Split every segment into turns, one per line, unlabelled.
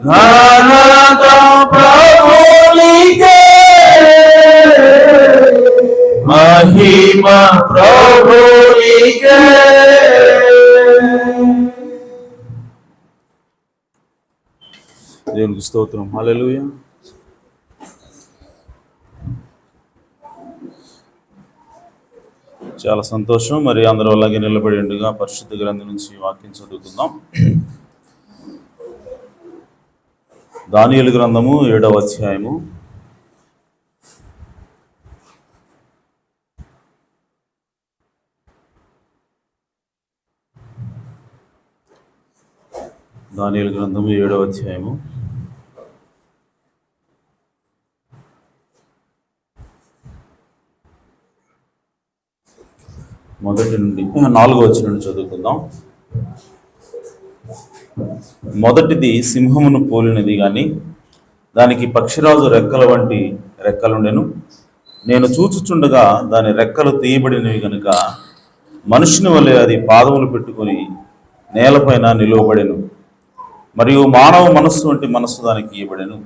ఘనత ప్రభునికే, మహిమ ప్రభునికే. దేవునికి స్తోత్రం. హల్లెలూయా. చాలా సంతోషం. మరి అందరూ అలాగే నిలబడి ఉండగా పరిశుద్ధ గ్రంథం నుంచి వాక్యం చదువుకుందాం. దానియేలు గ్రంథము 7వ అధ్యాయము. దానియేలు గ్రంథము 7వ అధ్యాయము. మొదటి నుండి 4వ వచనం నుండి చదువుకుందాం. మొదటిది సింహమును పోలినది గాని దానికి పక్షిరాజు రెక్కల వంటి రెక్కలుండెను. నేను చూచుచుండగా దాని రెక్కలు తీయబడినవి గనుక మనుషుని వలె అది పాదములు పెట్టుకొని నేలపైన నిలువబడెను. మరియు మానవ మనస్సు వంటి మనస్సు దానికి ఇవ్వబడెను.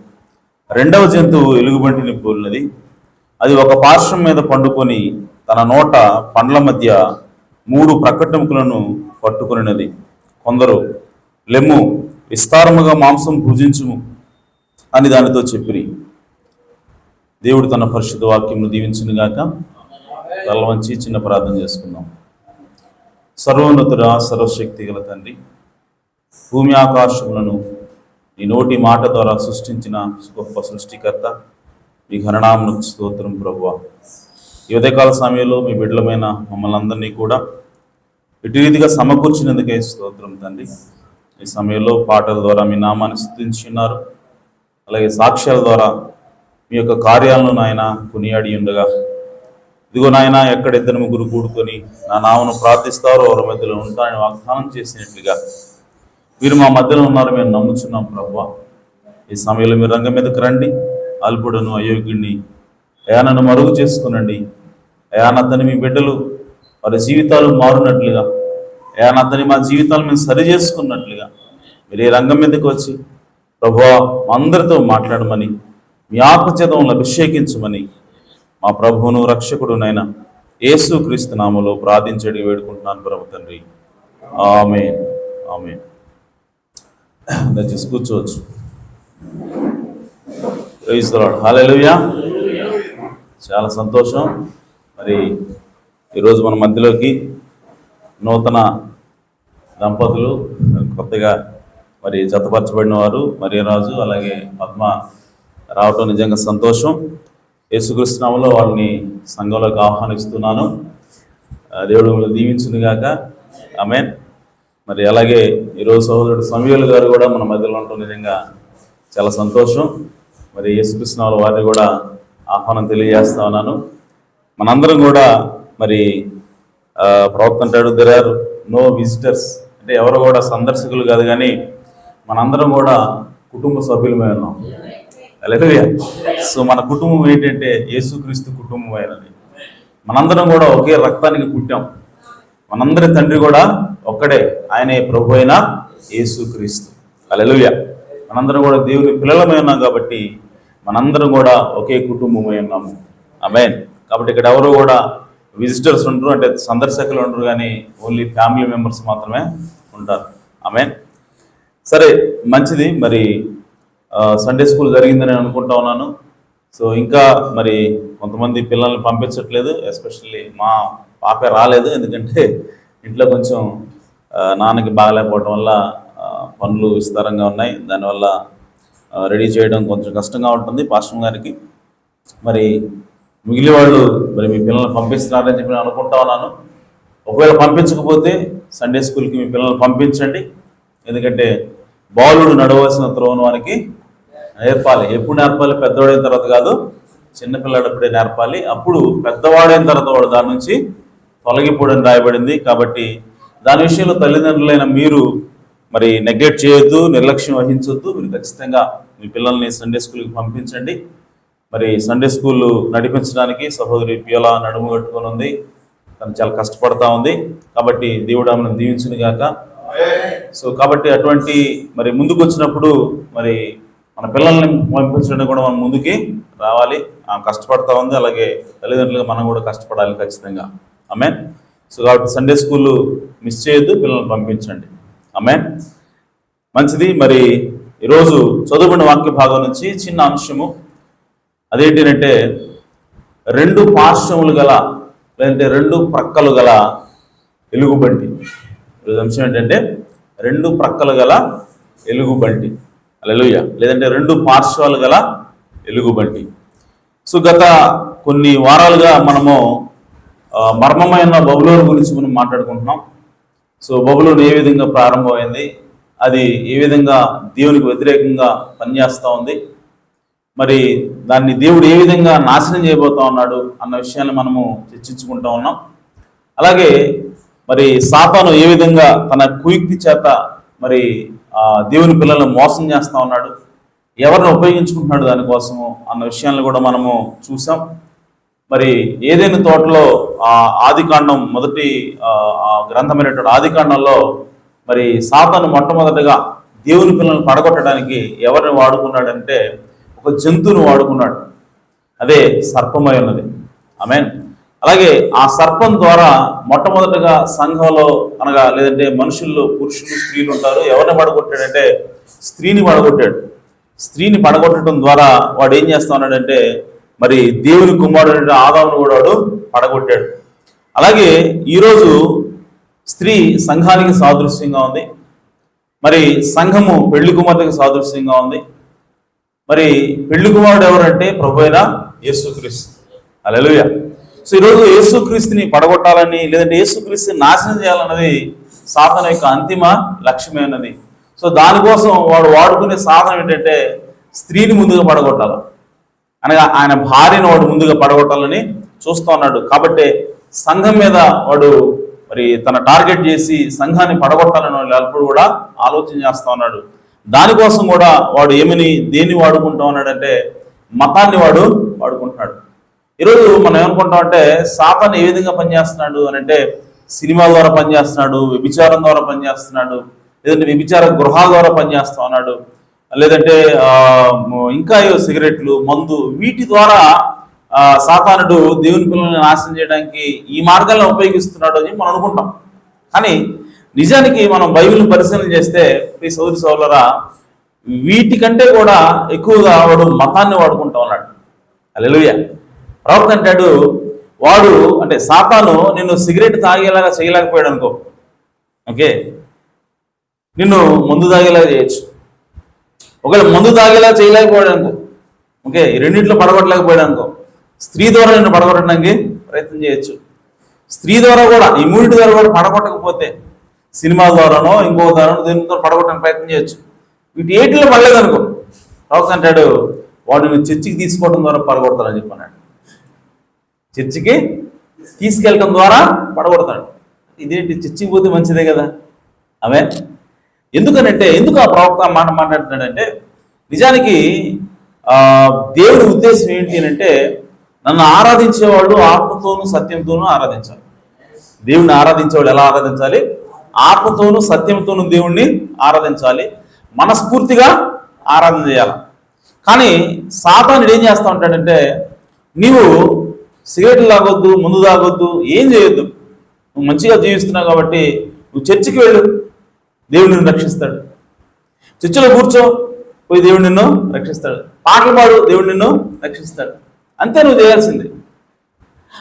రెండవ జంతువు ఎలుగుబంటిని పోలినది. అది ఒక పార్శ్వం మీద పండుకొని తన నోట పండ్ల మధ్య 3 ప్రక్కటెముకలను పట్టుకున్నది. కొందరు లెమ్ము, విస్తారముగా మాంసం భుజించుము అని దానితో చెప్పిరి. దేవుడు తన పరిశుద్ధ వాక్యమును దీవించునుగాక. తల వంచి చిన్న ప్రార్థన చేసుకుందాం. సర్వోన్నతుడా, సర్వశక్తి గల తండ్రి, భూమి ఆకాశములను నీ నోటి మాట ద్వారా సృష్టించిన గొప్ప సృష్టికర్త, మీ ఘననామమునకు స్తోత్రం ప్రభువా. ఈ ఉదయకాల సమయంలో మీ బిడ్డలమైన మమ్మల్ని అందరినీ కూడా ఇటు రీతిగా సమకూర్చినందుకే స్తోత్రం తండ్రి. ఈ సమయంలో పాటల ద్వారా మీ నామాన్ని స్తుతించి ఉన్నారు. అలాగే సాక్ష్యాల ద్వారా మీ యొక్క కార్యాలను నాయన కొనియాడి ఉండగా, ఇదిగో నాయన ఎక్కడ 2-3 కూడుకొని నా నామను ప్రార్థిస్తారో వారి మధ్యలో ఉంటానని వాగ్దానం చేసినట్లుగా మీరు మా మధ్యలో ఉన్నారు, మేము నమ్ముచున్నాం ప్రభువా. ఈ సమయంలో మీరు రంగం మీదకి రండి. అల్పుడను అయోగ్యుడిని అయా నన్ను మరుగు చేసుకునండి. అయా నతని మీ బిడ్డలు వారి జీవితాలు మారునట్లుగా, అయా నతని మా జీవితాలు మేము సరి చేసుకున్నట్లుగా మీరు ఈ రంగం మీదకి వచ్చి ప్రభువా అందరితో మాట్లాడమని, మీ ఆత్మచేతములను అభిషేకించమని మా ప్రభువును రక్షకుడునైనా యేసుక్రీస్తు నామములో ప్రార్థించడి వేడుకుంటున్నాను ప్రభు తండ్రి. ఆమేన్. ఆమేన్. దయచేసి కూర్చోవచ్చు. Praise the lord. హల్లెలూయా. చాలా సంతోషం. మరి ఈరోజు మన మధ్యలోకి నూతన దంపతులు కొత్తగా మరి జతపరచబడిన వారు మరియరాజు అలాగే పద్మ రావటం నిజంగా సంతోషం. యేసుక్రీస్తు నామములో వాళ్ళని సంఘంలోకి ఆహ్వానిస్తున్నాను. దేవుడు మిమ్మల్ని దీవించునుగాక. ఆమేన్. మరి అలాగే ఈరోజు సహోదరుడు సమూయేలు గారు కూడా మన మధ్యలో ఉండటం నిజంగా చాలా సంతోషం. మరి యేసుక్రీస్తు నామములో వారిని కూడా ఆహ్వానం తెలియజేస్తా ఉన్నాను. మనందరం కూడా మరి ప్రవక్త అంటాడు, దెర్ ఆర్ నో విజిటర్స్, అంటే ఎవరు కూడా సందర్శకులు కాదు, కానీ మనందరం కూడా కుటుంబ సభ్యులమే ఉన్నాం. హల్లెలూయా. సో మన కుటుంబం ఏంటంటే యేసుక్రీస్తు కుటుంబం అయినది. మనందరం కూడా ఒకే రక్తానికి పుట్టాం. మనందరి తండ్రి కూడా ఒక్కడే, ఆయనే ప్రభు అయిన యేసుక్రీస్తు. హల్లెలూయా. మనందరం కూడా దేవుని పిల్లలమై ఉన్నాం కాబట్టి మనందరం కూడా ఒకే కుటుంబమై ఉన్నాము. ఆమేన్. కాబట్టి ఇక్కడ ఎవరు కూడా విజిటర్స్ ఉండరు, అంటే సందర్శకులు ఉండరు, కానీ ఓన్లీ ఫ్యామిలీ మెంబర్స్ మాత్రమే ఉంటారు. ఆమేన్. సరే, మంచిది. మరి సండే స్కూల్ జరిగిందని అనుకుంటా ఉన్నాను. సో ఇంకా మరి కొంతమంది పిల్లల్ని పంపించట్లేదు, ఎస్పెషల్లీ మా పాపే రాలేదు. ఎందుకంటే ఇంట్లో కొంచెం నాన్నకి బాగలేకపోవడం వల్ల పనులు విస్తారంగా ఉన్నాయి. దానివల్ల రెడీ చేయడం కొంచెం కష్టంగా ఉంటుంది పాస్టర్ గారికి. మరి మిగిలిన వాళ్ళు మరి మీ పిల్లల్ని పంపిస్తున్నారని చెప్పి నేను అనుకుంటా ఉన్నాను. ఒకవేళ పంపించకపోతే సండే స్కూల్కి మీ పిల్లల్ని పంపించండి. ఎందుకంటే బాలుడు నడవలసిన త్రోవను వానికి నేర్పాలి. ఎప్పుడు నేర్పాలి? పెద్దవాడైన తర్వాత కాదు, చిన్నపిల్లాడప్పుడే నేర్పాలి. అప్పుడు పెద్దవాడైన తర్వాత వాడు దాని నుంచి తొలగిపోవడం రాయబడింది. కాబట్టి దాని విషయంలో తల్లిదండ్రులైన మీరు మరి నెగ్లెక్ట్ చేయొద్దు, నిర్లక్ష్యం వహించొద్దు. మీరు ఖచ్చితంగా మీ పిల్లల్ని సండే స్కూల్కి పంపించండి. మరి సండే స్కూల్ నడిపించడానికి సహోదరి పియలా నడుము కట్టుకొని ఉంది. తను చాలా కష్టపడతా ఉంది. కాబట్టి దేవుడు ఆమెను దీవించును గాక. సో కాబట్టి అటువంటి మరి ముందుకు వచ్చినప్పుడు మరి మన పిల్లల్ని పంపించడానికి కూడా మనం ముందుకి రావాలి. కష్టపడతా ఉంది, అలాగే తల్లిదండ్రులుగా మనం కూడా కష్టపడాలి ఖచ్చితంగా. ఆమేన్. సో కాబట్టి సండే స్కూల్ మిస్ చేయొద్దు, పిల్లల్ని పంపించండి. ఆమేన్. మంచిది. మరి ఈరోజు చదువుకున్న వాక్య భాగం నుంచి చిన్న అంశము, అదేంటంటే రెండు పార్శ్వములు గల లేదంటే రెండు ప్రక్కలు గల ఎలుగుబంటి. ఈరోజు అంశం ఏంటంటే రెండు ప్రక్కలు గల ఎలుగుబంటి. హల్లెలూయా. లేదంటే రెండు పార్శ్వాలు గల ఎలుగుబంటి. సో గత కొన్ని వారాలుగా మనము మర్మమైన బబులోను గురించి మనం మాట్లాడుకుంటున్నాం. సో బబులోను ఏ విధంగా ప్రారంభమైంది, అది ఏ విధంగా దేవునికి వ్యతిరేకంగా పనిచేస్తూ ఉంది, మరి దాన్ని దేవుడు ఏ విధంగా నాశనం చేయబోతా ఉన్నాడు అన్న విషయాన్ని మనము చర్చించుకుంటూ ఉన్నాం. అలాగే మరి సాతాను ఏ విధంగా తన కుయుక్తి చేత మరి దేవుని పిల్లలను మోసం చేస్తూ ఉన్నాడు, ఎవరిని ఉపయోగించుకుంటున్నాడు దానికోసము అన్న విషయాన్ని కూడా మనము చూసాం. మరి ఏదైనా తోటలో ఆదికాండం మొదటి గ్రంథమైనటువంటి ఆదికాండంలో మరి సాతాను మొట్టమొదటిగా దేవుని పిల్లలను పడగొట్టడానికి ఎవరిని వాడుకున్నాడంటే ఒక జంతువును వాడుకున్నాడు, అదే సర్పమై ఉన్నది. ఆమేన్. అలాగే ఆ సర్పం ద్వారా మొట్టమొదటిగా సంఘంలో అనగా లేదంటే మనుషుల్లో పురుషులు స్త్రీలు ఉంటారు, ఎవరిని పడగొట్టాడంటే స్త్రీని పడగొట్టాడు. స్త్రీని పడగొట్టడం ద్వారా వాడు ఏం చేస్తా ఉన్నాడంటే మరి దేవుని కుమారుడు ఆదామును కూడా వాడు పడగొట్టాడు. అలాగే ఈరోజు స్త్రీ సంఘానికి సాదృశ్యంగా ఉంది, మరి సంఘము పెళ్లి కుమార్తెకి సాదృశ్యంగా ఉంది. మరి పెళ్లి కుమారుడు ఎవరంటే ప్రభువైన యేసుక్రీస్తు. హల్లెలూయా. సో ఈరోజు యేసుక్రీస్తుని పడగొట్టాలని లేదంటే యేసుక్రీస్తుని నాశనం చేయాలన్నది సాతాను యొక్క అంతిమ లక్ష్యమే ఉన్నది. సో దానికోసం వాడు వాడుకునే సాధనం ఏంటంటే స్త్రీని ముందుగా పడగొట్టాలి, అనగా ఆయన భార్యను వాడు ముందుగా పడగొట్టాలని చూస్తూ ఉన్నాడు. కాబట్టి సంఘం మీద వాడు మరి తన టార్గెట్ చేసి సంఘాన్ని పడగొట్టాలని వాళ్ళు ఎప్పుడు కూడా ఆలోచన చేస్తూ ఉన్నాడు. దానికోసం కూడా వాడు దేన్ని వాడుకుంటా ఉన్నాడంటే మతాన్ని వాడు వాడుకుంటున్నాడు. ఈరోజు మనం ఏమనుకుంటామంటే సాతాను ఏ విధంగా పనిచేస్తున్నాడు అని అంటే సినిమాల ద్వారా పనిచేస్తున్నాడు, వ్యభిచారం ద్వారా పనిచేస్తున్నాడు, లేదంటే వ్యభిచార గృహాల ద్వారా పనిచేస్తా ఉన్నాడు, లేదంటే ఇంకా సిగరెట్లు, మందు, వీటి ద్వారా సాతానుడు దేవుని పిల్లల్ని నాశనం చేయడానికి ఈ మార్గాలను ఉపయోగిస్తున్నాడు అని మనం అనుకుంటాం. కానీ నిజానికి మనం బైబిల్ని పరిశీలన చేస్తే ఈ సోదరి సోదరులారా, వీటికంటే కూడా ఎక్కువగా వాడు మతాన్ని వాడుకుంటా ఉన్నాడు. హల్లెలూయా. ప్రవక్త అంటాడు, వాడు అంటే సాతాను నిన్ను సిగరెట్ తాగేలాగా చేయలేకపోయాడు అనుకో, ఓకే, నిన్ను మందు తాగేలాగా చేయొచ్చు. ఒకవేళ మందు తాగేలా చేయలేకపోయాడు అనుకో, ఓకే, ఈ రెండింటిలో పడగొట్టలేకపోయాడు అనుకో, స్త్రీ ద్వారా నిన్ను పడగొట్టడానికి ప్రయత్నం చేయొచ్చు. స్త్రీ ద్వారా కూడా ఈ మూడింటి ద్వారా కూడా పడగొట్టకపోతే సినిమా ద్వారానో ఇంకో ద్వారానో దీనితో పడగొట్టడానికి ప్రయత్నం చేయొచ్చు. వీటి ఏటిలో పడలేదనుకో, ప్రవక్త అంటాడు వాడు నువ్వు చర్చికి తీసుకోవడం ద్వారా పడగొడతానని చెప్పన్నాడు. చర్చికి తీసుకెళ్ళటం ద్వారా పడగొడతాడు. ఇదేంటి, చర్చికి పోతే మంచిదే కదా. ఆమె ఎందుకు ఆ ప్రవక్త మాట మాట్లాడుతున్నాడంటే నిజానికి దేవుడి ఉద్దేశం ఏంటి అని అంటే నన్ను ఆరాధించేవాళ్ళు ఆత్మతోనూ సత్యంతోనూ ఆరాధించాలి. దేవుణ్ణి ఆరాధించేవాళ్ళు ఎలా ఆరాధించాలి? ఆత్మతోనూ సత్యంతోనూ దేవుణ్ణి ఆరాధించాలి, మనస్ఫూర్తిగా ఆరాధన చేయాలి. కానీ సాతానుడు ఏం చేస్తూ ఉంటాడంటే నీవు సిగరెట్లు తాగొద్దు, ముందు తాగొద్దు, ఏం చేయొద్దు, నువ్వు మంచిగా జీవిస్తున్నావు కాబట్టి నువ్వు చర్చికి వెళ్ళు, దేవుడు నిన్ను రక్షిస్తాడు. చర్చిలో కూర్చో, పోయి దేవుడు నిన్ను రక్షిస్తాడు. పాటలు పాడు, దేవుడు నిన్ను రక్షిస్తాడు. అంతే నువ్వు చేయాల్సింది.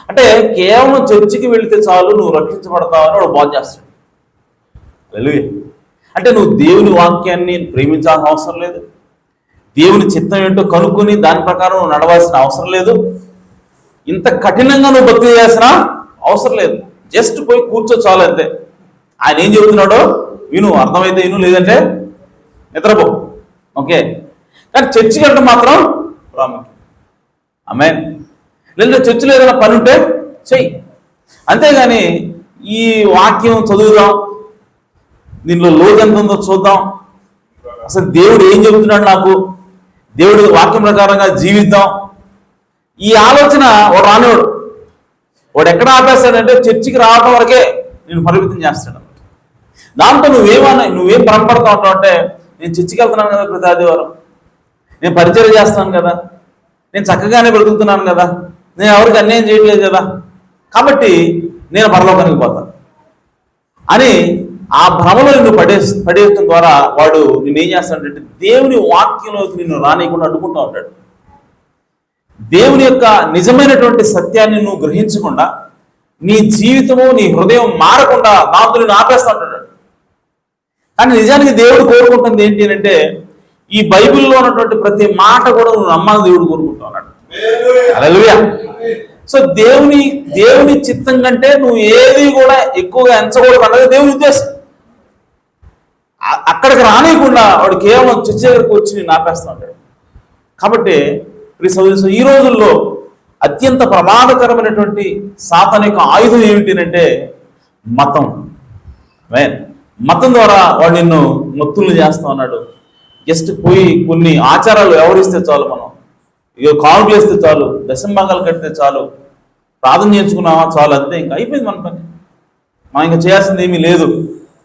అంటే కేవలం చర్చికి వెళితే చాలు నువ్వు రక్షించబడతావు అని వాడు బోధ చేస్తాడు. హల్లెలూయా. అంటే నువ్వు దేవుని వాక్యాన్ని ప్రేమించాల్సిన అవసరం లేదు, దేవుని చిత్తం ఏంటో కనుక్కొని దాని ప్రకారం నువ్వు నడవాల్సిన అవసరం లేదు, ఇంత కఠినంగా నువ్వు భక్తి చేయాల్సిన అవసరం లేదు. జస్ట్ పోయి కూర్చో చాలు అంతే. ఆయన ఏం చెబుతున్నాడో విను, అర్థమైతే విను, లేదంటే నిద్రపో, ఓకే. కానీ చర్చికి వెళ్ళడం మాత్రం ప్రాముఖ్యం. ఆమేన్. లేదంటే చర్చిలో ఏదైనా పని ఉంటే చెయ్యి, అంతేగాని ఈ వాక్యం చదువుదాం, దీనిలో లోతు ఎంత ఉందో చూద్దాం, అసలు దేవుడు ఏం చెబుతున్నాడు నాకు, దేవుడి వాక్యం ప్రకారంగా జీవిద్దాం, ఈ ఆలోచన వాడు రానివాడు. వాడు ఎక్కడ ఆపేస్తాడంటే చర్చికి రావడం వరకే నేను పరిమితం చేస్తాడు. దాంతో నువ్వేం భ్రమపడతా ఉంటావు అంటే, నేను చర్చికి వెళ్తున్నాను కదా ప్రతి ఆదివారం, నేను పరిచయం చేస్తున్నాను కదా, నేను చక్కగానే బ్రతుకుతున్నాను కదా, నేను ఎవరికి అన్యాయం చేయట్లేదు కదా, కాబట్టి నేను పరలోకానికి పోతాను అని ఆ భ్రమలో నిన్ను పడేయడం ద్వారా వాడు నిన్ను ఏం చేస్తాడంటే దేవుని వాక్యంలోకి నిన్ను రానియకుండా అడ్డుకుంటూ ఉంటాడు. దేవుని యొక్క నిజమైనటువంటి సత్యాన్ని నువ్వు గ్రహించకుండా నీ జీవితము నీ హృదయం మారకుండా దాంతో నిన్ను ఆపేస్తూ ఉంటాడు. కానీ నిజానికి దేవుడు కోరుకుంటుంది ఏంటి అంటే, ఈ బైబిల్లో ఉన్నటువంటి ప్రతి మాట కూడా నువ్వు నమ్మాలని దేవుడు కోరుకుంటా ఉన్నాడు. హల్లెలూయా. సో దేవుని చిత్తం కంటే నువ్వు ఏది కూడా ఎక్కువగా ఎంచకూడదు అన్నది దేవుని ఉద్దేశం. అక్కడికి రానియకుండా వాడు కేవలం చర్చ దగ్గరకు వచ్చి నేను ఆపేస్తూ ఉంటాడు. కాబట్టి ఈ రోజుల్లో అత్యంత ప్రమాదకరమైనటువంటి సాతాను యొక్క ఆయుధం ఏమిటి మతం. మతం ద్వారా వాడు నిన్ను మత్తుల్ని చేస్తా ఉన్నాడు. జస్ట్ పోయి కొన్ని ఆచారాలు ఎవరిస్తే చాలు, మనం కానుకలు వేస్తే చాలు, దశంభాగాలు కడితే చాలు, ప్రార్థన చేయించుకున్నావా చాలు, అంతే, ఇంకా అయిపోయింది మన పని, మనం ఇంకా చేయాల్సింది ఏమీ లేదు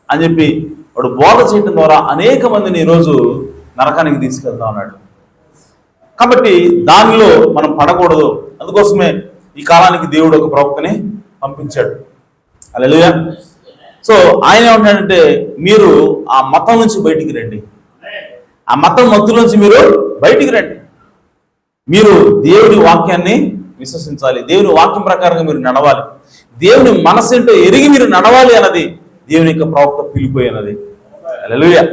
అని చెప్పి వాడు బోధ చేయడం ద్వారా అనేక మందిని ఈరోజు నరకానికి తీసుకెళ్తా ఉన్నాడు. కాబట్టి దానిలో మనం పడకూడదు. అందుకోసమే ఈ కాలానికి దేవుడు ఒక ప్రవక్తని పంపించాడు. హల్లెలూయా. సో ఆయన ఏమంటాడంటే, మీరు ఆ మతం నుంచి బయటికి రండి, ఆ మతం మత్తులోంచి మీరు బయటికి రండి, మీరు దేవుని వాక్యాన్ని విశ్వసించాలి, దేవుని వాక్యం ప్రకారంగా మీరు నడవాలి, దేవుని మనసు ఏంటో ఎరిగి మీరు నడవాలి అన్నది దేవుని యొక్క ప్రవక్త పిలిపోయినది. హల్లెలూయా.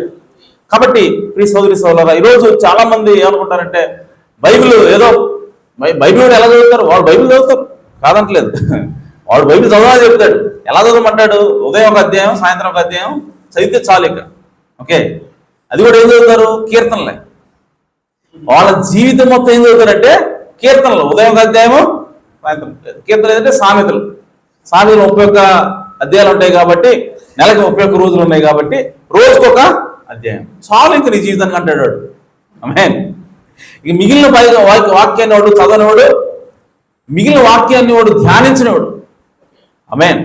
కాబట్టి ప్రియ సోదరి సోదరులారా, ఈరోజు చాలా మంది ఏమనుకుంటారంటే, బైబిల్ ఎలా చదువుతారు, వాడు బైబిల్ చదువుతారు కాదంటలేదు, వాడు బైబిల్ చదవాలని చెప్తాడు. ఎలా చదవమంటాడు? ఉదయం ఒక అధ్యాయం, సాయంత్రం ఒక అధ్యాయం చదివితే చాలు ఇక, ఓకే. అది కూడా ఏం చదువుతారు? కీర్తనలే. వాళ్ళ జీవితం మొత్తం ఏం చదువుతారంటే కీర్తనలు. ఉదయం ఒక అధ్యాయము, సాయంత్రం కీర్తనలు. ఏంటంటే సామెతలు 31 అధ్యాయాలు ఉంటాయి కాబట్టి, నెలకు 31 రోజులు ఉన్నాయి కాబట్టి రోజుకొక అధ్యాయం చాలు ఇంక నీ జీవితానికి అంటాడు వాడు. ఆమేన్. ఇక మిగిలిన వాక్యాన్ని వాడు చదవనివాడు, మిగిలిన వాక్యాన్ని వాడు ధ్యానించినవాడు. ఆమేన్.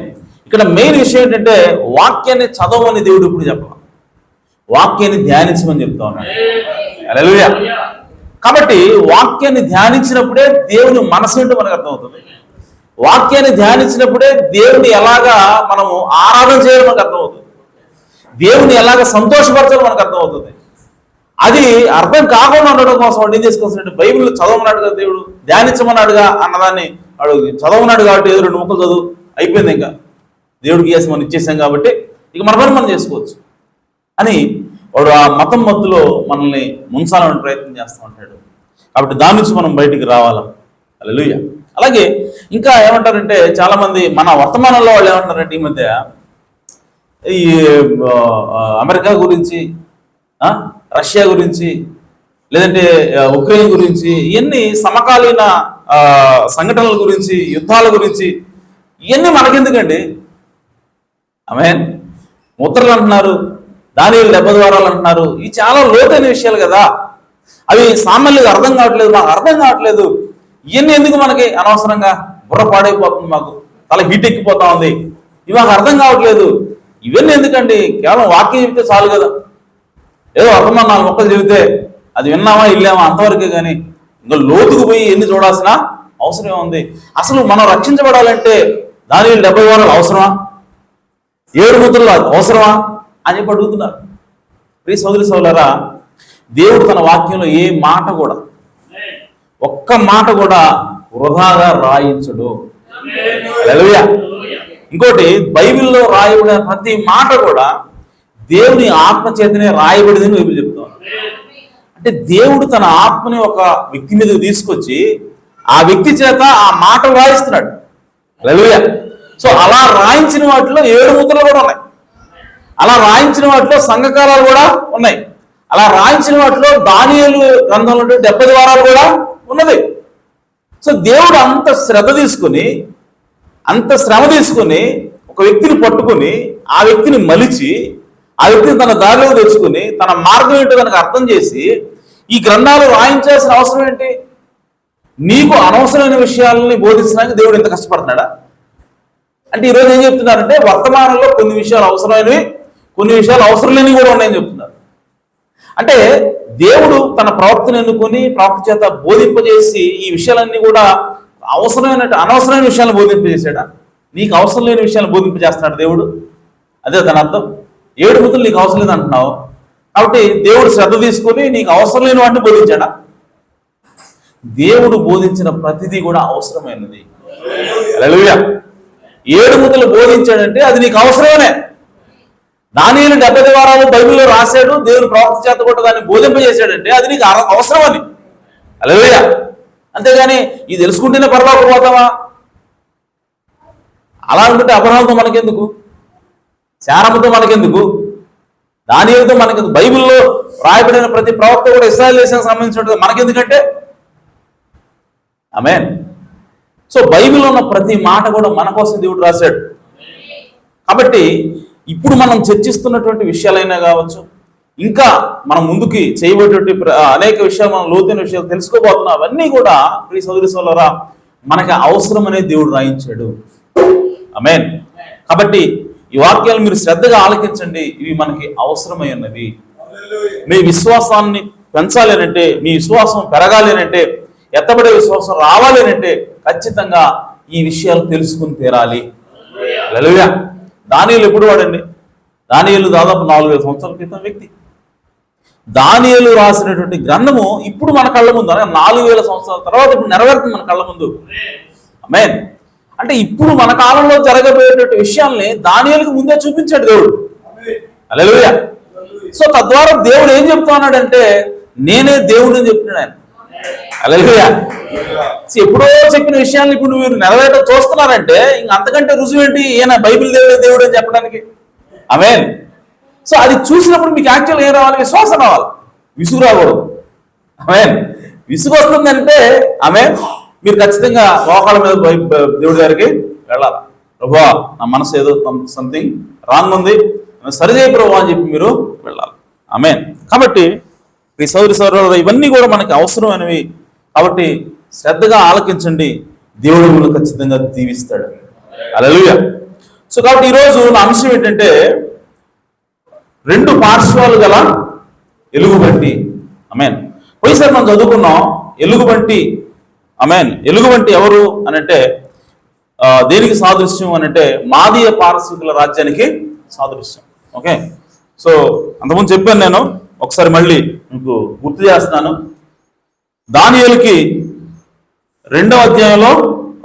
ఇక్కడ మెయిన్ విషయం ఏంటంటే, వాక్యాన్ని చదవమని దేవుడు ఇప్పుడు చెప్పాలి, వాక్యాన్ని ధ్యానించమని చెప్తా ఉన్నాడు. హల్లెలూయా. కాబట్టి వాక్యాన్ని ధ్యానించినప్పుడే దేవుని మనసు ఏంటో మనకు అర్థమవుతుంది. వాక్యాన్ని ధ్యానించినప్పుడే దేవుని ఎలాగా మనము ఆరాధన చేయాలో మనకు అర్థమవుతుంది, దేవుని ఎలాగ సంతోషపరచాలో మనకు అర్థమవుతుంది. అది అర్థం కాకుండా ఉండడం కోసం వాడు ఏం చేసుకోవాల్సినట్టు, బైబిల్ చదవమన్నాడు కదా దేవుడు, ధ్యానించమన్నాడుగా అన్నదాన్ని వాడు చదవమన్నాడు కాబట్టి ఏదో 2 ముక్కలు చదువు అయిపోయింది, ఇంకా దేవుడికి చేసి మనం ఇచ్చేసాం కాబట్టి ఇక మన పని మనం చేసుకోవచ్చు అని వాడు ఆ మతం మత్తులో మనల్ని ముంచాలని ప్రయత్నం చేస్తూ ఉంటాడు. కాబట్టి దాని నుంచి మనం బయటికి రావాలా. హల్లెలూయా. అలాగే ఇంకా ఏమంటారంటే, చాలా మంది మన వర్తమానంలో వాళ్ళు ఏమంటారంటే, ఈ మధ్య ఈ అమెరికా గురించి, రష్యా గురించి, లేదంటే ఉక్రెయిన్ గురించి, ఇవన్నీ సమకాలీన సంఘటనల గురించి, యుద్ధాల గురించి, ఇవన్నీ మనకెందుకండి? ఆమేన్. ముద్రలు అంటున్నారు, దానియేలు 70 ద్వారాలు అంటున్నారు. ఇవి చాలా లోతైన విషయాలు కదా, అవి సామాన్యులకు అర్థం కావట్లేదు, మాకు అర్థం కావట్లేదు. ఇవన్నీ ఎందుకు మనకి అనవసరంగా? బుర్ర పాడైపోతుంది, మాకు తల హీట్ ఎక్కిపోతా ఉంది, ఇవి మాకు అర్థం కావట్లేదు. ఇవన్నీ ఎందుకండి? కేవలం వాక్యం చెబితే చాలు కదా, ఏదో అర్థమా 4 ముక్కలు చెబితే అది విన్నామా ఇల్లామా అంతవరకే, కానీ ఇంకా లోతుకు పోయి ఎన్ని చూడాల్సిన అవసరం ఉంది. అసలు మనం రక్షించబడాలంటే దానియేలు 70 ద్వారాలు అవసరమా? 7 ముద్రలు అవసరమా అని చెప్పి అడుగుతున్నారు. ప్రియ సోదరి సోదరులారా, దేవుడు తన వాక్యంలో ఏ మాట కూడా, ఒక్క మాట కూడా వృధాగా రాయించడు. హల్లెలూయా. ఇంకోటి, బైబిల్లో రాయబడిన ప్రతి మాట కూడా దేవుని ఆత్మ చేతనే రాయబడిందని బైబిల్ చెప్తాం. అంటే దేవుడు తన ఆత్మని ఒక వ్యక్తి మీద తీసుకొచ్చి ఆ వ్యక్తి చేత ఆ మాట రాయిస్తున్నాడు. హల్లెలూయా. సో అలా రాయించిన వాటిలో 7 ముద్రలు కూడా ఉన్నాయి, అలా రాయించిన వాటిలో సంఘకారాలు కూడా ఉన్నాయి, అలా రాయించిన వాటిలో దానియేలు గ్రంథంలో 70 ద్వారాలు కూడా ఉన్నది. సో దేవుడు అంత శ్రద్ధ తీసుకుని, అంత శ్రమ తీసుకుని ఒక వ్యక్తిని పట్టుకుని ఆ వ్యక్తిని మలిచి ఆ వ్యక్తిని తన దారిలో తెచ్చుకుని తన మార్గం ఏంటో కనుక అర్థం చేసి ఈ గ్రంథాలు రాయించాల్సిన అవసరం ఏంటి? నీకు అనవసరమైన విషయాలని బోధించడానికి దేవుడు ఎంత కష్టపడుతున్నాడా? అంటే ఈరోజు ఏం చెప్తున్నారంటే, వర్తమానంలో కొన్ని విషయాలు అవసరమైనవి, కొన్ని విషయాలు అవసరం లేని కూడా ఉన్నాయని చెప్తున్నారు. అంటే దేవుడు తన ప్రవక్తను ఎన్నుకొని ప్రవక్త చేత బోధింపజేసి ఈ విషయాలన్నీ కూడా అనవసరమైన విషయాలను బోధింపజేశాడా? నీకు అవసరం లేని విషయాలను బోధింపజేస్తున్నాడు దేవుడు. అదే దాని అర్థం. 7 బుద్ధులు నీకు అవసరం లేదు అంటున్నావు కాబట్టి దేవుడు శ్రద్ధ తీసుకొని నీకు అవసరం లేని వాటిని బోధించాడా? దేవుడు బోధించిన ప్రతిదీ కూడా అవసరమైనది. హల్లెలూయా. 7 బుద్ధులు బోధించాడంటే అది నీకు అవసరమే. దానియేలు 70 వారాలు బైబిల్లో రాశాడు, దేవుడు ప్రవక్త చేత కూడా దాన్ని బోధింపజేశాడంటే అది నీకు అవసరమని. హల్లెలూయా. అంతేగాని ఇది తెలుసుకుంటేనే పరలోకం పోతావా? అలా అనుకుంటే అబ్రహాముతో మనకెందుకు, శారమ్మతో మనకెందుకు, దానియేలుతో మనకెందుకు? బైబిల్లో రాయబడిన ప్రతి ప్రవక్త కూడా ఇశ్రాయేలు దేశానికి సంబంధించినట్టు మనకెందుకంటే ఆమేన్. సో బైబిల్లో ఉన్న ప్రతి మాట కూడా మన కోసం దేవుడు రాశాడు. కాబట్టి ఇప్పుడు మనం చర్చిస్తున్నటువంటి విషయాలైనా కావచ్చు, ఇంకా మనం ముందుకి చేయబోయేటువంటి అనేక విషయాలు, మనం లోతైన విషయాలు తెలుసుకోబోతున్నాం. అవన్నీ కూడా ఈ సోదరి సోదరులారా మనకి అవసరం అనేది దేవుడు రాయించాడు. ఆమేన్. కాబట్టి ఈ వాక్యాలు మీరు శ్రద్ధగా ఆలకించండి. ఇవి మనకి అవసరమై ఉన్నవి. మీ విశ్వాసాన్ని పెంచాలి అంటే, మీ విశ్వాసం పెరగాలి అంటే, ఎత్తబడే విశ్వాసం రావాలి అంటే ఖచ్చితంగా ఈ విషయాలు తెలుసుకుని తీరాలి. హల్లెలూయా. దానియేలు ఎప్పుడు వాడండి? దానియేలు దాదాపు 4000 సంవత్సరాల క్రితం వ్యక్తి. దానియేలు రాసినటువంటి గ్రంథము ఇప్పుడు మన కళ్ళ ముందు, 4000 సంవత్సరాల తర్వాత ఇప్పుడు నెరవేరుతుంది మన కళ్ళ ముందు. ఆమేన్. అంటే ఇప్పుడు మన కాలంలో జరగబోయేటువంటి విషయాల్ని దానియేలుకు ముందే చూపించాడు దేవుడు. హల్లెలూయా. సో తద్వారా దేవుడు ఏం చెప్తా ఉన్నాడంటే, నేనే దేవుడిని చెప్తున్నాడు ఆయన. హల్లెలూయా. ఎప్పుడో చెప్పిన విషయాన్ని ఇప్పుడు మీరు నెరవేరడం చూస్తున్నారంటే ఇంక అంతకంటే రుజువు ఏంటి? ఈయన బైబిల్ దేవుడు అని చెప్పడానికి. ఆమేన్. సో అది చూసినప్పుడు మీకు యాక్చువల్గా ఏం రావాలి? విశ్వాసం రావాలి, విసుగు రాకూడదు. ఆమేన్. విసుగు వస్తుందంటే ఆమేన్ మీరు ఖచ్చితంగా మోకాళ్ళ మీద దేవుడి దగ్గరికి వెళ్ళాలి. ప్రభువా, నా మనసు ఏదో సంథింగ్ రాంగ్ ఉంది, సరిచేయ ప్రభువా అని చెప్పి మీరు వెళ్ళాలి. ఆమేన్. కాబట్టి ఈ సోదరి సోదరులు ఇవన్నీ కూడా మనకి అవసరమైనవి. కాబట్టి శ్రద్ధగా ఆలకించండి, దేవుడు మిమ్మల్ని ఖచ్చితంగా దీవిస్తాడు. హల్లెలూయా. సో కాబట్టి ఈరోజు నా అంశం ఏంటంటే 2 పార్శ్వాలు గల ఎలుగుబంటి. ఆమేన్. పోయిసారి మనం చదువుకున్నాం ఎలుగుబంటి. ఆమేన్. ఎలుగుబంటి ఎవరు అని అంటే దేనికి సాదృశ్యం అని అంటే మాదీయ పారసీకుల రాజ్యానికి సాదృశ్యం. ఓకే. సో అంతకుముందు చెప్పాను నేను, ఒకసారి మళ్ళీ మీకు గుర్తు చేస్తున్నాను. దానియేలుకి 2వ అధ్యాయంలో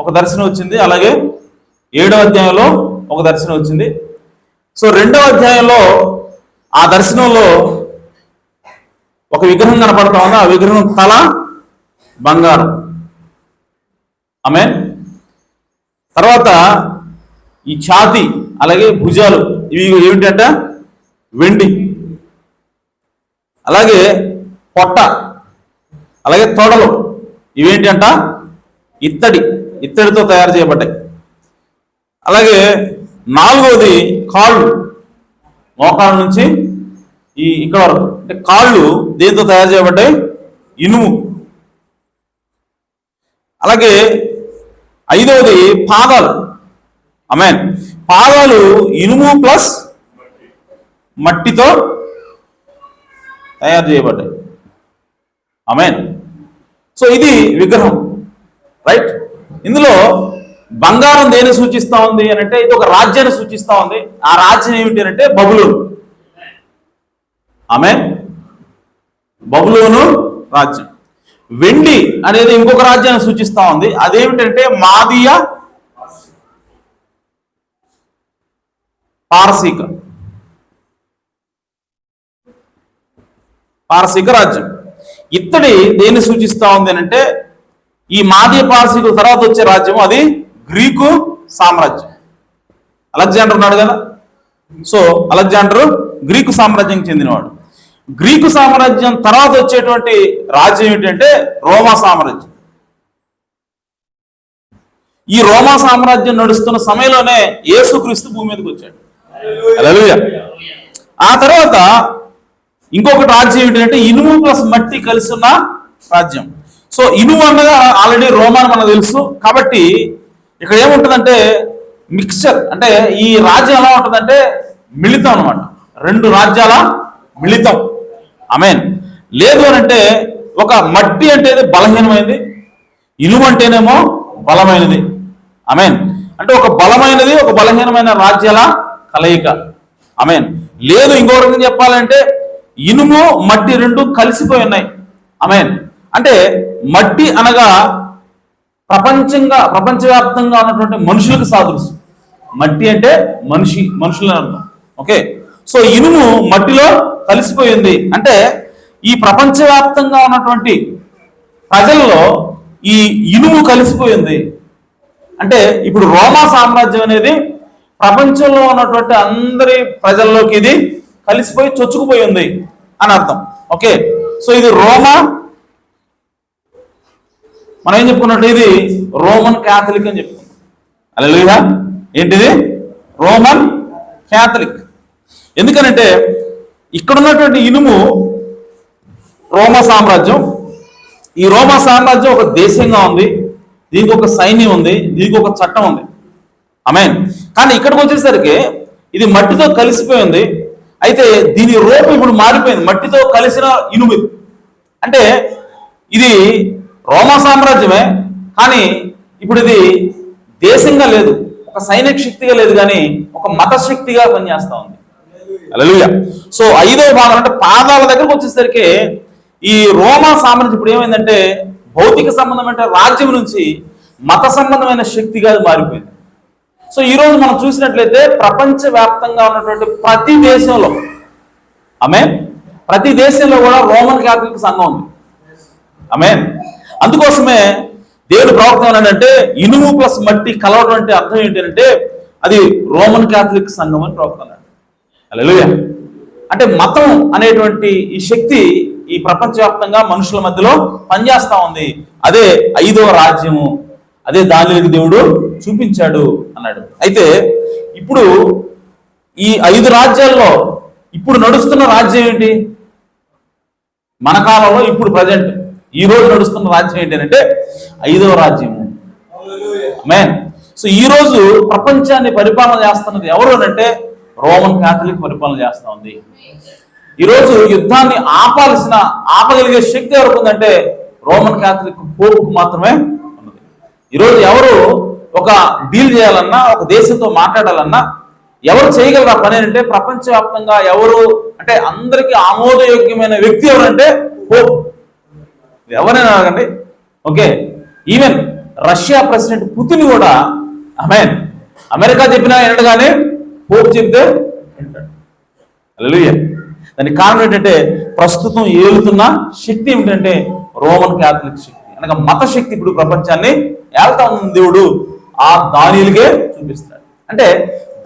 ఒక దర్శనం వచ్చింది, అలాగే 7వ అధ్యాయంలో ఒక దర్శనం వచ్చింది. సో 2వ అధ్యాయంలో ఆ దర్శనంలో ఒక విగ్రహం కనపడతా ఉంది. ఆ విగ్రహం తల బంగారం. ఆమేన్. తర్వాత ఈ ఛాతీ అలాగే భుజాలు ఇవి ఏమిటంట? వెండి. అలాగే పొట్ట, అలాగే తొడలు ఇవేంటి అంట? ఇత్తడితో తయారు చేయబడ్డాయి. అలాగే 4వది కాళ్ళు, మోకాళ్ళ నుంచి ఇక్కడ వరకు, అంటే కాళ్ళు దేంతో తయారు చేయబడ్డాయి? ఇనుము. అలాగే 5వది పాదాలు. ఆమేన్. పాదాలు ఇనుము ప్లస్ మట్టితో తయారు చేయబడ్డాయి. ఆమేన్. సో ఇది విగ్రహం, రైట్. ఇందులో బంగారం దేన్ని సూచిస్తా ఉంది అని అంటే ఇది ఒక రాజ్యాన్ని సూచిస్తా ఉంది. ఆ రాజ్యం ఏమిటి అంటే బబులోను. ఆమేన్. బబులోను రాజ్యం. వెండి అనేది ఇంకొక రాజ్యాన్ని సూచిస్తా ఉంది. అదేమిటంటే మాదీయ పారసీక రాజ్యం. ఇత్తడి దేన్ని సూచిస్తా ఉంది అని అంటే ఈ మాదీయ పారసీకుల తర్వాత వచ్చే రాజ్యం అది గ్రీకు సామ్రాజ్యం. అలెగ్జాండర్ ఉన్నాడు కదా. సో అలెగ్జాండర్ గ్రీకు సామ్రాజ్యానికి చెందినవాడు. గ్రీకు సామ్రాజ్యం తర్వాత వచ్చేటువంటి రాజ్యం ఏంటంటే రోమా సామ్రాజ్యం. ఈ రోమా సామ్రాజ్యం నడుస్తున్న సమయంలోనే యేసుక్రీస్తు భూమి మీదకి వచ్చాడు. హల్లెలూయా. ఆ తర్వాత ఇంకొకటి రాజ్యం ఏంటంటే ఇనుము ప్లస్ మట్టి కలిసి ఉన్న రాజ్యం. సో ఇనుము అనగా ఆల్రెడీ రోమా అని మనకు తెలుసు. కాబట్టి ఇక్కడ ఏముంటుందంటే మిక్స్చర్, అంటే ఈ రాజ్యం ఎలా ఉంటుందంటే మిళితం అనమాట. రెండు రాజ్యాల మిళితం. ఆమేన్. లేదు అని అంటే ఒక మట్టి అంటే బలహీనమైనది, ఇనుము అంటేనేమో బలమైనది. ఆమేన్. అంటే ఒక బలమైనది ఒక బలహీనమైన రాజ్యాల కలయిక. ఆమేన్. లేదు ఇంకో రకంగా చెప్పాలంటే ఇనుము మట్టి రెండు కలిసిపోయి ఉన్నాయి. ఆమేన్. అంటే మట్టి అనగా ప్రపంచవ్యాప్తంగా ఉన్నటువంటి మనుషులకు సాదృశ్యం. మట్టి అంటే మనుషులని అర్థం. ఓకే. సో ఇనుము మట్టిలో కలిసిపోయింది అంటే ఈ ప్రపంచవ్యాప్తంగా ఉన్నటువంటి ప్రజల్లో ఈ ఇనుము కలిసిపోయింది. అంటే ఇప్పుడు రోమా సామ్రాజ్యం అనేది ప్రపంచంలో ఉన్నటువంటి అందరి ప్రజల్లోకి ఇది కలిసిపోయి చొచ్చుకుపోయి ఉంది అని అర్థం. ఓకే. సో ఇది రోమా, మనం ఏం చెప్పుకున్నట్టు ఇది రోమన్ క్యాథలిక్ అని చెప్పుకున్నాం. హల్లెలూయా. ఏంటిది? Roman Catholic. ఎందుకనంటే ఇక్కడ ఉన్నటువంటి ఇనుము రోమా సామ్రాజ్యం. ఈ రోమా సామ్రాజ్యం ఒక దేశంగా ఉంది, దీనికి ఒక సైన్యం ఉంది, దీనికి ఒక చట్టం ఉంది. ఆమేన్. కానీ ఇక్కడికి వచ్చేసరికి ఇది మట్టితో కలిసిపోయింది. అయితే దీని రూపం ఇప్పుడు మారిపోయింది, మట్టితో కలిసిన ఇనుము. అంటే ఇది రోమా సామ్రాజ్యమే, కానీ ఇప్పుడు ఇది దేశంగా లేదు, ఒక సైనిక శక్తిగా లేదు, కానీ ఒక మత శక్తిగా పనిచేస్తా ఉంది. హల్లెలూయా. సో 5వ భాగం అంటే పాదాల దగ్గరకు వచ్చేసరికి ఈ రోమా సామ్రాజ్యం ఇప్పుడు ఏమైందంటే భౌతిక సంబంధమైన రాజ్యం నుంచి మత సంబంధమైన శక్తిగా మారిపోయింది. సో ఈరోజు మనం చూసినట్లయితే ప్రపంచవ్యాప్తంగా ఉన్నటువంటి ప్రతి దేశంలో, ఆమేన్, ప్రతి దేశంలో కూడా రోమన్ క్యాథలిక్ సంఘం ఉంది. ఆమేన్. అందుకోసమే దేవుడు ప్రవక్త ఏమన్నాడంటే ఇనుము ప్లస్ మట్టి కలవడం అంటే అర్థం ఏంటంటే అది రోమన్ క్యాథలిక్ సంఘం అని ప్రవక్త అన్నాడు. హల్లెలూయా. అంటే మతం అనేటువంటి ఈ శక్తి ఈ ప్రపంచవ్యాప్తంగా మనుషుల మధ్యలో పనిచేస్తా ఉంది. అదే 5వ రాజ్యము, అదే దానియేలుకు దేవుడు చూపించాడు అన్నాడు. అయితే ఇప్పుడు ఈ 5 రాజ్యాల్లో ఇప్పుడు నడుస్తున్న రాజ్యం ఏంటి? మన కాలంలో ఇప్పుడు ప్రజెంట్ ఈ రోజు నడుస్తున్న రాజ్యం ఏంటి అంటే 5వ రాజ్యము. ఆమేన్. సో ఈ రోజు ప్రపంచాన్ని పరిపాలన చేస్తున్నది ఎవరు అంటే రోమన్ క్యాథలిక్ పరిపాలన చేస్తా ఉంది. ఈరోజు యుద్ధాన్ని ఆపగలిగే శక్తి ఎవరికి ఉందంటే రోమన్ క్యాథలిక్ పోపుకు మాత్రమే ఉన్నది. ఈరోజు ఎవరు ఒక డీల్ చేయాలన్నా, ఒక దేశంతో మాట్లాడాలన్నా ఎవరు చేయగలరు ఆ పని అంటే ప్రపంచవ్యాప్తంగా ఎవరు అంటే అందరికీ ఆమోదయోగ్యమైన వ్యక్తి ఎవరంటే పోప్. ఎవరైనా అడగండి. Okay. Even Russia president Putin కూడా ఆమేన్ అమెరికా చెప్పినా వినడుగానే పోప్ చెప్తే వింటాడు. హల్లెలూయా. దానికి కారణం ఏంటంటే ప్రస్తుతం ఏలుతున్న శక్తి ఏమిటంటే రోమన్ క్యాథలిక్ శక్తి, అనగా మత శక్తి ఇప్పుడు ప్రపంచాన్ని ఏళ్తా ఉంది. దేవుడు ఆ దానియేలుకే చూపిస్తాడు. అంటే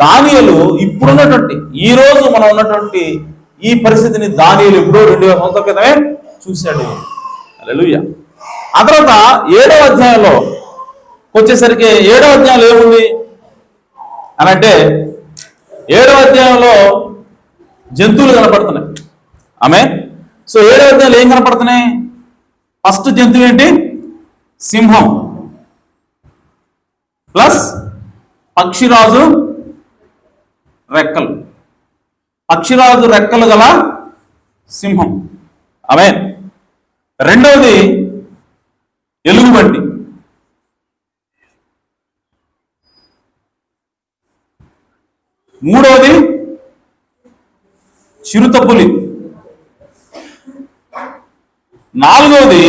దానియేలు ఇప్పుడున్నటువంటి ఈ రోజు మనం ఉన్నటువంటి ఈ పరిస్థితిని దానియేలు ఎప్పుడో 2000 సంవత్సరాల క్రితమే చూశాడు. హల్లెలూయా. ఆ తర్వాత 7వ అధ్యాయంలో వచ్చేసరికి 7వ అధ్యాయంలో ఏముంది అని అంటే 7వ అధ్యాయంలో జంతువులు కనపడుతున్నాయి. ఆమేన్. సో 7వ అధ్యాయంలో ఏం కనపడుతున్నాయి? ఫస్ట్ జంతువు ఏంటి? సింహం ప్లస్ పక్షిరాజు రెక్కలు. పక్షిరాజు రెక్కలు గల సింహం. ఆమేన్. రెండవది ఎలుగుబంటి. మూడవది చిరుతపులి. నాలుగవది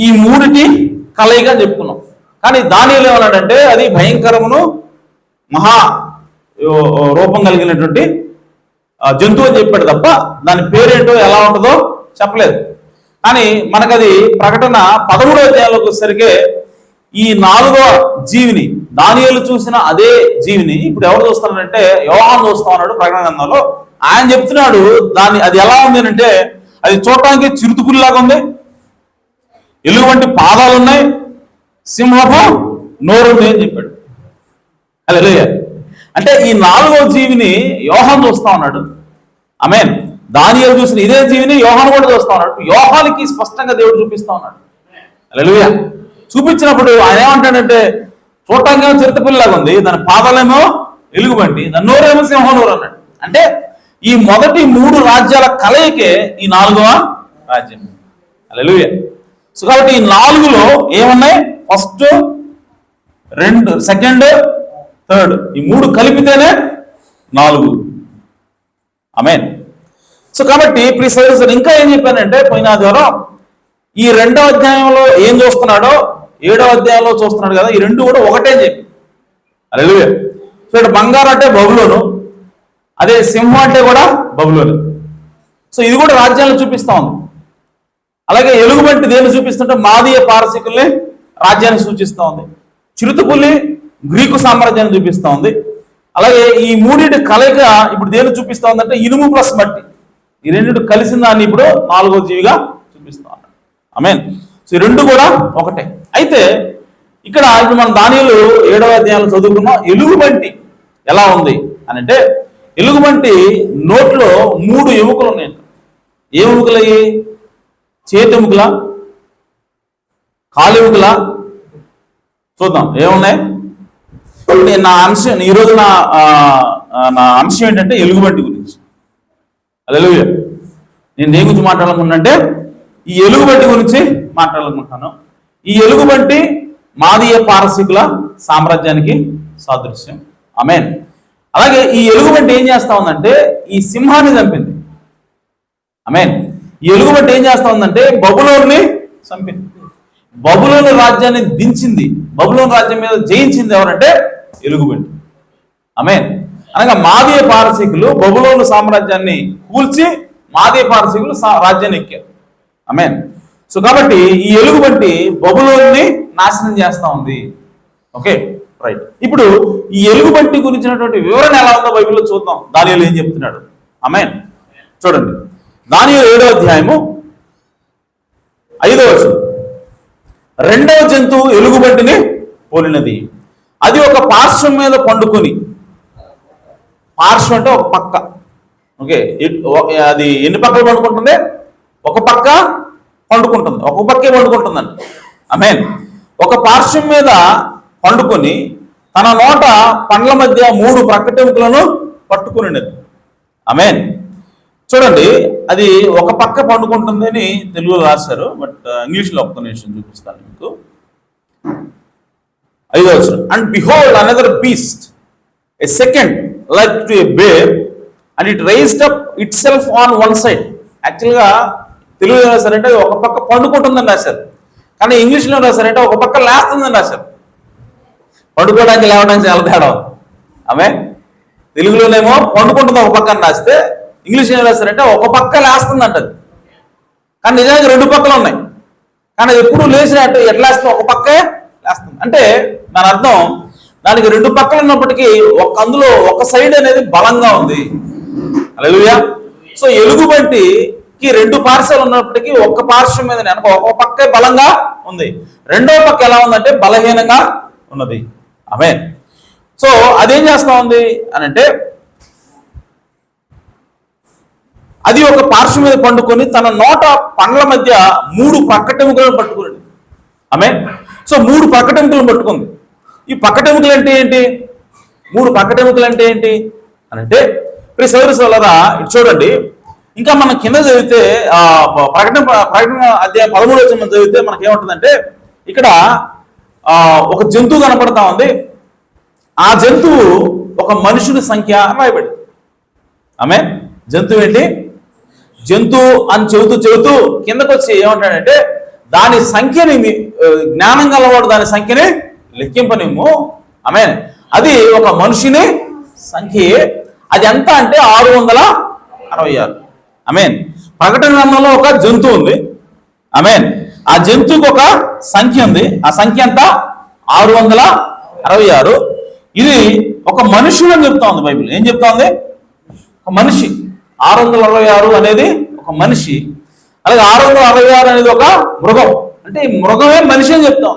ఈ మూడిటి కలయిగా చెప్పుకున్నాం. కానీ దానియేలు ఏమన్నాడంటే అది భయంకరమును మహా రూపం కలిగినటువంటి జంతువు అని చెప్పాడు తప్ప దాని పేరేంటో ఎలా ఉంటుందో చెప్పలేదు. కానీ మనకది ప్రకటన 13వ అధ్యాయంలోకి వచ్చేసరికి ఈ 4వ జీవిని దానియేలు చూసిన అదే జీవిని ఇప్పుడు ఎవరు చూస్తున్నారంటే యోహాను చూస్తా ఉన్నాడు ప్రకటన గ్రంథంలో. ఆయన చెప్తున్నాడు అది ఎలా ఉంది అంటే అది చూడటానికి చిరుతుపుల్లాగా ఉంది, ఎలుగుబంటి పాదాలు ఉన్నాయి, సింహపు నోరు ఉంది అని చెప్పాడు. హల్లెలూయా. అంటే ఈ 4వ జీవిని యోహాను చూస్తా ఉన్నాడు. ఆమేన్. దానియేలు చూసిన ఇదే జీవిని యోహాను కూడా చూస్తా ఉన్నాడు. యోహానికి స్పష్టంగా దేవుడు చూపిస్తా ఉన్నాడు. హల్లెలూయా. చూపించినప్పుడు ఆయన ఏమంటాడంటే చూడటానికి చిరుతపుల్లాగా ఉంది, దాని పాదాలేమో ఎలుగుబంటి, దాని నోరేమో సింహనోరు అన్నాడు. అంటే ఈ మొదటి 3 రాజ్యాల కలయికే ఈ 4వ రాజ్యం. హల్లెలూయా. సో కాబట్టి ఈ 4లో ఏమున్నాయి? ఫస్ట్, 2, సెకండ్, థర్డ్, ఈ 3 కలిపితేనే 4. ఆమేన్. సో కాబట్టి ప్లీజ్ సర్ ఇంకా ఏం చెప్పానంటే పోయిన ఆదివారం ఈ 2వ అధ్యాయంలో ఏం చూస్తున్నాడో 7వ అధ్యాయంలో చూస్తున్నాడు కదా, ఈ 2 కూడా ఒకటే అని చెప్పి. హల్లెలూయా. సో ఇక్కడ బంగారం అంటే బబులోను, అదే సింహం అంటే కూడా బబులోను. సో ఇది కూడా రాజ్యాలను చూపిస్తా ఉంది. అలాగే ఎలుగుబంటి దేన్ని చూపిస్తుంటే మాదీయ పారసీకుల్ని రాజ్యాన్ని సూచిస్తూ ఉంది. చిరుతపుల్లి గ్రీకు సామ్రాజ్యాన్ని చూపిస్తూ ఉంది. అలాగే ఈ 3 కలయిక ఇప్పుడు దేన్ని చూపిస్తూ ఉందంటే ఇనుము ప్లస్ మట్టి, ఈ 2 కలిసిన దాన్ని ఇప్పుడు 4వ జీవిగా చూపిస్తూ ఉన్నాడు. ఆమేన్. సో ఈ 2 కూడా ఒకటే. అయితే ఇక్కడ ఇప్పుడు మనం దానియేలు 7వ అధ్యాయంలో చదువుకున్నాం. ఎలుగుబంటి ఎలా ఉంది అని అంటే, ఎలుగుబంటి నోట్లో 3 ఎముకలు ఉన్నాయి. ఏ ఎముకలు అయ్యి? చేతి ఎముకల, కాలు ఎముకల? చూద్దాం ఏమున్నాయి. నా అంశం ఈరోజు నా అంశం ఏంటంటే ఎలుగుబంటి గురించి. హల్లెలూయా. నేను దేని గురించి మాట్లాడాలనుకుంటున్నానంటే ఈ ఎలుగుబంటి గురించి మాట్లాడాలనుకుంటున్నాను. ఈ ఎలుగుబంటి మాదీయ పారసీకుల సామ్రాజ్యానికి సాదృశ్యం. ఆమేన్. అలాగే ఈ ఎలుగుబంటి ఏం చేస్తా ఉందంటే ఈ సింహాన్ని చంపింది. ఆమేన్. ఈ ఎలుగుబంటి ఏం చేస్తా ఉందంటే బబులోన్ని చంపింది, బబులోను రాజ్యాన్ని దించింది, బబులోను రాజ్యం మీద జయించింది ఎవరంటే ఎలుగుబంటి. ఆమేన్. అనగా మాదీయ పారసీకులు బబులోను సామ్రాజ్యాన్ని కూల్చి మాదీయ పారసీకులు రాజ్యాన్ని ఎక్కారు. ఆమేన్. సో కాబట్టి ఈ ఎలుగుబంటి బబులోన్ని నాశనం చేస్తా ఉంది. Okay, right. ఇప్పుడు ఈ ఎలుగుబంటి గురించినటువంటి వివరణ ఎలా ఉందో బైబిల్లో చూద్దాం. దానియేలు ఏం చెప్తున్నాడు. ఆమేన్. చూడండి, దానియేలు 7వ అధ్యాయము 5వ వచనం. 2వ జంతువు ఎలుగుబంటిని పోలినది, అది ఒక పార్శ్వం మీద పండుకొని, పార్శ్వం అంటే ఒక పక్క, ఓకే, అది ఎన్ని పక్కలు పండుకుంటుంది? ఒక పక్క పండుకుంటుంది, ఒక పక్కే పండుకుంటుందండి. ఆమేన్. ఒక పార్శ్వం మీద పండుకొని తన నోట పండ్ల మధ్య 3 ప్రక్కటెముకలను పట్టుకునేది. ఆమేన్. చూడండి, అది ఒక పక్క పండుకుంటుంది అని తెలుగులో రాశారు, బట్ ఇంగ్లీష్లో ఒక్క నిమిషం చూపిస్తాను మీకు. 5వ వచనం. And behold another beast, a second like to a bear, and it raised up itself on one side. యాక్చువల్గా తెలుగులో రాశారంటే ఒక పక్క పండుకుంటుందని రాశారు, కానీ ఇంగ్లీష్లో రాశారంటే ఒక పక్క లేస్తుందని రాశారు. పండుకోవడానికి లేవడానికి చాలా తేడా. ఆమె తెలుగులోనేమో పండుకుంటుంది ఒక పక్కన రాస్తే, ఇంగ్లీష్ ఏం రాశారంటే ఒక పక్క లేస్తుంది అంటది. కానీ నిజానికి 2 పక్కలు ఉన్నాయి, కానీ అది ఎప్పుడు లేచినట్టు ఎట్లా వేస్తుంది? ఒక పక్కే లేస్తుంది. అంటే దాని అర్థం దానికి 2 పక్కలు ఉన్నప్పటికీ అందులో ఒక సైడ్ అనేది బలంగా ఉంది. హల్లెలూయా. సో ఎలుగుబంటికి 2 పార్శ్వాలు ఉన్నప్పటికీ ఒక్క పార్శ్వం మీద ఒక పక్కే బలంగా ఉంది, 2వ పక్క ఎలా ఉందంటే బలహీనంగా ఉన్నది. ఆమేన్. సో అదేం చేస్తా ఉంది అని అంటే, అది ఒక పార్శ్వం మీద పండుకొని తన నోట పండ్ల మధ్య 3 పక్కటెముకలను పట్టుకుని. ఆమేన్. సో 3 పక్కటెముకలను పట్టుకుంది. ఈ పక్కటెముకలు అంటే ఏంటి? 3 పక్కటెముకలు అంటే ఏంటి అని అంటే, ప్రియ సోదర సోదరులారా, ఇటు చూడండి. ఇంకా మనం కింద చదివితే ప్రకటన అధ్యాయం 13వ వచనం చదివితే మనకి ఏముంటుందంటే, ఇక్కడ ఒక జంతువు కనపడతా ఉంది. ఆ జంతువు ఒక మనుషుని సంఖ్య రాయబడి. ఆమేన్. జంతువు ఏంటి? జంతువు అని చెబుతూ కిందకు వచ్చి ఏమంటాడంటే, దాని సంఖ్యని జ్ఞానం గలవాడు దాని సంఖ్యని లెక్కింపనేమో. ఆమేన్. అది ఒక మనిషిని సంఖ్యే. అది ఎంత అంటే 666. ఆమేన్. ప్రకటన గ్రంథంలో ఒక జంతువు ఉంది. ఆమేన్. ఆ జంతువుకి ఒక సంఖ్య ఉంది. ఆ సంఖ్య ఎంత? 666. ఇది ఒక మనుషుడు అని చెప్తా ఉంది బైబిల్. ఏం చెప్తా ఉంది? ఒక మనిషి. 666 అనేది ఒక మనిషి. అలాగే 666 అనేది ఒక మృగం. అంటే ఈ మృగమే మనిషి అని చెప్తాం.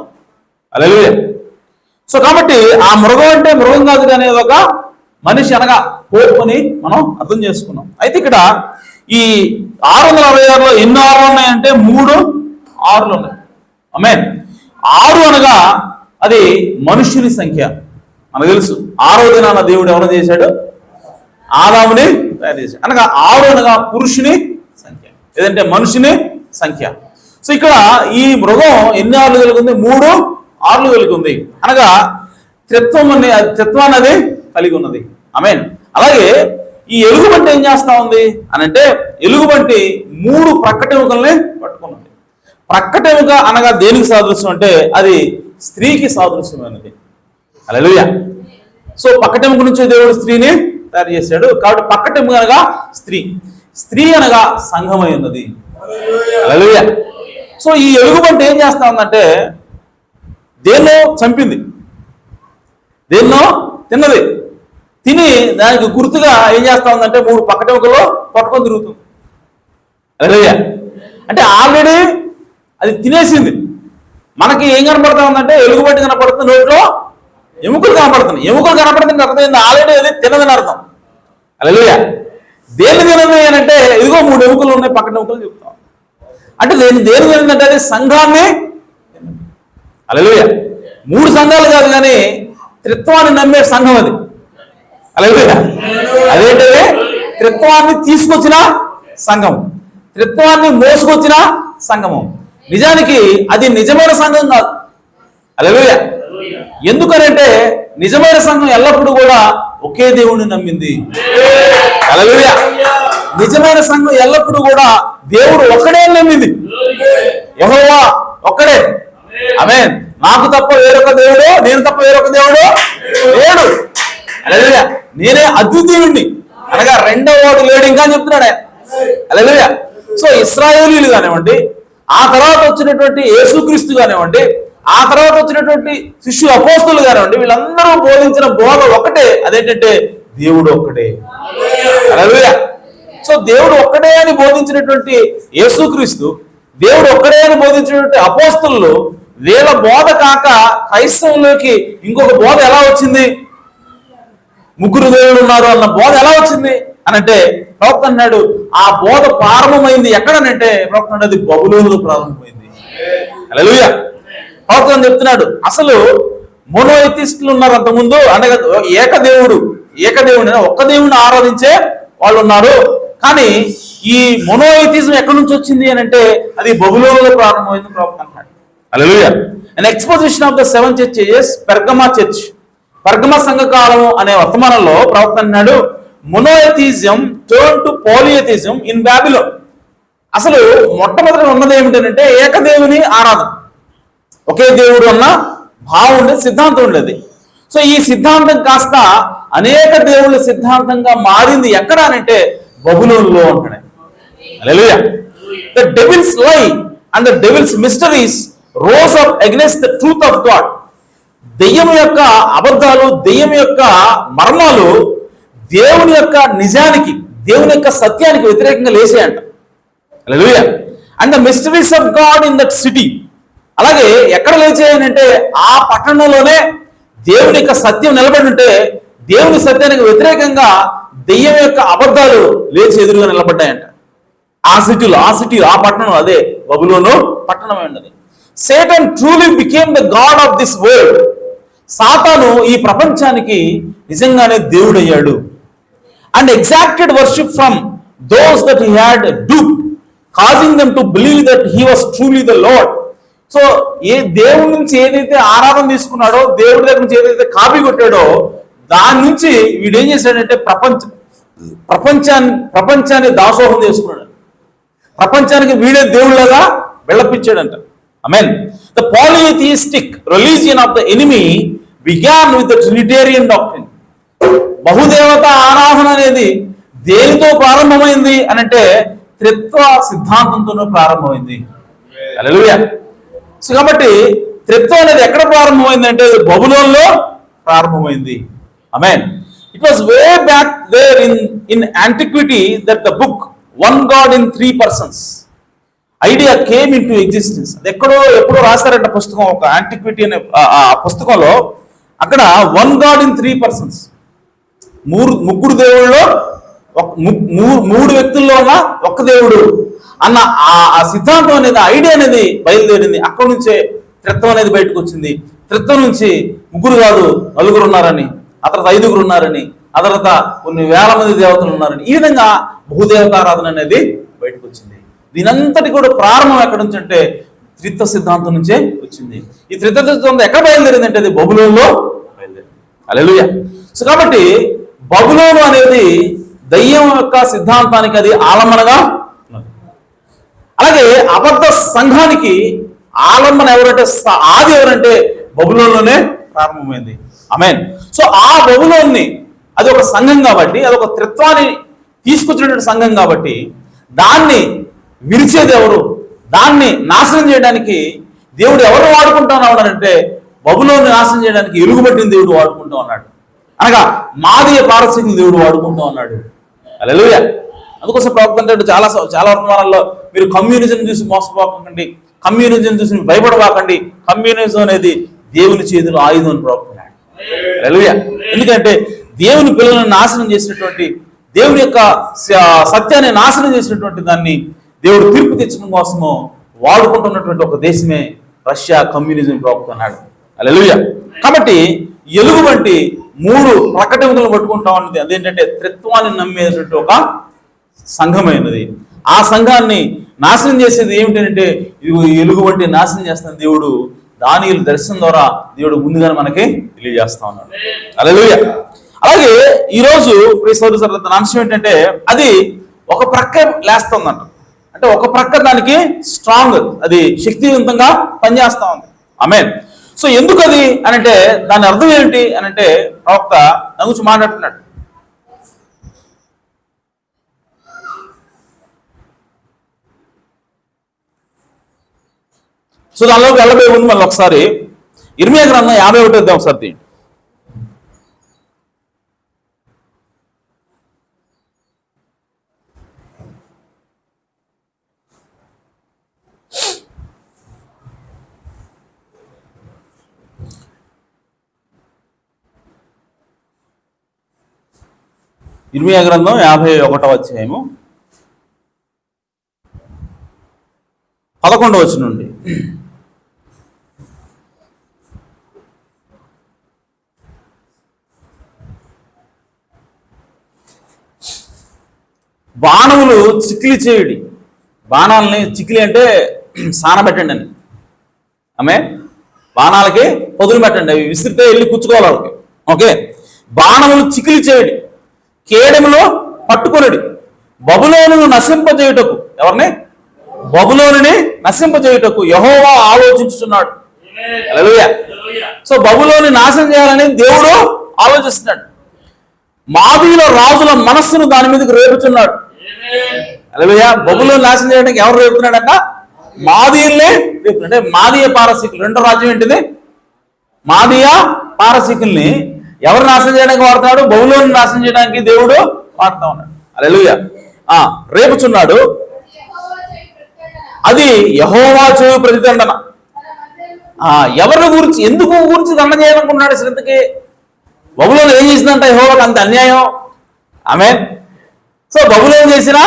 హల్లెలూయా. సో కాబట్టి ఆ మృగం అంటే మృగం కాదు కానీ ఒక మనిషి అనగా పోప్ అని మనం అర్థం చేసుకున్నాం. అయితే ఇక్కడ ఈ 666లో ఎన్ని 6లు ఉన్నాయంటే 3 6లు ఉన్నాయి. ఆమేన్. 6 అనగా అది మనుష్యుని సంఖ్య. మనకు తెలుసు. 6వ దినాన దేవుడు ఎవరు చేశాడు? ఆదాముని తయారు చేశాడు. అనగా 6 అనగా పురుషుని సంఖ్య, లేదంటే మనుషుని సంఖ్య. సో ఇక్కడ ఈ మృగం ఎన్ని ఆర్లు కలిగి ఉంది? 3 ఆర్లు కలిగి ఉంది. అనగా త్రిత్వాన్ని అది కలిగి ఉన్నది. ఆమేన్. అలాగే ఈ ఎలుగుబంటి ఏం చేస్తా ఉంది అని అంటే, ఎలుగుబంటి 3 ప్రక్కటెముకల్ని పట్టుకున్నది. ప్రక్కటెముక అనగా దేనికి సాదృశ్యం అంటే అది స్త్రీకి సాదృశ్యమైనది. హల్లెలూయా. సో పక్కటెముక నుంచి దేవుడు స్త్రీని తయారు చేశాడు. కాబట్టి పక్కటెముక అనగా స్త్రీ అనగా సంఘమై ఉన్నది. హల్లెలూయా. సో ఈ ఎలుగుబంటి ఏం చేస్తా ఉందంటే దేన్నో చంపింది, దేన్నో తిన్నది. తిని దానికి గుర్తుగా ఏం చేస్తా ఉందంటే 3 పక్కటెముకలో పట్టుకొని తిరుగుతుంది. హల్లెలూయా. అంటే ఆల్రెడీ అది తినేసింది. మనకి ఏం కనపడతా ఉందంటే ఎలుగుబంటి కనపడుతుంది, నోట్లో ఎముకలు కనపడుతుంది. ఎముకలు కనపడుతుంది అర్థమైంది, ఆల్రెడీ అది తినదని అర్థం. హల్లెలూయా. దేన్ని తినది అని అంటే ఇదిగో 3 ఎముకలు ఉన్నాయి, పక్కటెముకలు చెప్తాం. అంటే దేని తినదంటే అది సంఘాన్ని. హల్లెలూయా. 3 సంఘాలు కాదు కానీ త్రిత్వాన్ని నమ్మే సంఘం అది. హల్లెలూయా. అదేంటది? త్రిత్వాన్ని తీసుకొచ్చిన సంఘం, త్రిత్వాన్ని మోసుకొచ్చిన సంఘము. నిజానికి అది నిజమైన సంఘం కాదు. హల్లెలూయా. ఎందుకనంటే నిజమైన సంఘం ఎల్లప్పుడూ కూడా ఒకే దేవుణ్ణి నమ్మింది. హల్లెలూయా. నిజమైన సంఘం ఎల్లప్పుడూ కూడా దేవుడు ఒక్కడే నమ్మింది. యెహోవా ఒక్కడే. ఆమేన్. నాకు తప్ప వేరొక దేవుడు, నేను తప్ప వేరొక దేవుడు లేడు. హల్లెలూయా. నేనే అద్వితీయుణ్ణి, అనగా రెండవ వాడు లేడు ఇంకా అని చెప్తున్నాడు ఆయన. హల్లెలూయా. సో ఇశ్రాయేలీలు కానివ్వండి, ఆ తర్వాత వచ్చినటువంటి యేసుక్రీస్తు కానివ్వండి, ఆ తర్వాత వచ్చినటువంటి శిష్యులు అపోస్తలులు కానివ్వండి, వీళ్ళందరూ బోధించిన బోధ ఒకటే. అదేంటంటే దేవుడు ఒక్కడే. హల్లెలూయా. సో దేవుడు ఒక్కడే అని బోధించినటువంటి యేసుక్రీస్తు, దేవుడు ఒక్కడే అని బోధించినటువంటి అపోస్తలు, వీళ్ళ బోధ కాక క్రైస్తవులోకి ఇంకొక బోధ ఎలా వచ్చింది? 3 దేవుడు ఉన్నారు అన్న బోధ ఎలా వచ్చింది అని అంటే ప్రవక్త అన్నాడు ఆ బోధ ప్రారంభమైంది ఎక్కడనంటే ప్రవక్త అన్నది బబులోనులో ప్రారంభమైంది. హల్లెలూయా. ప్రవక్త చెప్తున్నాడు అసలు మోనోయిథిస్టులు ఉన్నారు అంతకుముందు, అంటే ఏకదేవుడు ఒక్క దేవుడిని ఆరాధించే వాళ్ళు ఉన్నారు. కానీ ఈ మోనోయిథిజం ఎక్కడి నుంచి వచ్చింది అని అంటే అది బబులోనులో ప్రారంభమైంది ప్రవక్త అన్నాడు. హల్లెలూయా. An exposition of the 7 churches, పెర్గమా చర్చ్, పెర్గమా సంఘకాలం అనే వర్తమానంలో ప్రవక్త అన్నాడు monotheism turn to polytheism in Babylon. అసలు మొట్టమొదటి ఉన్నది ఏమిటంటే ఏకదేవుని ఆరాధన, ఒకే దేవుడు అన్న భావం ఉండేది, సిద్ధాంతం ఉండేది. సో ఈ సిద్ధాంతం కాస్త అనేక దేవుళ్ళ సిద్ధాంతంగా మారింది ఎక్కడ అనంటే బబులోనులో అంటాడు. హల్లెలూయా. The devil's lie and the devil's mysteries rose up against the truth of God. దెయ్యం యొక్క అబద్ధాలు, దెయ్యం యొక్క మర్మాలు దేవుని యొక్క నిజానికి, దేవుని యొక్క సత్యానికి వ్యతిరేకంగా లేసాయంట. హల్లెలూయా. And the mysteries of God in that city, అలాగే ఎక్కడ లేచాయనంటే ఆ పట్టణంలోనే దేవుని యొక్క సత్యం నిలబడి ఉంటే దేవుని సత్యానికి వ్యతిరేకంగా దెయ్యం యొక్క అబద్ధాలు లేచి ఎదురుగా నిలబడ్డాయంట. ఆ సిటీలో ఆ పట్టణం, అదే బబులోను పట్టణమే ఉన్నది. Satan truly became the god of this world. సాతాను ఈ ప్రపంచానికి నిజంగానే దేవుడయ్యాడు. And exacted worship from those that he had duped, causing them to believe that he was truly the Lord. So ఏ దేవుడి నుంచి ఏదైతే ఆరాధన తీసుకున్నాడో, దేవుడి దగ్గర నుంచి ఏదైతే కాపీ కొట్టాడో, దాని నుంచి వీడేం చేశాడంటే ప్రపంచాన్ని దాసోహం చేసుకున్నాడు. ప్రపంచానికి వీడే దేవుళ్ళగా వెళ్ళపించాడంట. ఆమేన్. The polytheistic religion of the enemy began with the Trinitarian doctrine. బహుదేవత ఆరాధన అనేది దేనితో ప్రారంభమైంది అనంటే త్రిత్వ సిద్ధాంతంతోనే ప్రారంభమైంది. హల్లెలూయా. సో కాబట్టి త్రిత్వం అనేది ఎక్కడ ప్రారంభమైంది అంటే బబులోనులో ప్రారంభమైంది. ఆమేన్. It was way back there in antiquity that the book one God in 3 persons idea came into existence. అది ఎప్పుడో రాశారంట పుస్తకం, ఒక యాంటిక్విటీ అనే పుస్తకంలో. అక్కడ 1 God in 3 persons, 3 దేవుళ్ళలో 3 వ్యక్తుల్లో ఉన్న ఒక్క దేవుడు అన్న ఆ సిద్ధాంతం అనేది, ఐడియా అనేది బయలుదేరింది. అక్కడి నుంచే త్రిత్వం అనేది బయటకు వచ్చింది. త్రిత్వం నుంచి 3 కాదు 4 ఉన్నారని, ఆ తర్వాత 5 ఉన్నారని, ఆ తర్వాత కొన్ని వేల మంది దేవతలు ఉన్నారని, ఈ విధంగా బహుదేవతారాధన అనేది బయటకు వచ్చింది. దీనంతటి కూడా ప్రారంభం ఎక్కడి నుంచి అంటే త్రిత్వ సిద్ధాంతం నుంచే వచ్చింది. ఈ త్రిత్వ సిద్ధాంతం ఎక్కడ బయలుదేరింది అంటే అది బబులోనులో బయలుదేరింది. హల్లెలూయా. సో కాబట్టి బబులోను అనేది దయ్యం యొక్క సిద్ధాంతానికి అది ఆలంబనగా ఉన్నది. అలాగే అబద్ధ సంఘానికి ఆలంబన ఎవరంటే, ఆది ఎవరంటే బబులోనులోనే ప్రారంభమైంది. ఆమేన్. సో ఆ బబులోన్ని అది ఒక సంఘం కాబట్టి, అది ఒక త్రిత్వాన్ని తీసుకొచ్చినటువంటి సంఘం కాబట్టి, దాన్ని విరిచేది ఎవరు, దాన్ని నాశనం చేయడానికి దేవుడు ఎవరు వాడుకుంటా ఉన్నాడంటే బబులోన్ని నాశనం చేయడానికి ఎలుగుబట్టిన దేవుడు వాడుకుంటూ ఉన్నాడు. అనగా మాదీయ పారసీకులు దేవుడు వాడుకుంటూ ఉన్నాడు. హల్లెలూయా. అందుకోసం ప్రవక్త అంటే చాలా వర్తమానాల్లో మీరు కమ్యూనిజం చూసి మోసపోకండి, కమ్యూనిజం చూసి భయపడవాకండి, కమ్యూనిజం అనేది దేవుని చేతులు ఆయుధం అని ప్రవక్తున్నాడు. హల్లెలూయా. ఎందుకంటే దేవుని పిల్లలను నాశనం చేసినటువంటి, దేవుని యొక్క సత్యాన్ని నాశనం చేసినటువంటి దాన్ని దేవుడు తీర్పు తెచ్చడం కోసము వాడుకుంటున్నటువంటి ఒక దేశమే రష్యా కమ్యూనిజం ప్రవక్తున్నాడు. హల్లెలూయా. కాబట్టి ఎలుగు వంటి 3 ప్రకటనలు పట్టుకుంటా ఉన్నది. అదేంటంటే త్రిత్వాన్ని నమ్మేటువంటి ఒక సంఘమైనది. ఆ సంఘాన్ని నాశనం చేసేది ఏమిటంటే ఎలుగు వంటి నాశనం చేస్తున్న దేవుడు దానియేలు దర్శనం ద్వారా దేవుడు ముందుగానే మనకి తెలియజేస్తా ఉన్నాడు. హల్లెలూయా. అలాగే ఈరోజు తన అంశం ఏంటంటే అది ఒక ప్రక్క లేస్తుందంట. అంటే ఒక ప్రక్క దానికి స్ట్రాంగ్, అది శక్తివంతంగా పనిచేస్తా ఉంది. ఆమేన్. సో ఎందుకు అది అని అంటే దాని అర్థం ఏంటి అని అంటే ప్రవక్త దాని గురించి మాట్లాడుతున్నాడు. సో దానిలోకి వెళ్ళబోయే ముందు మళ్ళీ ఒకసారి ఇర్మియా గ్రంథం 51 ఒకసారి తీయండి. ఇర్మియా గ్రంథం 51వ అధ్యాయము 11వ వచనం నుండి. బాణములు చిక్కిలి చేయుడి. బాణాలని చిక్కిలి అంటే సానబెట్టండి అని. ఆమె బాణాలకి పొదులు పెట్టండి, అవి విసిరితే వెళ్ళి కూర్చుకోవాలి వాళ్ళకి. ఓకే. బాణములు చిక్కిలి చేయుడి, కేడెములో పట్టుకొనుడి, బబులోనును నశింపజేయుటకు. ఎవరిని? బబులోనుని నశింపజేయుటకు యెహోవా ఆలోచించుచున్నాడు. హల్లెలూయా. సో బబులోని నాశనం చేయాలని దేవుడు ఆలోచిస్తున్నాడు. మాదీయుల రాజుల మనస్సును దాని మీదకి రేపుచున్నాడు. హల్లెలూయా. బబులోని నాశనం చేయడానికి ఎవరు రేపుతున్నాడంట? మాదీయుల్నే రేపు. అంటే మాదీయ పారసీకులు, రెండో రాజ్యం ఏంటిది? మాదీయ పారసీకుల్ని ఎవరు నాశనం చేయడానికి వాడతాడు? బబులోని నాశనం చేయడానికి దేవుడు వాడుతా ఉన్నాడు. హల్లెలూయా. రేపుచున్నాడు. అది యెహోవా చేయు ప్రతిదండన. ఎవరిని గురించి, ఎందుకు గురించి దండ చేయాలనుకున్నాడు? శ్రద్ధకి బబులోను ఏం చేసిందంట? యెహోవాకు అంత అన్యాయం. ఆమేన్. సో బబులోను చేసిన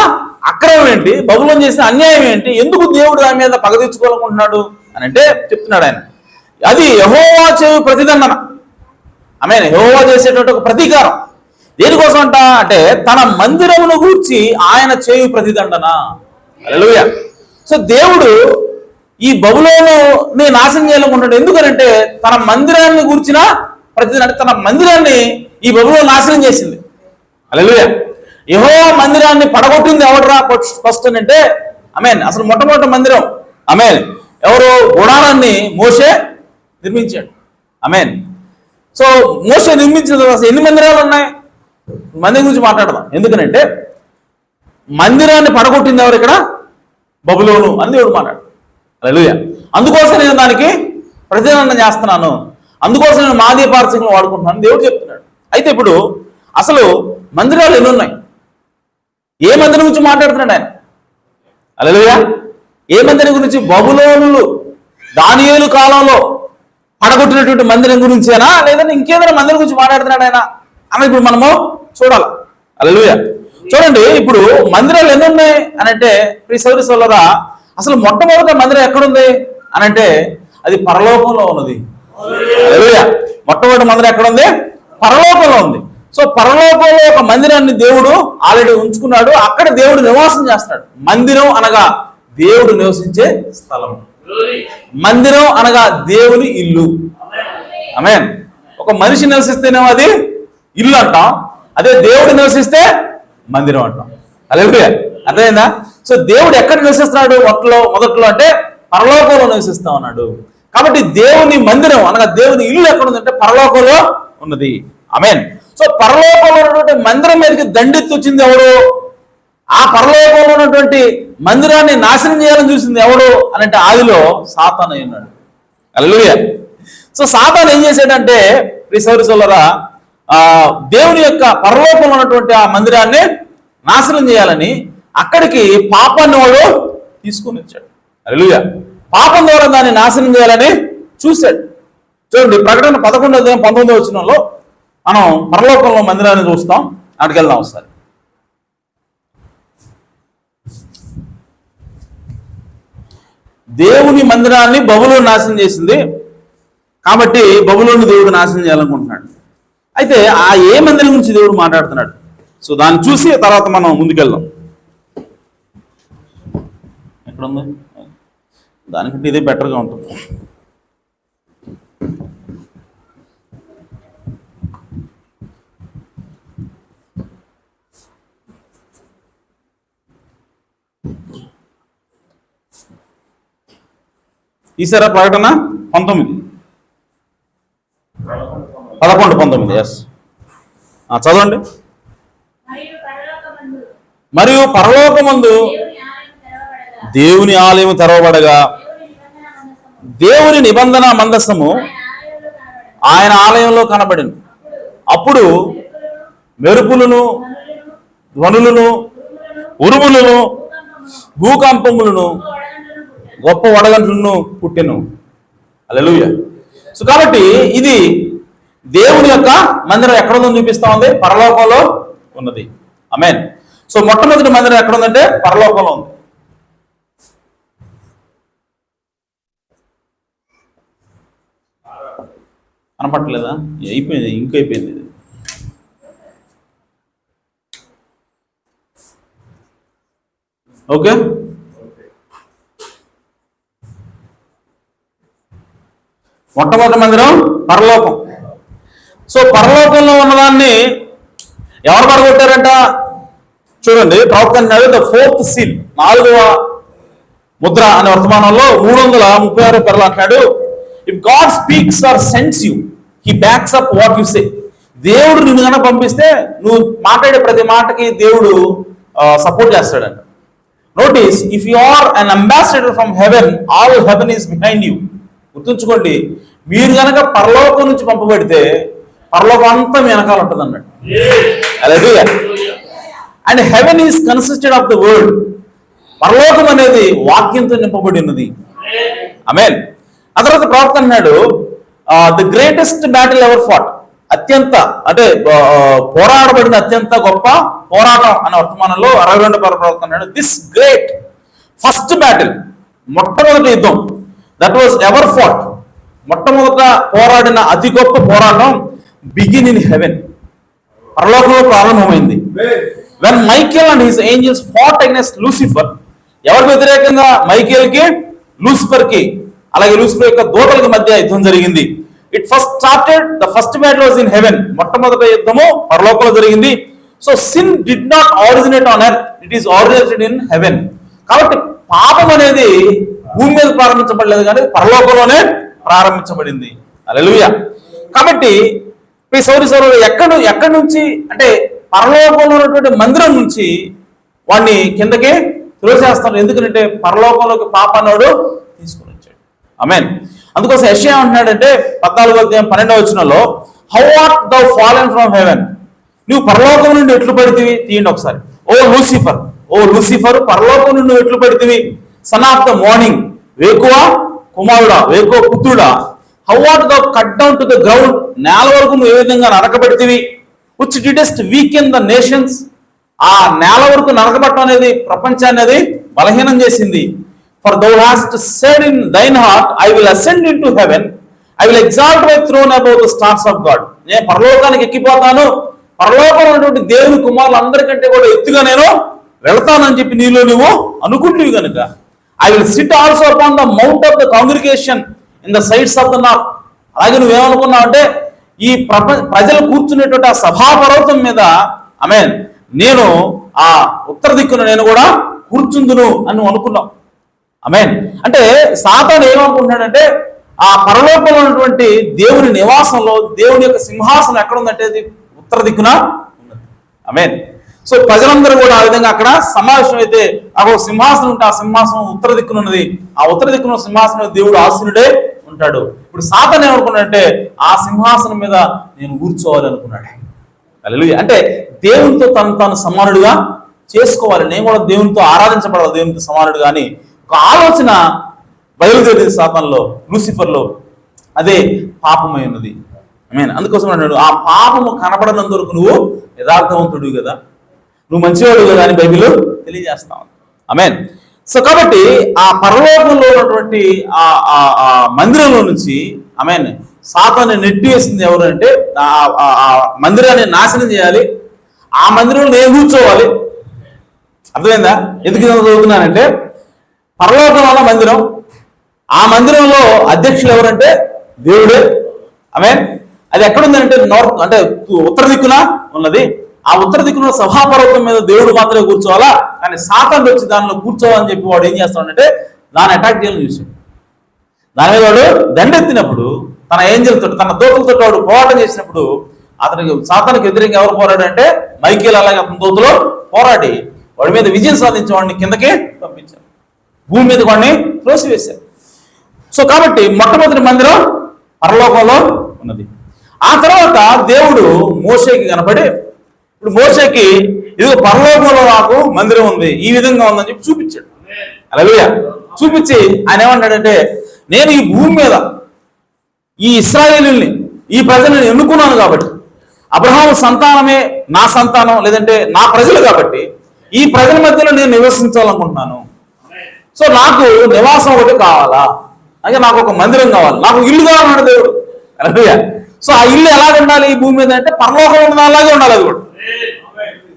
అక్రమం ఏంటి, బబులోను చేసిన అన్యాయం ఏంటి, ఎందుకు దేవుడు దాని మీద పగ తీర్చుకోవాలనుకుంటున్నాడు అని అంటే చెప్తున్నాడు ఆయన. అది యెహోవా చేయు ప్రతిదండన. ఆమేన్. యెహోవా చేసేటువంటి ఒక ప్రతీకారం. దేనికోసం అంట అంటే తన మందిరమును గూర్చి ఆయన చేయు ప్రతిదండన. హల్లెలూయా. సో దేవుడు ఈ బబులోనుని నాశనం చేయాలనుకుంటాడు. ఎందుకనంటే తన మందిరాన్ని గూర్చిన ప్రతిదండన. అంటే తన మందిరాన్ని ఈ బబులోను నాశనం చేసింది. హల్లెలూయా. యెహోవా మందిరాన్ని పడగొట్టింది ఎవడరా ఫస్ట్ అంటే? ఆమేన్. అసలు మొట్టమొదటి మందిరం ఆమేన్ ఎవరు? గుడారాన్ని మోషే నిర్మించాడు. ఆమేన్. సో మోషే నిర్మించిన తర్వాత ఎన్ని మందిరాలు ఉన్నాయి? మందిరం గురించి మాట్లాడదాం. ఎందుకనంటే మందిరాన్ని పడగొట్టింది ఎవరు ఇక్కడ? బబులోను అని దేవుడు మాట్లాడు. హల్లెలూయా. అందుకోసం నేను దానికి ప్రతిదండన చేస్తున్నాను, అందుకోసం నేను మాదీయ పారసీకులను వాడుకుంటున్నాను దేవుడు చెప్తున్నాడు. అయితే ఇప్పుడు అసలు మందిరాలు ఎన్ని ఉన్నాయి? ఏ మందిరం గురించి మాట్లాడుతున్నాడు ఆయన? హల్లెలూయా. ఏ మందిరం గురించి? బబులోనులు దానియేలు కాలంలో పడగొట్టినటువంటి మందిరం గురించేనా, లేదంటే ఇంకేదైనా మందిరం గురించి మాట్లాడుతున్నాడు ఆయన అని ఇప్పుడు మనము చూడాలి. హల్లెలూయా. చూడండి, ఇప్పుడు మందిరాలు ఎన్ని ఉన్నాయి అని అంటే ప్రియ సోదరి సోదరులారా, అసలు మొట్టమొదటి మందిరం ఎక్కడుంది అని అంటే అది పరలోకంలో ఉన్నది. హల్లెలూయా. మొట్టమొదటి మందిరం ఎక్కడ ఉంది? పరలోకంలో ఉంది. సో పరలోకంలో ఒక మందిరాన్ని దేవుడు ఆల్రెడీ ఉంచుకున్నాడు. అక్కడ దేవుడు నివాసం చేస్తాడు. మందిరం అనగా దేవుడు నివసించే స్థలం. మందిరం అనగా దేవుని ఇల్లు. ఆమేన్. ఒక మనిషి నివసిస్తేనేమో అది ఇల్లు అంటాం, అదే దేవుడు నివసిస్తే మందిరం అంటాం. హల్లెలూయా. అర్థమైందా? సో దేవుడు ఎక్కడ నివసిస్తున్నాడు? మొదట్లో అంటే పరలోకంలో నివసిస్తా ఉన్నాడు. కాబట్టి దేవుని మందిరం అనగా దేవుని ఇల్లు ఎక్కడ ఉందంటే పరలోకంలో ఉన్నది. ఆమేన్. సో పరలోకంలో ఉన్నటువంటి మందిరం మీదకి దండెత్తి వచ్చింది ఎవడు? ఆ పరలోకంలో ఉన్నటువంటి మందిరాన్ని నాశనం చేయాలని చూసింది ఎవడు అని అంటే ఆదిలో సాతాను అయి ఉన్నాడు. హల్లెలూయా. సో సాతాను ఏం చేశాడంటే ప్రియసోదరులారా, దేవుని యొక్క పరలోకంలో ఉన్నటువంటి ఆ మందిరాన్ని నాశనం చేయాలని అక్కడికి పాపాన్ని వాడు తీసుకొని వచ్చాడు. హల్లెలూయా. పాపం ద్వారా దాన్ని నాశనం చేయాలని చూశాడు. చూడండి, ప్రకటన 11:19 మనం పరలోకంలో మందిరాన్ని చూస్తాం. అక్కడికి వెళ్దాం ఒకసారి. దేవుని మందిరాన్ని బబులోను నాశనం చేసింది కాబట్టి బబులోను దేవుడు నాశనం చేయాలనుకుంటున్నాడు. అయితే ఆ ఏ మందిరం గురించి దేవుడు మాట్లాడుతున్నాడు? సో దాన్ని చూసి తర్వాత మనం ముందుకెళ్దాం. ఎక్కడుంది? దానికంటే ఇదే బెటర్గా ఉంటుంది. ఈసారి ప్రకటన 11:19. ఎస్, చదవండి. మరియు పరలోకమందు దేవుని ఆలయం తెరవబడగా దేవుని నిబంధన మందసము ఆయన ఆలయంలో కనబడింది. అప్పుడు మెరుపులను, ధ్వనులను, ఉరుములను, భూకంపములను, గొప్ప వడగంట్లను పుట్టెను. హల్లెలూయా. సో కాబట్టి ఇది దేవుని యొక్క మందిరం ఎక్కడ ఉందని చూపిస్తా ఉంది? పరలోకంలో ఉన్నది. ఆమేన్. సో మొట్టమొదటి మందిరం ఎక్కడ ఉందంటే పరలోకంలో ఉంది. కనపట్లేదా? అయిపోయింది, ఇంకైపోయింది ఇది. ఓకే, మొట్టమొదటి మందిరం పరలోకం. సో పరలోకంలో ఉన్నదాన్ని ఎవరు పడగొట్టారంట? చూడండి, ప్రవక్త అన్నాడు ద ఫోర్త్ సీల్, 4వ ముద్ర అనే వర్తమానంలో 336 పేర్లు అంటున్నాడు. If God speaks or sends you, he backs up what you say. దేవుడు నిన్ను కనుక పంపిస్తే నువ్వు మాట్లాడే ప్రతి మాటకి దేవుడు సపోర్ట్ చేస్తాడంట. Notice, if you are an ambassador from heaven, all heaven is behind you. గుర్తుంచుకోండి, మీరు కనుక పరలోకం నుంచి పంపబడితే పరలోకం అంతా మీ వెనకాల ఉంటుంది అన్నాడు. హల్లెలూయా. And heaven is consisted of the word. పరలోకం అనేది వాక్యంతో నింపబడి ఉన్నది. ఆమేన్. ఆ తర్వాత ప్రవక్త అన్నాడు the greatest battle ever fought, అత్యంత అంటే పోరాడబడిన అత్యంత గొప్ప పోరాటం అనే వర్తమానంలో 62 ప్రవక్త అన్నాడు దిస్ గ్రేట్ ఫస్ట్ బ్యాటిల్, మొట్టమొదటి యుద్ధం, దట్ వాజ్ ఎవర్ ఫాట్, మొట్టమొదట పోరాడిన అతి గొప్ప పోరాటం బిగిన్ ఇన్ హెవెన్, పరలోకంలో ప్రారంభమైంది. When Michael and his angels fought against Lucifer, ఎవరి వ్యతిరేకంగా? మైకేల్ కి, లూసిఫర్ కి, అలాగే లూసిఫర్ యొక్క దూతలకు మధ్య యుద్ధం జరిగింది. It first started, the first battle was in heaven, మొట్టమొదటి యుద్ధము పరలోకంలో జరిగింది. So sin did not originate on earth, it is originated in heaven. కాబట్టి పాపం అనేది భూమి మీద ప్రారంభించబడలేదు కానీ పరలోకంలోనే ప్రారంభించబడింది. హల్లెలూయా. కాబట్టి సోదరులు ఎక్కడి నుంచి అంటే పరలోకంలో ఉన్నటువంటి మందిరం నుంచి వాడిని కిందకి త్రోసేస్తాడు. ఎందుకంటే పరలోకంలోకి పాపాన్నోడు తీసుకుని వచ్చాడు. ఆమేన్. అందుకోసం యెషయా అంటున్నాడంటే 14:12 how art thou fallen from heaven, నువ్వు పరలోకం నుండి ఎట్లు పడితివి. తీయండి ఒకసారి. ఓ లూసిఫర్ పరలోకం నుండి నువ్వు ఎట్లు పడితివి. సన్ ఆఫ్ ద మార్నింగ్, వేకువ కుమారుడా, వేకువ పుత్రుడా. How art thou cut down to the ground, నేల వరకు నువ్వు ఏ విధంగా నరకబడితివి. Which didst weaken the nations, ఆ నేల వరకు నరకబట్టం అనేది ప్రపంచాన్ని అది బలహీనం చేసింది. For thou hast said in thine heart, I will ascend into heaven, I will exalt my throne above the stars of God. నేను పరలోకానికి ఎక్కిపోతాను, పరలోకంలో ఉన్నటువంటి దేవుని కుమారులు అందరికంటే కూడా ఎత్తుగా నేను వెళ్తానని చెప్పి నీలో నువ్వు అనుకుంటువి కనుక I will SIT also upon the mount of the congregation in the sides of the north. అలాగే నువ్వేమనుకున్నావు అంటే ఈ ప్రజలు కూర్చునేటువంటి ఆ సభాపర్వతం మీద ఆమేన్ నేను ఆ ఉత్తర దిక్కున నేను కూడా కూర్చుందును అని నువ్వు అనుకున్నావు. ఆమేన్. అంటే సాతాను ఏమనుకుంటున్నాడంటే ఆ పరలోకంలో ఉన్నటువంటి దేవుని నివాసంలో దేవుని యొక్క సింహాసనం ఎక్కడ ఉందంటే అది ఉత్తర దిక్కున ఉన్నది. ఆమేన్. సో ప్రజలందరూ కూడా ఆ విధంగా అక్కడ సమావేశం అయితే ఒక సింహాసనం ఉంటే ఆ సింహాసనం ఉత్తర దిక్కున ఉన్నది. ఆ ఉత్తర దిక్కున సింహాసనం దేవుడు ఆసీనుడే ఉంటాడు. ఇప్పుడు సాతాను ఏమనుకున్నాడంటే ఆ సింహాసనం మీద నేను కూర్చోవాలి అనుకున్నాడు. హల్లెలూయా. అంటే దేవునితో తాను సమానుడిగా చేసుకోవాలి, నేను కూడా దేవునితో ఆరాధించబడాలి, దేవునితో సమానుడుగా అని ఒక ఆలోచన బయలుదేరింది సాతానులో, లూసిఫర్లో. అదే పాపమై ఉన్నది. ఆమేన్. అందుకోసం అన్నాడు ఆ పాపము కనబడనంత వరకు నువ్వు యథార్థవంతుడు కదా, నువ్వు మంచివాడు కదా అని బైబిల్ తెలియజేస్తా ఉంది. ఆమేన్. సో కాబట్టి ఆ పరలోకంలో ఉన్నటువంటి ఆ మందిరంలో నుంచి ఆమేన్ సాతాను నెట్టి వేసింది ఎవరు అంటే ఆ మందిరాన్ని నాశనం చేయాలి, ఆ మందిరంలో నేను కూర్చోవాలి. అర్థమైందా? ఎందుకు చదువుతున్నానంటే పరలోకంలో ఉన్న మందిరం, ఆ మందిరంలో అధ్యక్షులు ఎవరంటే దేవుడే. ఆమేన్. అది ఎక్కడుందంటే నార్త్ అంటే ఉత్తర దిక్కున ఉన్నది. ఆ ఉత్తర దిక్కున సభాపర్వతం మీద దేవుడు మాత్రమే కూర్చోవాలా, కానీ సాతాను వచ్చి దానిలో కూర్చోవాలని చెప్పి వాడు ఏం చేస్తాడంటే దాన్ని అటాక్ చేయాలని చూసాడు. దాని మీద వాడు దండెత్తినప్పుడు తన ఏంజల్తో తన దూతలతో వాడు పోరాటం చేసినప్పుడు అతనికి సాతానుకు వ్యతిరేకంగా ఎవరు పోరాడంటే మైకేల్ అలాగే అతని దూతలో పోరాడి వాడి మీద విజయం సాధించే వాడిని కిందకి పంపించారు, భూమి మీద వాడిని త్రోసివేశారు. సో కాబట్టి మొట్టమొదటి మందిరం పరలోకంలో ఉన్నది. ఆ తర్వాత దేవుడు మోషేకి కనపడి ఇప్పుడు మోషేకి ఇదిగో పరలోకంలో నాకు మందిరం ఉంది, ఈ విధంగా ఉందని చెప్పి చూపించాడు. హల్లెలూయా. చూపించి ఆయన ఏమన్నాడంటే నేను ఈ భూమి మీద ఈ ఇశ్రాయేలుల్ని ఈ ప్రజలను ఎన్నుకున్నాను కాబట్టి, అబ్రహాము సంతానమే నా సంతానం లేదంటే నా ప్రజలు కాబట్టి ఈ ప్రజల మధ్యలో నేను నివసించాలనుకుంటున్నాను. సో నాకు నివాసం ఒకటి కావాలా, అంటే నాకు ఒక మందిరం కావాలి, నాకు ఇల్లు కావాలన్నాడు దేవుడు. హల్లెలూయా. సో ఆ ఇల్లు ఎలాగ ఉండాలి ఈ భూమి మీద అంటే పరలోకంలో ఉన్న అలాగే ఉండాలి అది కూడా.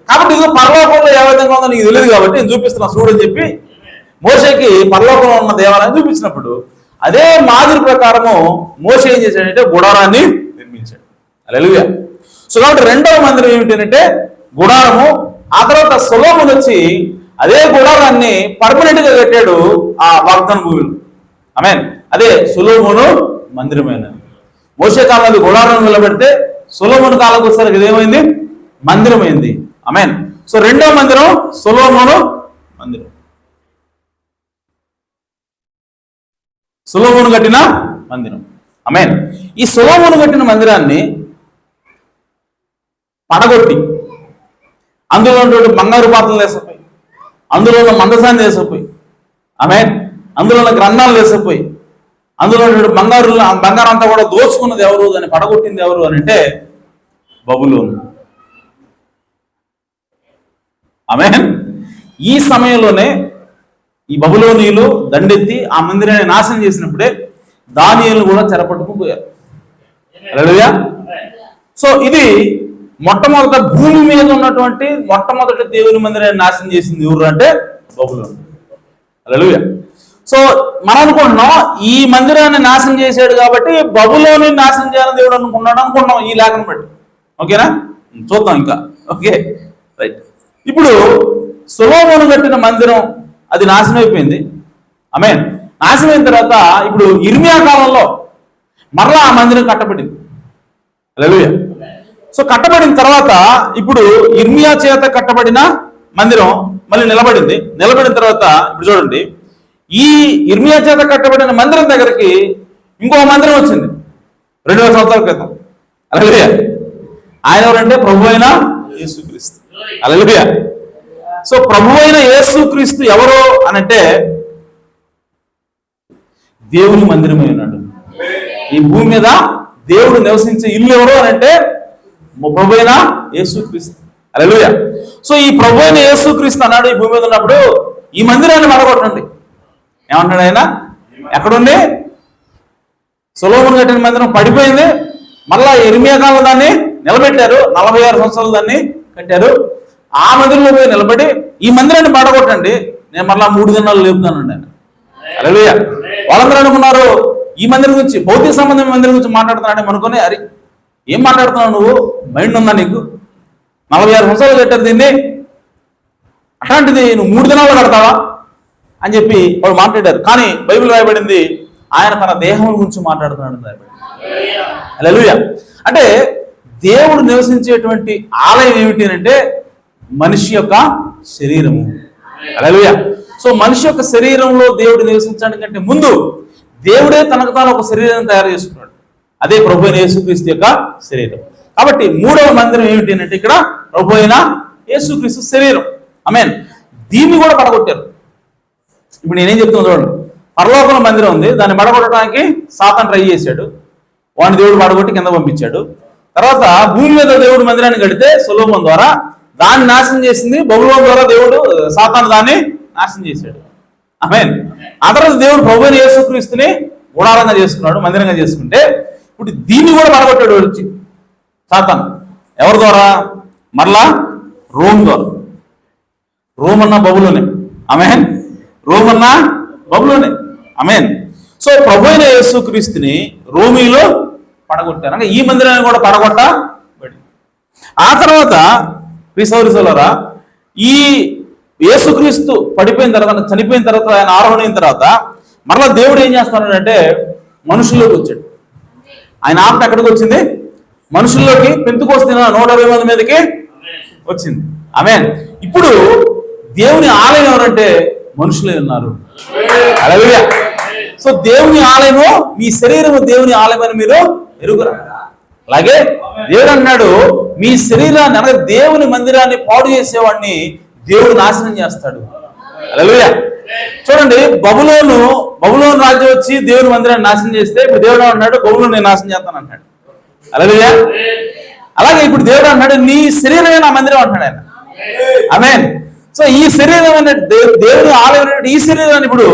కాబట్టి ఇది పరలోకంలో ఏ విధంగా ఉందో నీకు తెలియదు కాబట్టి నేను చూపిస్తున్నా చూడని చెప్పి మోషేకి పరలోకంలో ఉన్న దేవాలయం చూపించినప్పుడు అదే మాదిరి ప్రకారము మోషే ఏం చేశాడంటే గుడారాన్ని నిర్మించాడు. హల్లెలూయా. సో కాబట్టి రెండవ మందిరం ఏమిటంటే గుడారము. ఆ తర్వాత సొలొమోను వచ్చి అదే గుడారాన్ని పర్మనెంట్ గా కట్టాడు ఆ వాగ్దాన భూమిలో. ఆమేన్. అదే సొలొమోను మందిరమైనది. మోషే కాలంలో గుడారం నిలబెడితే సొలొమోను కాలంకి వచ్చేసరికి ఇదేమైంది మందిరం అయింది. ఆమేన్. సో రెండవ మందిరం సొలొమోను మందిరం, సొలొమోను కట్టిన మందిరం. ఆమేన్. ఈ సొలొమోను కట్టిన మందిరాన్ని పడగొట్టి అందులో ఉన్నటువంటి బంగారు పాత్రలు వేసపోయి, అందులో ఉన్న మందసాన్ని వేసపోయి, ఆమేన్, అందులో ఉన్న గ్రంథాలు వేసపోయి, అందులో బంగారం అంతా కూడా దోచుకున్నది ఎవరు, దాన్ని పడగొట్టింది ఎవరు అని అంటే బబులోను. ఆమేన్. ఈ సమయంలోనే ఈ బబులోనీయులు దండెత్తి ఆ మందిరాన్ని నాశనం చేసినప్పుడే దానియేలు కూడా చెరపట్టుకుపోయారు. హల్లెలూయా. సో ఇది మొట్టమొదట భూమి మీద ఉన్నటువంటి మొట్టమొదటి దేవుని మందిరాన్ని నాశనం చేసింది ఎవరు అంటే బబులోను. హల్లెలూయా. సో మనం అనుకుంటున్నాం ఈ మందిరాన్ని నాశనం చేశాడు కాబట్టి బబులోని నాశనం చేయాలని దేవుడు అనుకున్నాం ఈ లేఖను బట్టి. ఓకేనా? చూద్దాం ఇంకా. Okay right. ఇప్పుడు సొలొమోను కట్టిన మందిరం అది నాశనం అయిపోయింది. ఆమేన్. నాశనం అయిన తర్వాత ఇప్పుడు ఇర్మియా కాలంలో మరలా ఆ మందిరం కట్టబడింది. హల్లెలూయా. సో కట్టబడిన తర్వాత ఇప్పుడు ఇర్మియా చేత కట్టబడిన మందిరం మళ్ళీ నిలబడింది. నిలబడిన తర్వాత ఇప్పుడు చూడండి, ఈ ఇర్మియా చేత కట్టబడిన మందిరం దగ్గరికి ఇంకో మందిరం వచ్చింది 2000 సంవత్సరాల క్రితం. హల్లెలూయా. ఆయన ఎవరంటే ప్రభు అయిన యేసుక్రీస్తు. హల్లెలూయా. సో ప్రభు అయిన యేసుక్రీస్తు ఎవరు అనంటే దేవుని మందిరమై ఉన్నాడు. ఈ భూమి మీద దేవుడు నివసించే ఇల్లు ఎవరు అనంటే ప్రభు అయిన యేసుక్రీస్తు. హల్లెలూయా. సో ఈ ప్రభు అయిన యేసుక్రీస్తు అన్నాడు ఈ భూమి మీద ఉన్నప్పుడు ఈ మందిరాన్ని పడగొట్టండి. ఏమన్నాడు ఆయన? ఎక్కడుంది? సొలొమోను కట్టిన మందిరం పడిపోయింది. మళ్ళా ఇర్మియా కాలంలో దాన్ని నిలబెట్టారు. 46 సంవత్సరాలు దాన్ని కట్టారు. ఆ మందిరంలో పోయి నిలబడి ఈ మందిరాన్ని పడగొట్టండి, నేను మళ్ళా 3 దినాలు లేపుతానండి ఆయన. హల్లెలూయా. వాళ్ళందరూ అనుకున్నారు ఈ మందిరం గురించి, భౌతిక సంబంధం మందిరం గురించి మాట్లాడుతున్నాడు అనుకుని, అరే ఏం మాట్లాడుతున్నావు నువ్వు, మైండ్ ఉందా నీకు? 46 సంవత్సరాలు కట్టారు దీన్ని, అట్లాంటిది నువ్వు 3 దినాల్లో కడతావా అని చెప్పి వాళ్ళు మాట్లాడారు. కానీ బైబిల్ రాయబడింది ఆయన తన దేహం గురించి మాట్లాడుతున్నాడు రాయబడింది. హల్లెలూయా. అంటే దేవుడు నివసించేటువంటి ఆలయం ఏమిటి అంటే మనిషి యొక్క శరీరము. హల్లెలూయా. సో మనిషి యొక్క శరీరంలో దేవుడు నివసించడానికి కంటే ముందు దేవుడే తనకు తాను ఒక శరీరం తయారు చేసుకున్నాడు. అదే ప్రభు అయిన యేసుక్రీస్తు యొక్క శరీరం. కాబట్టి 3వ మందిరం ఏమిటి అంటే ఇక్కడ ప్రభు అయిన యేసుక్రీస్తు శరీరం. ఆమేన్. దీన్ని కూడా పడగొట్టారు. ఇప్పుడు నేనేం చెప్తున్నా చూడండి, పరలోకంలో మందిరం ఉంది, దాన్ని పడగొట్టడానికి సాతాను ట్రై చేశాడు, వాడిని దేవుడు పడగొట్టి కింద పంపించాడు. తర్వాత భూమి మీద దేవుడు మందిరాన్ని కడితే సొలొమోను ద్వారా దాన్ని నాశనం చేసింది బబులోను ద్వారా దేవుడు, సాతాను దాన్ని నాశనం చేశాడు. ఆమేన్. ఆ తర్వాత దేవుడు ప్రభు అయిన యేసుక్రీస్తుని గుడారంగా చేసుకున్నాడు, మందిరంగా చేసుకుంటే ఇప్పుడు దీన్ని కూడా పడగొట్టాడు వచ్చి సాతాను. ఎవరి ద్వారా? మరలా రోమ్ ద్వారా. రోమ్ అన్న బబులోనే. ఆమేన్. రోమ్ అన్న బబులోనే. ఆమేన్. సో ప్రభు అయిన యేసుక్రీస్తుని రోమీలో పడగొట్టారు. అంటే ఈ మందిరాన్ని కూడా పడగొట్టబడి ఆ తర్వాత ప్రియసౌరసోలరా ఈ యేసుక్రీస్తు పడిపోయిన తర్వాత, చనిపోయిన తర్వాత, ఆయన ఆరోహణ అయిన తర్వాత మరలా దేవుడు ఏం చేస్తాడంటే మనుషుల్లోకి వచ్చాడు. ఆయన ఆత్మ ఎక్కడికి వచ్చింది? మనుషుల్లోకి. పెంతుకోస్తు 120 మంది మీదకి వచ్చింది. ఆమేన్. ఇప్పుడు దేవుని ఆలయం ఎవరంటే మనుషులే ఉన్నారు. హల్లెలూయా. సో దేవుని ఆలయము, మీ శరీరము దేవుని ఆలయం అని మీరు ఎరుగురా. అలాగే దేవుడు అన్నాడు మీ శరీరాన్ని, అనగా దేవుని మందిరాన్ని పాడు చేసేవాడిని దేవుడు నాశనం చేస్తాడు. హల్లెలూయా. చూడండి, బబులోను రాజ్యం వచ్చి దేవుని మందిరాన్ని నాశనం చేస్తే ఇప్పుడు దేవుడు అన్నాడు బబులోను నేను నాశనం చేస్తాను అంటాడు. హల్లెలూయా. అలాగే ఇప్పుడు దేవుడు అన్నాడు నీ శరీరమే నా మందిరం అంటాడు ఆయన. ఆమేన్. సో ఈ శరీరం అనే దేవుని ఆలయం ఈ శరీరాన్ని ఇప్పుడు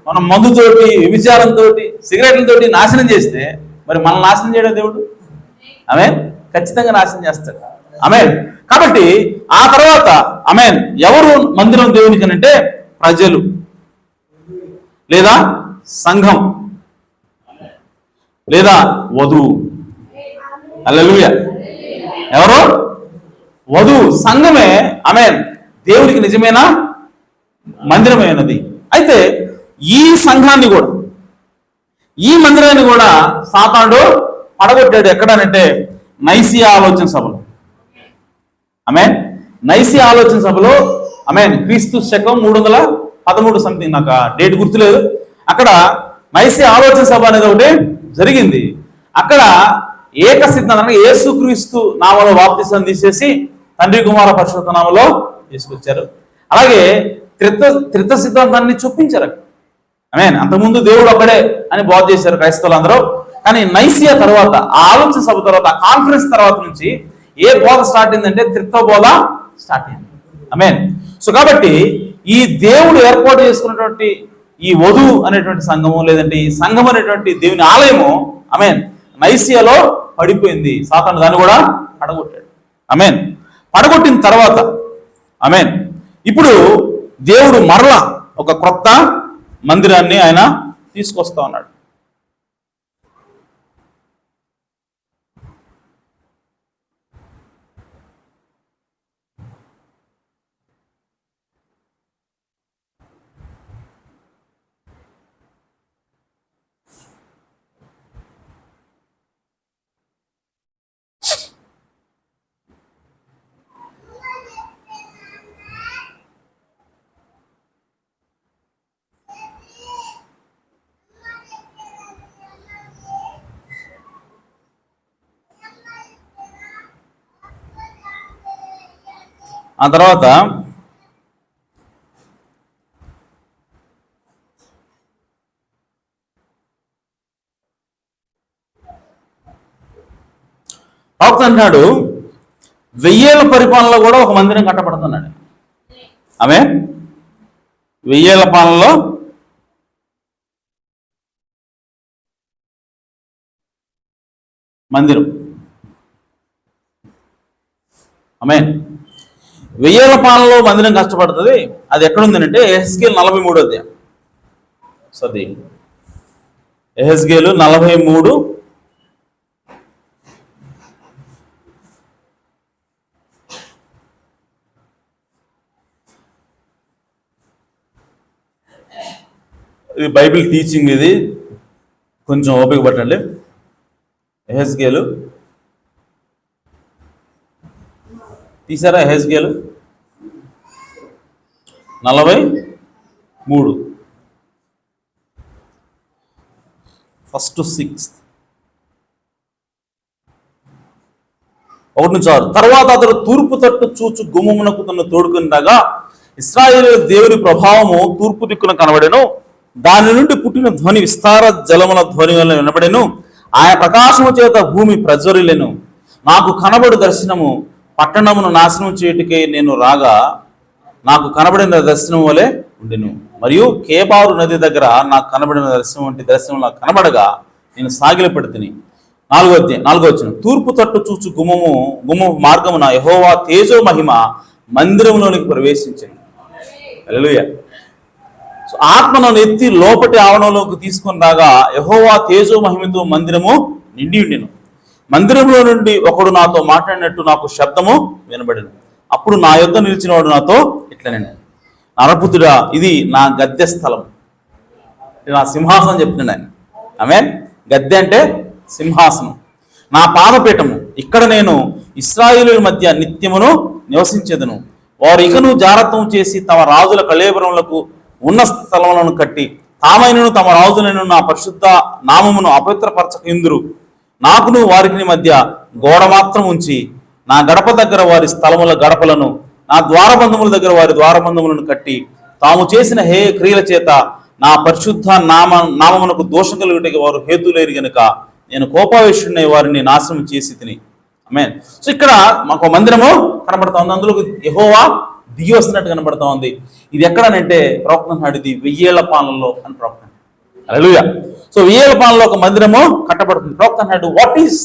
మనం మందుతోటి, వ్యభిచారంతో, సిగరెట్లతోటి నాశనం చేస్తే మరి మనం నాశనం చేయడం దేవుడు? ఆమేన్. ఖచ్చితంగా నాశనం చేస్తాడు. ఆమేన్. కాబట్టి ఆ తర్వాత ఆమేన్ ఎవరు మందిరం దేవునికి అంటే ప్రజలు లేదా సంఘం లేదా వధువు. హల్లెలూయా. ఎవరు? వధువు, సంఘమే ఆమేన్ దేవునికి నిజమైన మందిరమైనది. అయితే ఈ సంఘాన్ని కూడా, ఈ మందిరాన్ని కూడా సాతానుడు పడగొట్టాడు. ఎక్కడనంటే నైసియా ఆలోచన సభలో. ఆమేన్. నైసియా ఆలోచన సభలో ఆమేన్ క్రీస్తు శకం 313 సంథింగ్, నాకు డేట్ గుర్తులేదు. అక్కడ నైసియా ఆలోచన సభ అనేది ఒకటి జరిగింది. అక్కడ ఏక సిద్ధాంతం, యేసుక్రీస్తు నామలో బాప్తిసం తీసేసి తండ్రి కుమార పరిశుద్ధ నామలో తీసుకొచ్చారు. అలాగే త్రిత్వ సిద్ధాంతాన్ని చూపించారు. ఆమేన్. అంతకుముందు దేవుడు ఒక్కడే అని బోధ చేశారు క్రైస్తవులు అందరూ. కానీ నైసియా తర్వాత, ఆ ఆలోచన సభ తర్వాత, ఆ కాన్ఫరెన్స్ తర్వాత నుంచి ఏ బోధ స్టార్ట్ అయిందంటే త్రిత్వ బోధ స్టార్ట్ అయింది. ఆమేన్. సో కాబట్టి ఈ దేవుడు ఏర్పాటు చేసుకున్నటువంటి ఈ వధువు అనేటువంటి సంఘము, లేదంటే ఈ సంఘం అనేటువంటి దేవుని ఆలయము ఆమేన్ నైసియాలో పడిపోయింది. సాతాను దాన్ని కూడా పడగొట్టాడు. ఆమేన్. పడగొట్టిన తర్వాత ఆమేన్ ఇప్పుడు దేవుడు మరలా ఒక క్రొత్త మందిరాన్ని ఆయన తీసుకొస్తా ఉన్నాడు. ఆ తర్వాత ప్రవక్త అంటున్నాడు 1000 ఏళ్ల పరిపాలనలో కూడా ఒక మందిరం కట్టబడుతున్నాడు. ఆమేన్. 1000 ఏళ్ల పాలనలో మందిరం. ఆమేన్. 1000 ఏళ్ల పాలనలో మందిరం కష్టపడుతుంది. అది ఎక్కడుందంటే యెహెజ్కేలు 43 అధ్యాయం. సది యెహెజ్కేలు 43. ఇది బైబిల్ టీచింగ్, ఇది కొంచెం ఓపిక పట్టండి. యెహెజ్కేలు తీసారా? యెహెజ్కేలు 43 1 to 6. 1-6. తర్వాత అతడు తూర్పు తట్టు చూచు గుమ్మమునకు తను తోడుకుండగా ఇశ్రాయేలు దేవుని ప్రభావము తూర్పు దిక్కున కనబడెను. దాని నుండి పుట్టిన ధ్వని విస్తార జలముల ధ్వని వలన వినబడెను. ఆయా ప్రకాశము చేత భూమి ప్రజ్వరిల్లెను. నాకు కనబడు దర్శనము పట్టణమును నాశనం చేయుటకే నేను రాగా నాకు కనబడిన దర్శనం వలె ఉండెను. మరియు కేబారు నది దగ్గర నాకు కనబడిన దర్శనం వంటి దర్శనం నాకు కనబడగా నేను సాగిలపెడుతుని. 4వ వచనం. తూర్పు తట్టు చూచు గుమ్మము మార్గమున యెహోవా తేజో మహిమ మందిరంలోనికి ప్రవేశించింది. హల్లెలూయా. సో ఆత్మను ఎత్తి లోపటి ఆవరణలోకి తీసుకొని రాగా యెహోవా తేజో మహిమతో మందిరము నిండి ఉండెను. మందిరంలో నుండి ఒకడు నాతో మాట్లాడినట్టు నాకు శబ్దము వినబడెను. అప్పుడు నా యొద్ద నిలిచిన వాడు నాతో ఇట్లనెను, నరపుత్రుడా, ఇది నా గద్దె స్థలం, నా సింహాసనం చెప్తున్నాను ఆయన. ఆమేన్. గద్దె అంటే సింహాసనం. నా పాదపీఠము, ఇక్కడ నేను ఇశ్రాయేలుల మధ్య నిత్యమును నివసించెదను. వారు ఇకను జారత్వం చేసి తమ రాజుల కళేబరములకు ఉన్న స్థలములను కట్టి తామైనను తమ రాజులను నా పరిశుద్ధ నామమును అపవిత్రపరచక ఇందురు. నాకును వారికి మధ్య గోడ మాత్రం ఉంచి నా గడప దగ్గర వారి స్థలముల గడపలను, నా ద్వారబంధముల దగ్గర వారి ద్వారబంధములను కట్టి తాము చేసిన క్రియల చేత నా పరిశుద్ధ నామమునకు దోషం కలుగుటకి వారు హేతులేరు గనుక నేను కోపావేశుడిని వారిని నాశనం చేసి తిని. ఆమేన్. సో ఇక్కడ మాకు మందిరము కనబడతా ఉంది, అందులో యెహోవా దిగి వస్తున్నట్టు కనబడతా ఉంది. ఇది ఎక్కడనంటే ప్రవక్త నాడు ఇది 1000 ఏళ్ల పాలనలో అని ప్రవక్త. హల్లెలూయా. సో 1000 ఏళ్ల పాలనలో ఒక మందిరము కట్టబడుతుంది. ప్రవక్త నాడు what is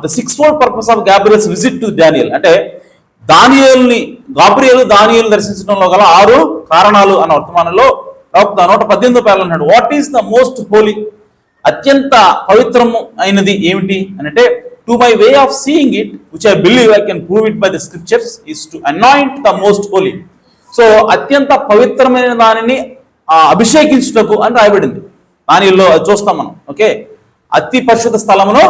the 6-fold purpose of Gabriel's visit to Daniel అంటే గాబ్రియలు దానియేలు దర్శించడంలో గల 6 కారణాలు అన్న వర్తమానంలో ప్రవక్త 118వ పేర్లు అన్నాడు. What is the most Holi, అత్యంత పవిత్రము అయినది ఏమిటి అని అంటే, to my way of seeing it which I believe I can prove it by the scriptures is to anoint the most Holi. So అత్యంత పవిత్రమైన దానిని అభిషేకించుటకు అని రాయబడింది. దానిలో చూస్తాం మనం. ఓకే, అతి పరిశుద్ధ స్థలమును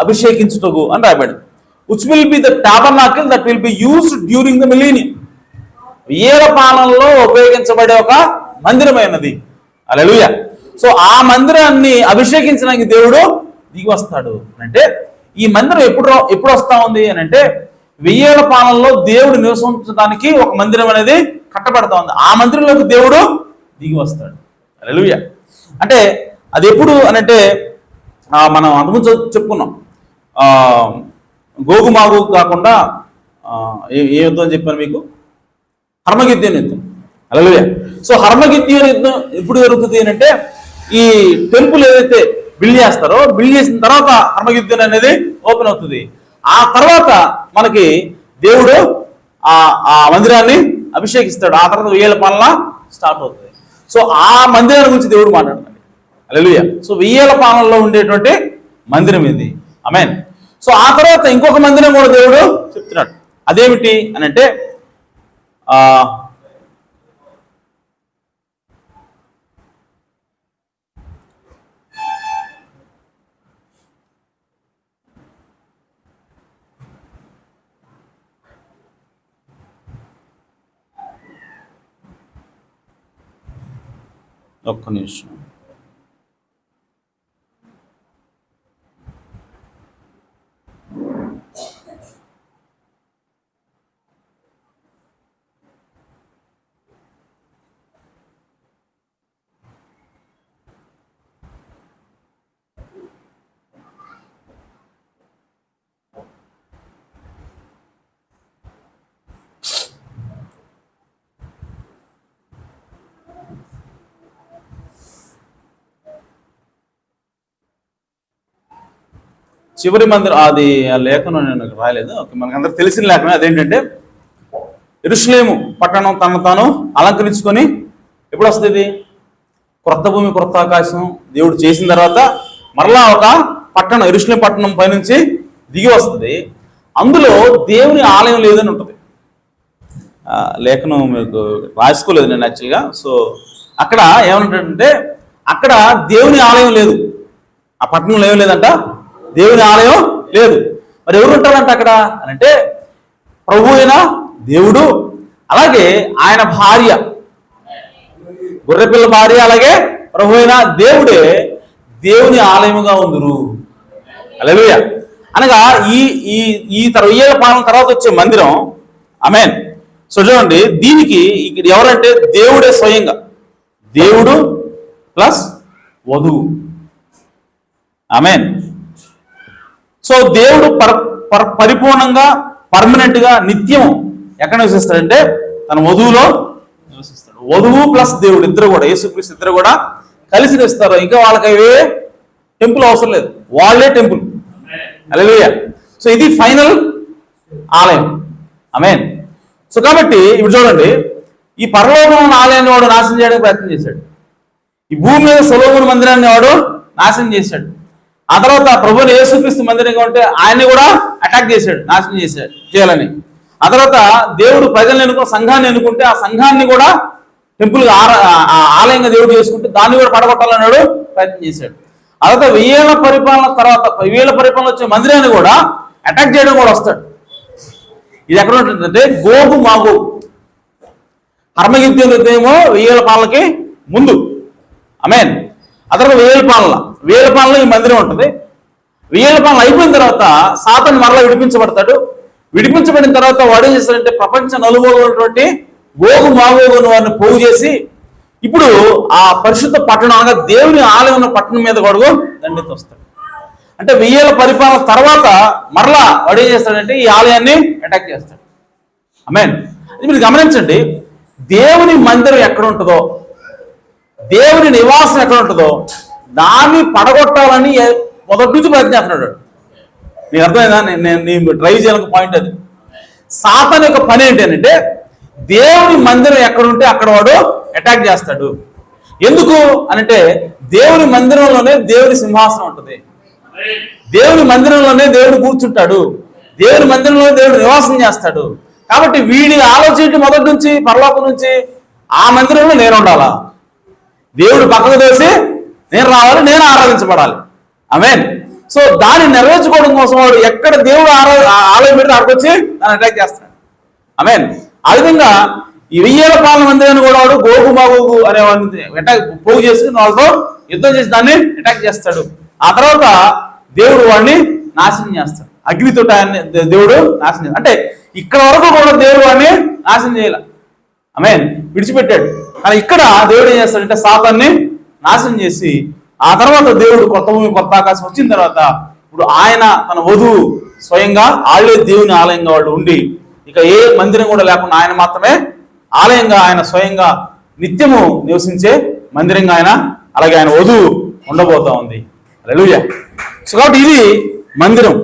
అభిషేకించుటకు అని రాయబడింది. Which will be the tabernacle that will be used during the millennium. 1000 ఏళ్ల పాలనలో ఉపయోగించబడే ఒక మందిరమైనది. హల్లెలూయా. సో ఆ మందిరాన్ని అభిషేకించడానికి దేవుడు దిగి వస్తాడు అంటే, ఈ మందిరం ఎప్పుడు వస్తా ఉంది అని అంటే 1000 ఏళ్ల పాలనలో దేవుడు నివసించడానికి ఒక మందిరం అనేది కట్టబడతా ఉంది. ఆ మందిరంలోకి దేవుడు దిగి వస్తాడు. హల్లెలూయా. అంటే అది ఎప్పుడు అనంటే మనం అంతకుముందు చెప్పుకున్నాం, గోగుమాగు కాకుండా ఏ యుద్ధం అని చెప్పాను మీకు, హర్మగిద్యోను యుద్ధం. హల్లెలూయా. సో హర్మగిద్యోను యుద్ధం ఎప్పుడు జరుగుతుంది అని అంటే, ఈ టెంపుల్ ఏదైతే బిల్డ్ చేస్తారో, బిల్డ్ చేసిన తర్వాత హర్మగిద్యోను అనేది ఓపెన్ అవుతుంది. ఆ తర్వాత మనకి దేవుడు ఆ మందిరాన్ని అభిషేకిస్తాడు. ఆ తర్వాత 1000 ఏళ్ల పాలన స్టార్ట్ అవుతుంది. సో ఆ మందిరాన్ని గురించి దేవుడు మాట్లాడుతున్నాడు. హల్లెలూయా. సో 1000 ఏళ్ల పాలనలో ఉండేటువంటి మందిరం ఇది. ఆమేన్. సో ఆ తర్వాత ఇంకొక మందిరం కూడా దేవుడు చెప్తున్నాడు. అదేమిటి అని అంటే, ఒక్క నిమిషం. చివరి మందిరం, అది ఆ లేఖనం నేను రాయలేదు, మనకందరికి తెలిసిన లేఖనం. అదేంటంటే యెరూషలేము పట్టణం తను తాను అలంకరించుకొని ఎప్పుడు వస్తుంది ఇది? క్రొత్త భూమి క్రొత్త ఆకాశం దేవుడు చేసిన తర్వాత మరలా ఒక పట్టణం, యెరూషలేము పట్టణం పైనుంచి దిగి వస్తుంది. అందులో దేవుని ఆలయం లేదని ఉంటుంది. లేఖనం మీకు రాసుకోలేదు నేను యాక్చువల్గా. సో అక్కడ ఏమంటాడంటే అక్కడ దేవుని ఆలయం లేదు, ఆ పట్టణంలో ఏం లేదంట, దేవుని ఆలయం లేదు. మరి ఎవరు ఉంటారంట అక్కడ అని అంటే ప్రభు అయిన దేవుడు, అలాగే ఆయన భార్య, గొర్రెపిల్ల భార్య, అలాగే ప్రభు అయిన దేవుడే దేవుని ఆలయముగా ఉందురు. హల్లెలూయా. అనగా ఈ ఈ ఈ 1000 పాలన తర్వాత వచ్చే మందిరం. ఆమేన్. సో చూడండి, దీనికి ఇక్కడ ఎవరంటే దేవుడే స్వయంగా, దేవుడు ప్లస్ వధువు. ఆమేన్. సో దేవుడు పరిపూర్ణంగా పర్మనెంట్గా నిత్యం ఎక్కడ నివసిస్తాడంటే తన వధువులో నివసిస్తాడు. వధువు ప్లస్ దేవుడు ఇద్దరు కూడా, యేసుక్రీస్తు ఇద్దరు కూడా కలిసి నిలుస్తారు. ఇంకా వాళ్ళకి ఏ టెంపుల్ అవసరం లేదు, వాళ్ళే టెంపుల్. హల్లెలూయా. సో ఇది ఫైనల్ ఆలయం. ఆమేన్. సో కాబట్టి ఇప్పుడు చూడండి, ఈ పరలోకం ఆలయాన్ని వాడు నాశనం చేయడానికి ప్రయత్నం చేశాడు. ఈ భూమి మీద సొలొమోను మందిరాన్ని వాడు నాశనం చేశాడు. ఆ తర్వాత ప్రభువుని యేసుక్రీస్తు మందిరంగా ఉంటే ఆయన్ని కూడా అటాక్ చేశాడు, నాశనం చేయాలని. ఆ తర్వాత దేవుడు ప్రజలను ఎన్నుకుని సంఘాన్ని ఎన్నుకుంటే ఆ సంఘాన్ని కూడా టెంపుల్గా ఆలయంగా దేవుడు చేసుకుంటే దాన్ని కూడా పడగొట్టాలన్నాడు, ప్రయత్నం చేశాడు. ఆ తర్వాత 1000 పరిపాలన తర్వాత 1000 పరిపాలన వచ్చే మందిరాన్ని కూడా అటాక్ చేయడం కూడా వస్తాడు. ఇది ఎక్కడ ఉంటుందంటే గోగు మాగు, హర్మగిద్యోను యుద్ధమేమో 1000 పాలనకి ముందు. ఆమేన్. ఆ తర్వాత 1000 పాలన ఈ మందిరం ఉంటుంది. 1000 పాలన అయిపోయిన తర్వాత సాతాను మరలా విడిపించబడతాడు. విడిపించబడిన తర్వాత వాడు ఏం చేస్తాడంటే ప్రపంచ నలుమూలలో ఉన్నటువంటి గోగు మాగోగును వారిని పోగు చేసి ఇప్పుడు ఆ పరిశుద్ధ పట్టణం అనగా దేవుని ఆలయం ఉన్న పట్టణం మీద గొడుగు దండెత్తి వస్తాడు. అంటే 1000 పరిపాలన తర్వాత మరలా వాడు ఏం చేస్తాడంటే ఈ ఆలయాన్ని అటాక్ చేస్తాడు. ఆమేన్. మీరు గమనించండి, దేవుని మందిరం ఎక్కడ ఉంటుందో, దేవుని నివాసం ఎక్కడ ఉంటుందో దాన్ని పడగొట్టాలని మొదటి నుంచి ప్రయత్నిస్తున్నాడు. నీకు అర్థమైందా? నేను డ్రైవ్ చేయాలని పాయింట్ అది. సాతాను యొక్క పని ఏంటి అంటే దేవుని మందిరం ఎక్కడుంటే అక్కడ వాడు అటాక్ చేస్తాడు. ఎందుకు అనంటే దేవుని మందిరంలోనే దేవుని సింహాసనం ఉంటుంది, దేవుని మందిరంలోనే దేవుడు కూర్చుంటాడు, దేవుని మందిరంలోనే దేవుడు నివాసం చేస్తాడు. కాబట్టి వీడి ఆలోచన మొదటి నుంచి పరలోకం నుంచి ఆ మందిరంలో నేను ఉండాలా, దేవుడు పక్కకు తోసి నేను రావాలి, నేను ఆరాధించబడాలి. ఆమేన్. సో దాన్ని నెరవేర్చుకోవడం కోసం వాడు ఎక్కడ దేవుడు ఆలయం పెట్టి అక్కడికి దాన్ని అటాక్ చేస్తాడు. ఆమేన్. ఆ విధంగా ఈ 1000 పాలన మందిరాన్ని కూడా వాడు గోగు మాగోగు అనే వాడిని అటాక్ పోగు చేసుకుని వాళ్ళతో యుద్ధం చేసి దాన్ని అటాక్ చేస్తాడు. ఆ తర్వాత దేవుడు వాడిని నాశనం చేస్తాడు, అగ్నితో దేవుడు నాశనం చేస్తాడు. అంటే ఇక్కడ వరకు కూడా దేవుడు వాడిని నాశనం చేయాలి. ఆమేన్. విడిచిపెట్టాడు. కానీ ఇక్కడ దేవుడు ఏం చేస్తాడంటే సాతాన్ని నాశనం చేసి ఆ తర్వాత దేవుడు కొత్త భూమి కొత్త ఆకాశం వచ్చిన తర్వాత ఇప్పుడు ఆయన తన వధువు స్వయంగా ఆళ్ళే దేవుని ఆలయంగా వాళ్ళు ఉండి ఇక ఏ మందిరం కూడా లేకుండా ఆయన మాత్రమే ఆలయంగా, ఆయన స్వయంగా నిత్యము నివసించే మందిరంగా ఆయన, అలాగే ఆయన వధువు ఉండబోతా ఉంది. హల్లెలూయా. సో కాబట్టి ఇది మందిరం.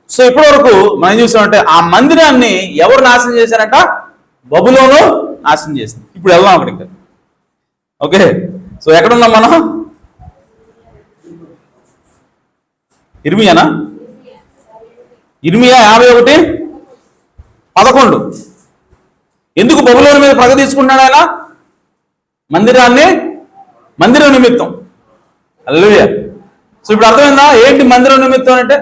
సో ఇప్పటి వరకు మనం చూసామంటే ఆ మందిరాన్ని ఎవరు నాశనం చేశారంట? బబులోను నాశనం చేసింది. ఇప్పుడు వెళ్దాం అక్కడికి. ఓకే. సో ఎక్కడున్నాం మనం? ఇర్మియానా? ఇర్మియా 51:11. ఎందుకు బబులోను మీద పగ తీసుకున్నాడు ఆయన? మందిరం నిమిత్తం. హల్లెలూయా. సో ఇప్పుడు అర్థమైందా ఏంటి మందిరం నిమిత్తం అంటే?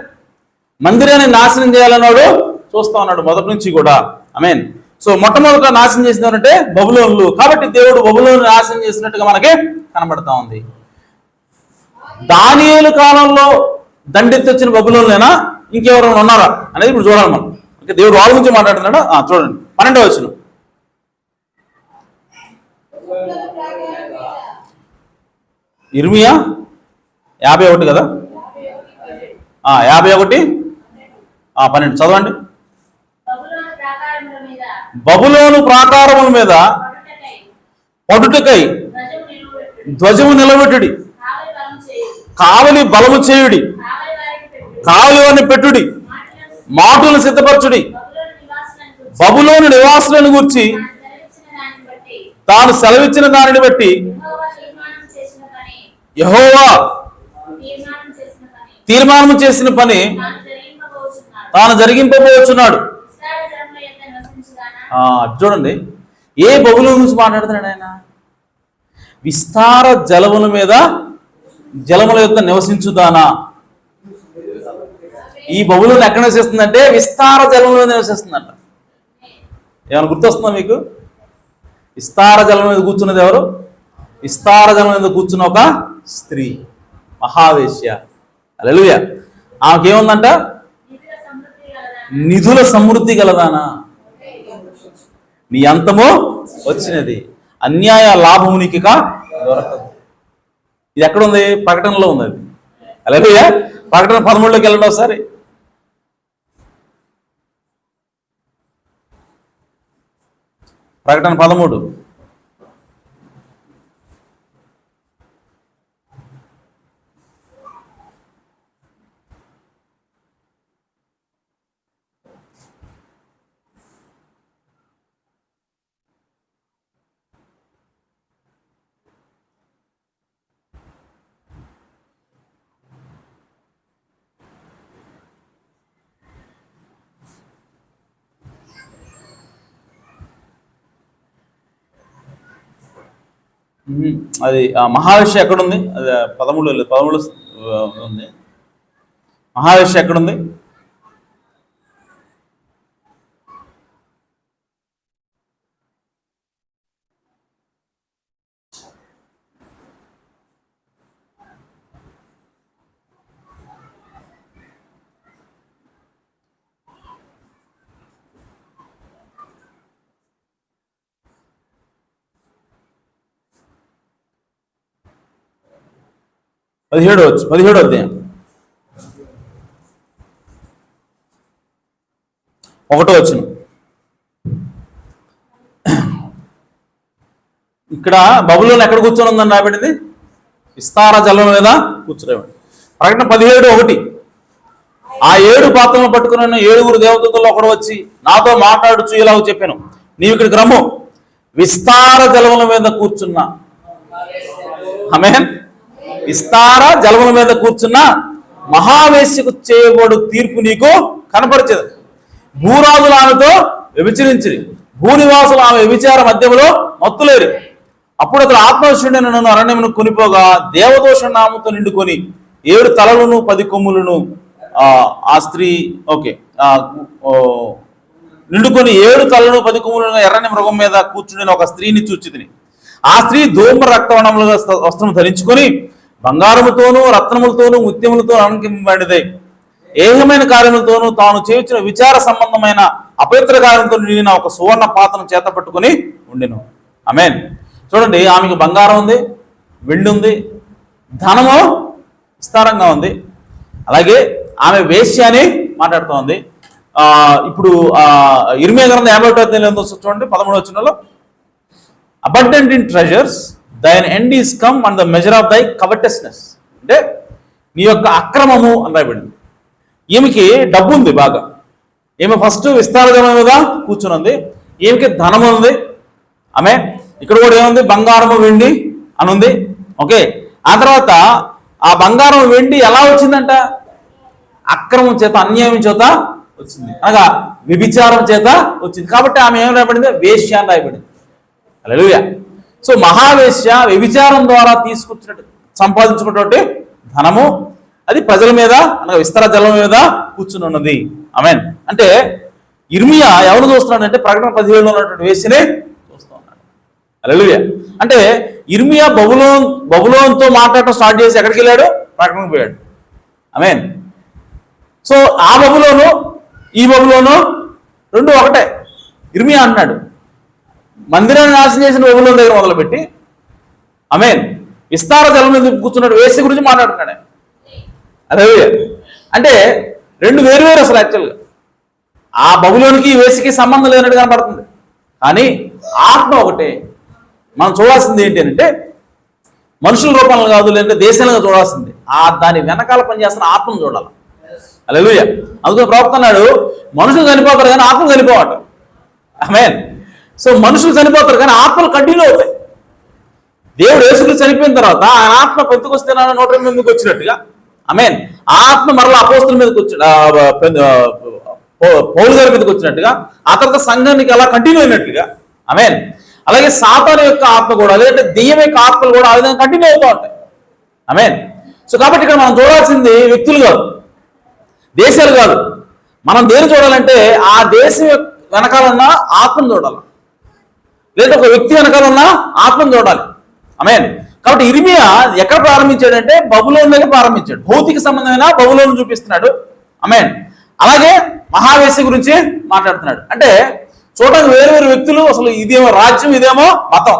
మందిరాన్ని నాశనం చేయాలన్నాడు చూస్తా ఉన్నాడు మొదటి నుంచి కూడా. ఆమేన్. సో మొట్టమొదట నాశనం చేసినారంటే బబులోనులు. కాబట్టి దేవుడు బబులోను నాశనం చేసినట్టుగా మనకి కనబడతా ఉంది. దానియేలు కాలంలో దండెత్తి వచ్చిన బబులోనులేనా ఇంకెవరైనా ఉన్నారా అనేది ఇప్పుడు చూడాలి మనం. ఇంకా దేవుడు వాళ్ళ గురించి మాట్లాడుతున్నాడు. చూడండి 12వ వచనం. ఇర్మియా 51 కదా, 51:12 చదవండి. బబులోను ప్రాకారముల మీద పడుటకై ధ్వజము నిలబెట్టుడి, కావలి బలము చేయుడి, కాలువని పెట్టుడి, మాటులను సిద్ధపరచుడి, బబులోను నివాసులను గూర్చి తాను సెలవిచ్చిన దానిని బట్టి యెహోవా తీర్మానం చేసిన పని తాను జరిగింపబోచున్నాడు. చూడండి, ఏ బబులోను గురించి మాట్లాడుతున్నాడు ఆయన? విస్తార జలముల మీద జలముల యొక్క నివసించుదానా. ఈ బబులోను ఎక్కడ నివసిస్తుందంటే విస్తార జలముల మీద నివసిస్తుందంట. ఏమైనా గుర్తొస్తుందా మీకు? విస్తార జలం మీద కూర్చున్నది ఎవరు? విస్తార జలం మీద కూర్చున్న ఒక స్త్రీ, మహావేశ్య. హల్లెలూయా. ఆమెకేముందంట? నిధుల సమృద్ధి గలదానా. నీ అంతము వచ్చినది, అన్యాయ లాభము నీకు దొరకదు. ఇది ఎక్కడుంది? ప్రకటనలో ఉంది అది. హల్లెలూయా. ప్రకటన 13లోకి వెళ్ళండి ఒకసారి. ప్రకటన 13. అది మహావేశ్య ఎక్కడుంది? అది 13 ఉంది. మహావేశ్య ఎక్కడుంది? పదిహేడో అధ్యాయం 1వ వచనం. ఇక్కడ బబులోను ఎక్కడ కూర్చొని ఉందని రాబడింది? విస్తార జలం మీద కూర్చునేవాడు. ప్రకటన 17:1. ఆ 7 పాత్రలను పట్టుకున్న 7 దేవదూతల్లో ఒకడు వచ్చి నాతో మాట్లాడుచు ఇలా చెప్పాను, నీవు ఇక్కడికి రమ్ము, విస్తార జలముల మీద కూర్చున్నా. ఆమేన్. విస్తార జలముల మీద కూర్చున్న మహావేశ్యకు చేయబడు తీర్పు నీకు కనపరిచేది. భూరాజులు ఆమెతో వ్యభిచరించిరి, భూనివాసులు ఆమె వ్యభిచార మధ్యములో మత్తులేరు. అప్పుడు అతడు ఆత్మవిషుడైన నన్ను అరణ్యమును కొనిపోగా దేవదోష నామముతో నిండుకొని 7 తలలను 10 కొమ్ములను ఆ స్త్రీ నిండుకొని 7 తలలను 10 కొమ్ములను ఎర్రని మృగం మీద కూర్చుని ఒక స్త్రీని చూచితిని. ఆ స్త్రీ ధూమ్ర రక్తవర్ణములుగా వస్త్రము ధరించుకొని బంగారముతోనూ రత్నములతోనూ ముత్యములతో అలంకరింపబడినది. ఏహమైన కార్యములతోనూ తాను చేయించిన విచార సంబంధమైన అపవిత్ర కార్యంతో నిండిన ఒక సువర్ణ పాత్రను చేత పట్టుకుని ఉండెను. ఆమేన్. చూడండి, ఆమెకు బంగారం ఉంది, వెండి ఉంది, ధనము విస్తారంగా ఉంది. అలాగే ఆమె వేశ్య అని మాట్లాడుతూ ఉంది. ఇప్పుడు ఇర్మియా గ్రంథం 51వ అధ్యాయంలో చూడండి 13వ వచనంలో, abundant in treasures దైన్ end is come and the measure of దై కవటస్నెస్. అంటే నీ యొక్క అక్రమము అని రాయబడింది. ఈమెకి డబ్బు ఉంది బాగా. ఈమె ఫస్ట్ విస్తార జలం మీద కూర్చుని ఉంది. ఈమెకి ధనం ఉంది. ఆమె ఇక్కడ కూడా ఏముంది? బంగారము వెండి అని ఉంది. ఓకే. ఆ తర్వాత ఆ బంగారం వెండి ఎలా వచ్చిందంట? అక్రమం చేత, అన్యాయం చేత వచ్చింది, అనగా వ్యభిచారం చేత వచ్చింది. కాబట్టి ఆమె ఏం రాయబడింది? వేశ్య అని రాయబడింది. హల్లెలూయా. సో మహావేశ్య వ్యభిచారం ద్వారా తీసుకొచ్చినట్టు సంపాదించుకున్నటువంటి ధనము అది ప్రజల మీద, అనగా విస్తార జలం మీద కూర్చుని ఉన్నది. ఆమేన్. అంటే ఇర్మియా ఎవరు చూస్తున్నాడు అంటే ప్రకటన 17లో ఉన్నటువంటి వేశ్యనే చూస్తూ ఉన్నాడు. హల్లెలూయా. అంటే ఇర్మియా బబులోనుతో మాట్లాడటం స్టార్ట్ చేసి ఎక్కడికి వెళ్ళాడు? ప్రకటనకు పోయాడు. ఆమేన్. సో ఆ బబులోను ఈ బబులోను రెండు ఒకటే. ఇర్మియా అన్నాడు మందిరాన్ని నాశనం చేసిన బబులోను దగ్గర మొదలుపెట్టి ఆమేన్ విస్తార జలం మీద కూర్చున్నాడు వేశ్య గురించి మాట్లాడుతున్నాడు. అదే అంటే రెండు వేరు అసలు యాక్చువల్గా. ఆ బబులోనికి వేశ్యకి సంబంధం లేనట్టు కనపడుతుంది, కానీ ఆత్మ ఒకటే. మనం చూడాల్సింది ఏంటి అంటే మనుషుల రూపంలో కాదు, లేదంటే దేశాలుగా చూడాల్సింది దాని వెనకాల పనిచేస్తున్న ఆత్మను చూడాలి. హల్లెలూయా. అందుకే ప్రవక్త అన్నాడు, మనుషులు చనిపోతారు కానీ ఆత్మలు చనిపోవట. ఆమేన్. సో మనుషులు చనిపోతారు కానీ ఆత్మలు కంటిన్యూ అవుతాయి. దేవుడు యేసుక్రీస్తు చనిపోయిన తర్వాత ఆయన ఆత్మ పెంతుకొస్తే 120 మందికి వచ్చినట్టుగా, ఆమేన్, ఆ ఆత్మ మరలా అపోస్తుల మీదకి వచ్చి పౌలు గారి మీదకి వచ్చినట్టుగా, ఆ తర్వాత సంఘానికి అలా కంటిన్యూ అయినట్లుగా, ఆమేన్. అలాగే సాతాను యొక్క ఆత్మ కూడా, లేదంటే దెయ్యం యొక్క ఆత్మలు కూడా ఆ విధంగా కంటిన్యూ అవుతూ ఉంటాయి. ఆమేన్. సో కాబట్టి ఇక్కడ మనం చూడాల్సింది వ్యక్తులు కాదు, దేశాలు కాదు. మనం దేని చూడాలంటే ఆ దేశం వెనకాలన్న ఆత్మను చూడాలి, లేదా ఒక వ్యక్తి వెనకాలన్న ఆత్మను చూడాలి. ఆమేన్. కాబట్టి ఇర్మియా ఎక్కడ ప్రారంభించాడంటే బబులోను దగ్గర ప్రారంభించాడు. భౌతిక సంబంధమైన బబులోను చూపిస్తున్నాడు. ఆమేన్. అలాగే మహావేశి గురించి మాట్లాడుతున్నాడు. అంటే చూడడానికి వేరు వేరు వ్యక్తులు, అసలు ఇదేమో రాజ్యం, ఇదేమో మతం,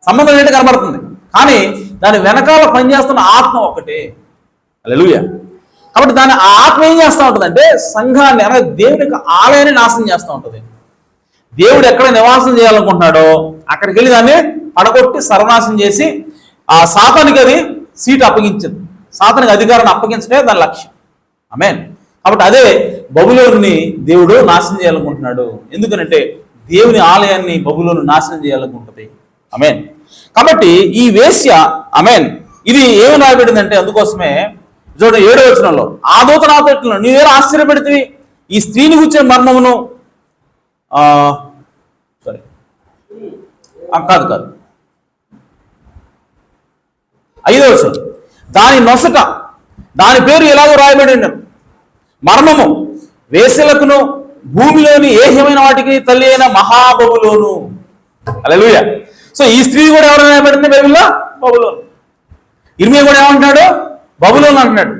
సంబంధం ఏంటి కనబడుతుంది. కానీ దాని వెనకాల పనిచేస్తున్న ఆత్మ ఒకటే. హల్లెలూయా. కాబట్టి దాని ఆ ఆత్మ ఏం చేస్తూ ఉంటుంది అంటే సంఘాన్ని, అనగా దేవుని యొక్క ఆలయాన్ని నాశనం చేస్తూ ఉంటుంది. దేవుడు ఎక్కడ నివాసం చేయాలనుకుంటున్నాడో అక్కడికి వెళ్ళి దాన్ని పడగొట్టి సర్వనాశనం చేసి ఆ సాతానికి అది సీటు అప్పగించింది. సాతానికి అధికారాన్ని అప్పగించడమే దాని లక్ష్యం. ఆమేన్. కాబట్టి అదే బబులోనుని దేవుడు నాశనం చేయాలనుకుంటున్నాడు. ఎందుకనంటే దేవుని ఆలయాన్ని బబులోను నాశనం చేయాలనుకుంటుంది. ఆమేన్. కాబట్టి ఈ వేశ్య, ఆమేన్, ఇది ఏమి రాయబడిందంటే అందుకోసమే చూడండి 7వ వచనంలో, ఆ దూత నాతో ఇట్లా, నీవేలా ఆశ్చర్యపెడితే ఈ స్త్రీని కూర్చొని మర్మమును, సారీ కాదు 5వ వచనం, దాని నొసట దాని పేరు ఎలాగో రాయబడి మర్మము, వేశ్యలకును భూమిలోని ఏహ్యమైన వాటికి తల్లి అయిన మహాబబులోను. హల్లెలూయా. సో ఈ స్త్రీ కూడా ఎవరు రాయబడింది బైబిల్లో? బబులోను. ఇర్మియా కూడా ఏమంటున్నాడు? బబులోను అంటున్నాడు.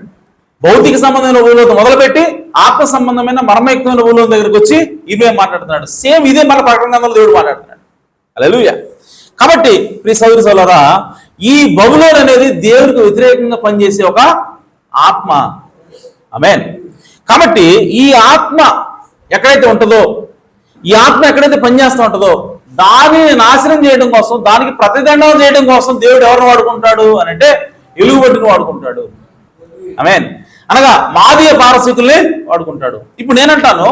భౌతిక సంబంధమైన బబులోను మొదలుపెట్టి ఆత్మ సంబంధమైన మర్మయుక్తమైన బబులోను దగ్గరికి వచ్చి ఇర్మియా మాట్లాడుతున్నాడు. సేమ్ ఇదే మన ప్రకటన గ్రంథంలో దేవుడు మాట్లాడుతున్నాడు. హల్లెలూయా. కాబట్టి ప్రియ సోదరి సోదరులారా, ఈ బబులోను అనేది దేవునికి వ్యతిరేకంగా పనిచేసే ఒక ఆత్మ. ఆమేన్. కాబట్టి ఈ ఆత్మ ఎక్కడైతే ఉంటుందో, ఈ ఆత్మ ఎక్కడైతే పనిచేస్తూ ఉంటుందో దానిని నాశనం చేయడం కోసం, దానికి ప్రతిదండన చేయడం కోసం దేవుడు ఎవరిని వాడుకుంటాడు అని అంటే ఎలుగుబట్టిని వాడుకుంటాడు. ఆమేన్. అనగా మాదీయ పారసీకుల్ని వాడుకుంటాడు. ఇప్పుడు నేనంటాను,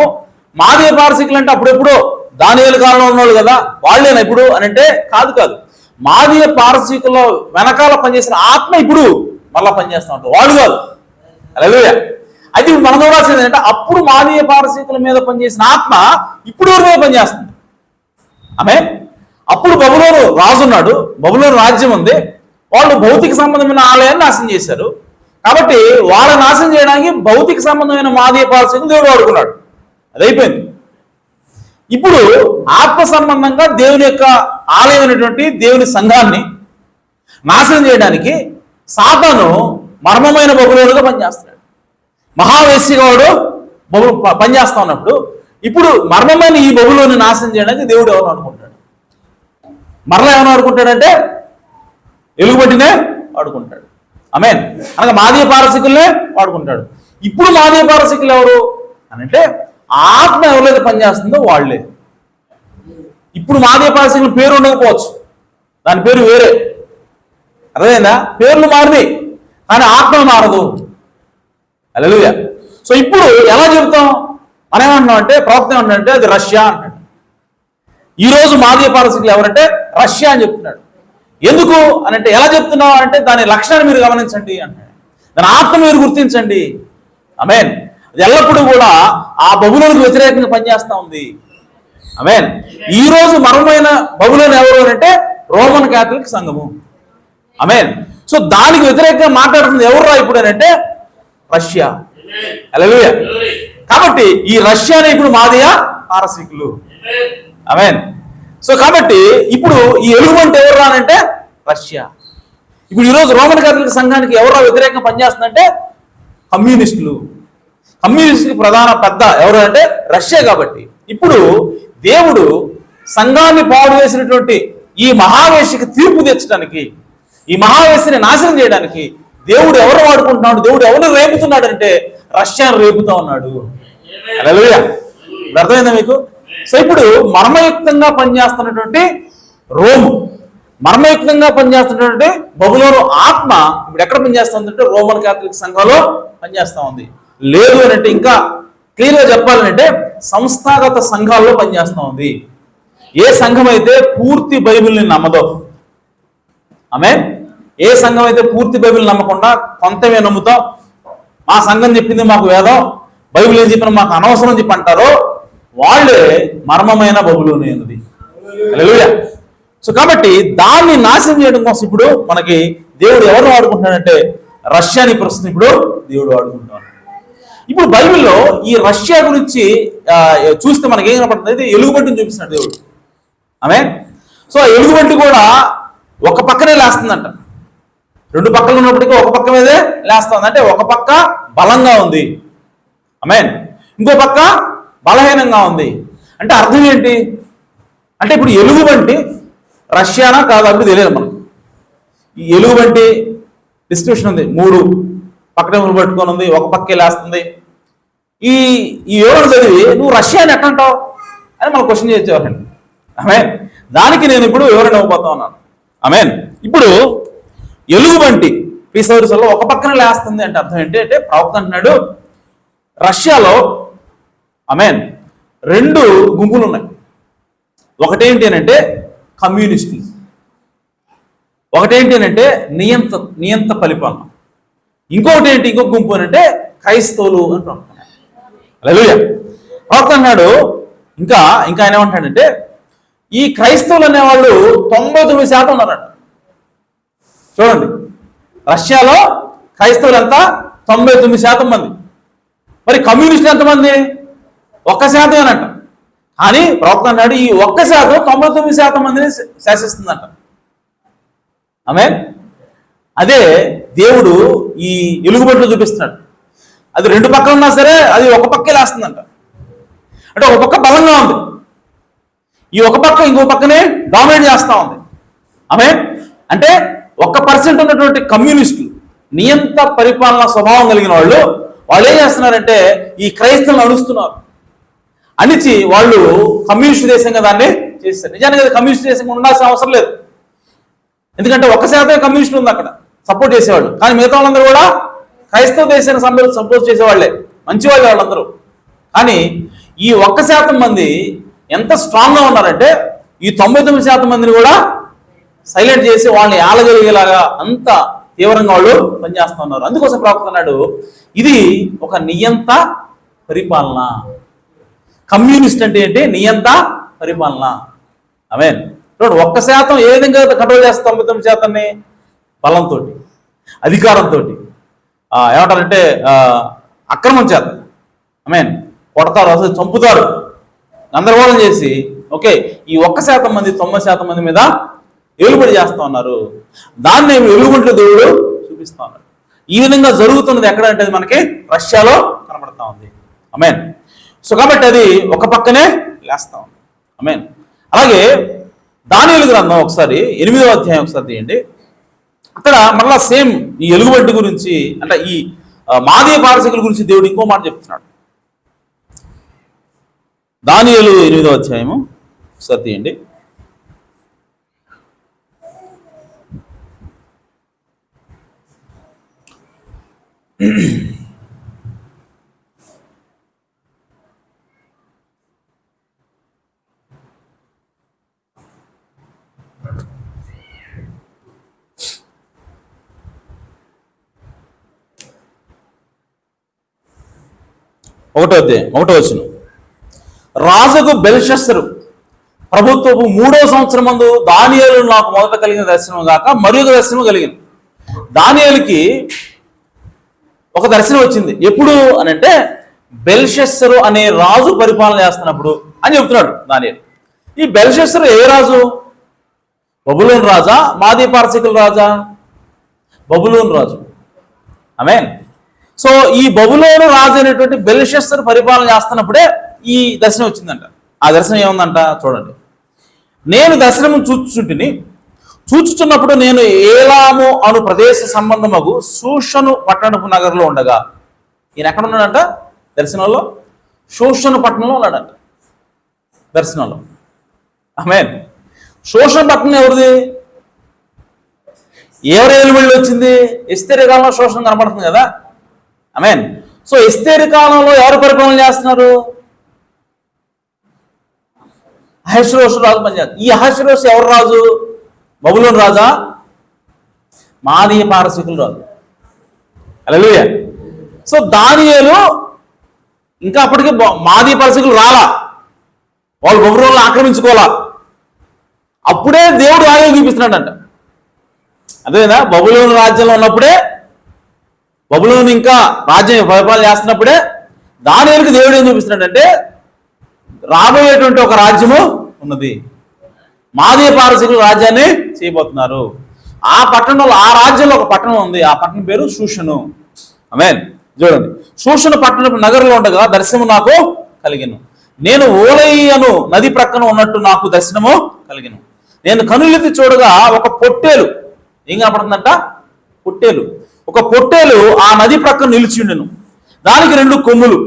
మాదీయ పారసీకులు అంటే అప్పుడెప్పుడు దానియేలు కాలంలో ఉన్నవాళ్ళు కదా, వాళ్ళేనా ఇప్పుడు అని అంటే కాదు. మాదీయ పారసీకుల్లో వెనకాల పనిచేసిన ఆత్మ ఇప్పుడు మళ్ళా పనిచేస్తూ ఉంటారు, వాళ్ళు కాదు. హల్లెలూయా. అయితే ఇప్పుడు మనం చూడాల్సింది ఏంటంటే అప్పుడు మాదీయ పారసీకుల మీద పనిచేసిన ఆత్మ ఇప్పుడు ఎవరి మీద పనిచేస్తుంది. ఆమేన్. అప్పుడు బబులోను రాజు ఉన్నాడు, బబులోను రాజ్యం ఉంది, వాళ్ళు భౌతిక సంబంధమైన ఆలయాన్ని నాశనం చేశారు. కాబట్టి వాళ్ళ నాశనం చేయడానికి భౌతిక సంబంధమైన మాదీయ పారసీకులు దేవుడు వాడుకున్నాడు. అది అయిపోయింది. ఇప్పుడు ఆత్మ సంబంధంగా దేవుని యొక్క ఆలయమైనటువంటి దేవుని సంఘాన్ని నాశనం చేయడానికి సాతాను మర్మమైన బబులోనుగా పనిచేస్తున్నాడు. మహావేశ్యగా వాడు పనిచేస్తా ఉన్నప్పుడు ఇప్పుడు మర్మమైన ఈ బబులోని నాశనం చేయడానికి దేవుడు ఎవరు అనుకుంటాడు? మరలా ఏమని ఆడుకుంటాడంటే ఎలుగుబట్టినే వాడుకుంటాడు. ఆమేన్. అనగా మాదీయ పారసీకులనే వాడుకుంటాడు. ఇప్పుడు మాదీయ పారసీకులు ఎవరు అని అంటే ఆత్మ ఎవరైతే పనిచేస్తుందో వాళ్లే. ఇప్పుడు మాదీయ పారసీకుల పేరు ఉండకపోవచ్చు, దాని పేరు వేరే, అర్థమైందా? పేర్లు మారినాయి కానీ ఆత్మ మారదు. హల్లెలూయా. సో ఇప్పుడు ఎలా చెబుతాం? మనం ఏమంటున్నాం అంటే, ప్రవక్త ఏమంటున్నాడంటే అది రష్యా అంటాడు. ఈరోజు మాదీయ పారసీకులు ఎవరంటే రష్యా అని చెప్తున్నాడు. ఎందుకు అని అంటే, ఎలా చెప్తున్నావు అంటే దాని లక్షణాన్ని మీరు గమనించండి అంటాడు, దాని ఆత్మ మీరు గుర్తించండి. ఆమేన్. అది ఎల్లప్పుడూ కూడా ఆ బబులోనుకు వ్యతిరేకంగా పనిచేస్తూ ఉంది. ఆమేన్. ఈ రోజు మర్మమైన బబులోను ఎవరు అని అంటే రోమన్ క్యాథలిక్ సంఘము. ఆమేన్. సో దానికి వ్యతిరేకంగా మాట్లాడుతుంది ఎవరు ఇప్పుడు అని అంటే రష్యా. హల్లెలూయా. కాబట్టి ఈ రష్యానే ఇప్పుడు మాదీయ పారసీకులు. ఆమేన్. సో కాబట్టి ఇప్పుడు ఈ ఎలుగుబంటి ఎవరు అంటే రష్యా. ఇప్పుడు ఈరోజు రోమన్ క్యాథలిక్ సంఘానికి ఎవరో వ్యతిరేకంగా పనిచేస్తుందంటే కమ్యూనిస్టులు. కమ్యూనిస్టుకి ప్రధాన పెద్ద ఎవరు అంటే రష్యా. కాబట్టి ఇప్పుడు దేవుడు సంఘాన్ని పాడు చేసినటువంటి ఈ మహావేశికి తీర్పు తెచ్చడానికి, ఈ మహావేశిని నాశనం చేయడానికి దేవుడు ఎవరు వాడుకుంటున్నాడు? దేవుడు ఎవరు రేపుతున్నాడు అంటే రష్యాను రేపుతా ఉన్నాడు. హల్లెలూయా. అర్థమైందా మీకు? సో ఇప్పుడు మర్మయుక్తంగా పనిచేస్తున్నటువంటి రోము, మర్మయుక్తంగా పనిచేస్తున్నటువంటి బబులోను ఆత్మ ఇప్పుడు ఎక్కడ పనిచేస్తుందంటే రోమన్ క్యాథలిక్ సంఘంలో పనిచేస్తా ఉంది. లేదు అని అంటే, ఇంకా క్లియర్గా చెప్పాలంటే సంస్థాగత సంఘాల్లో పనిచేస్తూ ఉంది. ఏ సంఘం అయితే పూర్తి బైబిల్ని నమ్మదో, ఏ సంఘం అయితే పూర్తి బైబిల్ నమ్మకుండా కొంతమే నమ్ముతాం, మా సంఘం చెప్పింది మాకు వేదం, బైబిల్ ఏం చెప్పినా మాకు అనవసరం చెప్పి అంటారో వాళ్ళే మర్మమైన బబులోను అన్నది. హల్లెలూయా. సో కాబట్టి దాన్ని నాశనం చేయడం కోసం ఇప్పుడు మనకి దేవుడు ఎవరు వాడుకుంటున్నాడంటే రష్యాని ప్రస్తుతం ఇప్పుడు దేవుడు వాడుకుంటున్నాడు. ఇప్పుడు బైబిల్లో ఈ రష్యా గురించి చూస్తే మనకి ఏం కనపడుతుంది, ఎలుగుబంటిని చూపిస్తున్నాడు దేవుడు. సో ఎలుగుబంటి కూడా ఒక పక్కనే లేస్తుందంట, రెండు పక్కలు ఉన్నప్పటికీ ఒక పక్క మీదే లేస్తుంది. అంటే ఒక పక్క బలంగా ఉంది, ఇంకో పక్క బలహీనంగా ఉంది. అంటే అర్థం ఏంటి అంటే, ఇప్పుడు ఎలుగుబంటి రష్యానా కాదా అప్పుడు తెలియదు మనకు. ఈ ఎలుగుబంటి డిస్క్రిప్షన్ ఉంది, 3 పక్కనే పట్టుకొని ఉంది, ఒక పక్కే లేస్తుంది. ఈ వివరణ చదివి నువ్వు రష్యాని ఎట్టంటావు అని మనం క్వశ్చన్ చేసేవారండి. దానికి నేను ఇప్పుడు వివరణ ఇవ్వబోతా ఉన్నాను. ఇప్పుడు ఎలుగుబంటి పీసవరిసల్లో ఒక పక్కన లేస్తుంది అంటే అర్థం ఏంటి అంటే, ప్రవక్త అంటున్నాడు రష్యాలో 2 గుంపులు ఉన్నాయి. ఒకటేంటి అని అంటే కమ్యూనిస్టులు, ఒకటేంటి అని అంటే నియంత పరిపాలన, ఇంకొకటి ఏంటి, ఇంకొక గుంపు అని అంటే క్రైస్తవులు అని ప్రవక్త. హల్లెలూయా. ప్రవక్త అన్నాడు ఇంకా ఆయన ఏమంటాడంటే, ఈ క్రైస్తవులు అనేవాళ్ళు 99% ఉన్నారంట. చూడండి, రష్యాలో క్రైస్తవులు ఎంత, 99% మంది. మరి కమ్యూనిస్టులు ఎంతమంది, 1% అనంట. కానీ ప్రవక్త అన్నాడు ఈ 1% 99% మందిని శాసిస్తుందంట. అదే దేవుడు ఈ ఎలుగుబంట్లు చూపిస్తున్నాడు. అది 2 పక్కలు ఉన్నా సరే అది ఒక పక్కే లేస్తుందంట. అంటే ఒక పక్క బలంగా ఉంది, ఈ ఒక పక్క ఇంకో పక్కనే డామినేట్ చేస్తూ ఉంది. అంటే 1% ఉన్నటువంటి కమ్యూనిస్టులు, నియంత పరిపాలన స్వభావం కలిగిన వాళ్ళు ఏం చేస్తున్నారంటే ఈ క్రైస్తవులను అణుస్తున్నారు. అణిచి వాళ్ళు కమ్యూనిస్ట్ దేశంగా దాన్ని చేస్తారు. నిజానికి అది కమ్యూనిస్ట్ దేశంగా ఉండాల్సిన అవసరం లేదు, ఎందుకంటే 1% కమ్యూనిస్టులు ఉంది అక్కడ సపోర్ట్ చేసేవాళ్ళు. కానీ మిగతా వాళ్ళందరూ కూడా క్రైస్తవ దేశాన్ని సపోర్ట్ చేసేవాళ్లే, మంచివాళ్ళే వాళ్ళందరూ. కానీ ఈ 1% మంది ఎంత స్ట్రాంగ్గా ఉన్నారంటే ఈ 99% మందిని కూడా సైలెంట్ చేసి వాళ్ళని ఆలగలిగేలాగా అంత తీవ్రంగా వాళ్ళు పనిచేస్తూ ఉన్నారు. అందుకోసం ప్రవక్త అన్నాడు ఇది ఒక నియంత పరిపాలన. కమ్యూనిస్ట్ అంటే ఏంటి, నియంత పరిపాలన. చూడండి, 1% ఏ విధంగా కంట్రోల్ చేస్తారు 99%ని, బలంతో, అధికారంతో, ఏమంటారంటే అక్రమం చేత కొడతారు, అసలు చంపుతారు, గందరగోళం చేసి ఓకే ఈ 1% మంది 90% మంది మీద ఏలుబడి చేస్తూ ఉన్నారు. దాన్ని ఎలుగుబంట్ల దేవుడు చూపిస్తూ ఉన్నారు. ఈ విధంగా జరుగుతున్నది ఎక్కడ అంటే మనకి రష్యాలో కనబడతా ఉంది. సో కాబట్టి అది ఒక పక్కనే లేస్తా ఉంది. అలాగే దానియేలు గ్రంథం ఒకసారి 8వ అధ్యాయం ఒకసారి తీయండి. అక్కడ మళ్ళా సేమ్ ఈ ఎలుగుబంటి గురించి, అంటే ఈ మాదీయ పారసికుల గురించి దేవుడు ఇంకో మాట చెప్తున్నాడు. దానియేలు 8వ అధ్యాయము ఒకసారి తీయండి. ఒకటో వచనం. రాజుకు బెల్షస్సరు ప్రభుత్వపు 3వ సంవత్సరం మందు దానియేలు నాకు మొదట కలిగిన దర్శనం కాక మరి ఒక దర్శనం కలిగింది. దానియేలుకి ఒక దర్శనం వచ్చింది. ఎప్పుడు అని అంటే బెల్షస్సరు అనే రాజు పరిపాలన చేస్తున్నప్పుడు అని చెప్తున్నాడు దానియేలు. ఈ బెల్షస్సరు ఏ రాజు? బబులోను రాజా, మాదీయ పారసీకుల రాజా? బబులోను రాజు. సో ఈ బబులోను రాజు అయినటువంటి బెల్షస్సరు పరిపాలన చేస్తున్నప్పుడే ఈ దర్శనం వచ్చిందంట. ఆ దర్శనం ఏముందంట చూడండి. నేను దర్శనం చూచుచున్నప్పుడు నేను ఏలాము అను ప్రదేశ సంబంధమగు షూషను పట్టణపు నగరంలో ఉండగా. ఈయన ఎక్కడ ఉన్నాడంట దర్శనంలో? షూషను పట్టణంలో ఉన్నాడంట దర్శనంలో. షూషను పట్టణం ఎవరిది? ఎవరు ఏలుబడి వచ్చింది? ఎస్తేరే కాలంలో షూషను కనపడుతుంది కదా. సో ఎస్తేరు కాలంలో ఎవరు పరిపాలన చేస్తున్నారు? అహష్వేరోషు రాజు పనిచేస్తారు. ఈ అహష్వేరోషు ఎవరు రాజు? బబులోను రాజా? మాదీయ పారసీకుల రాజు. హల్లెలూయా. సో దానియేలు ఇంకా అప్పటికి మాదీయ పారసీకులు రాలా, వాళ్ళు బబులోనును ఆక్రమించుకోవాలా. అప్పుడే దేవుడు రాజ్యం చూపిస్తున్నాడంట. అదేనా? బబులోను రాజ్యంలో ఉన్నప్పుడే, బబులోను ఇంకా రాజ్యం పరిపాలన చేస్తున్నప్పుడే దానియేలుకి దేవుడు ఏం చూపిస్తున్నాడంటే రాబోయేటువంటి ఒక రాజ్యము ఉన్నది. మాదీయ పారసీకులు రాజ్యాన్ని చేయబోతున్నారు. ఆ పట్టణంలో, ఆ రాజ్యంలో ఒక పట్టణం ఉంది. ఆ పట్టణం పేరు షూషను. ఆమేన్. చూడండి, షూషను పట్టణం నగరంలో ఉండగా దర్శనము నాకు కలిగెను. నేను ఓలయ్యను నది ప్రక్కన ఉన్నట్టు నాకు దర్శనము కలిగెను. నేను కనులెత్తి చూడగా ఒక పొట్టేలు, ఏం కనపడుతుందంట? పొట్టేలు. ఒక పొట్టేలు ఆ నది ప్రక్కన నిలిచి ఉండెను. దానికి 2 కొమ్ములు.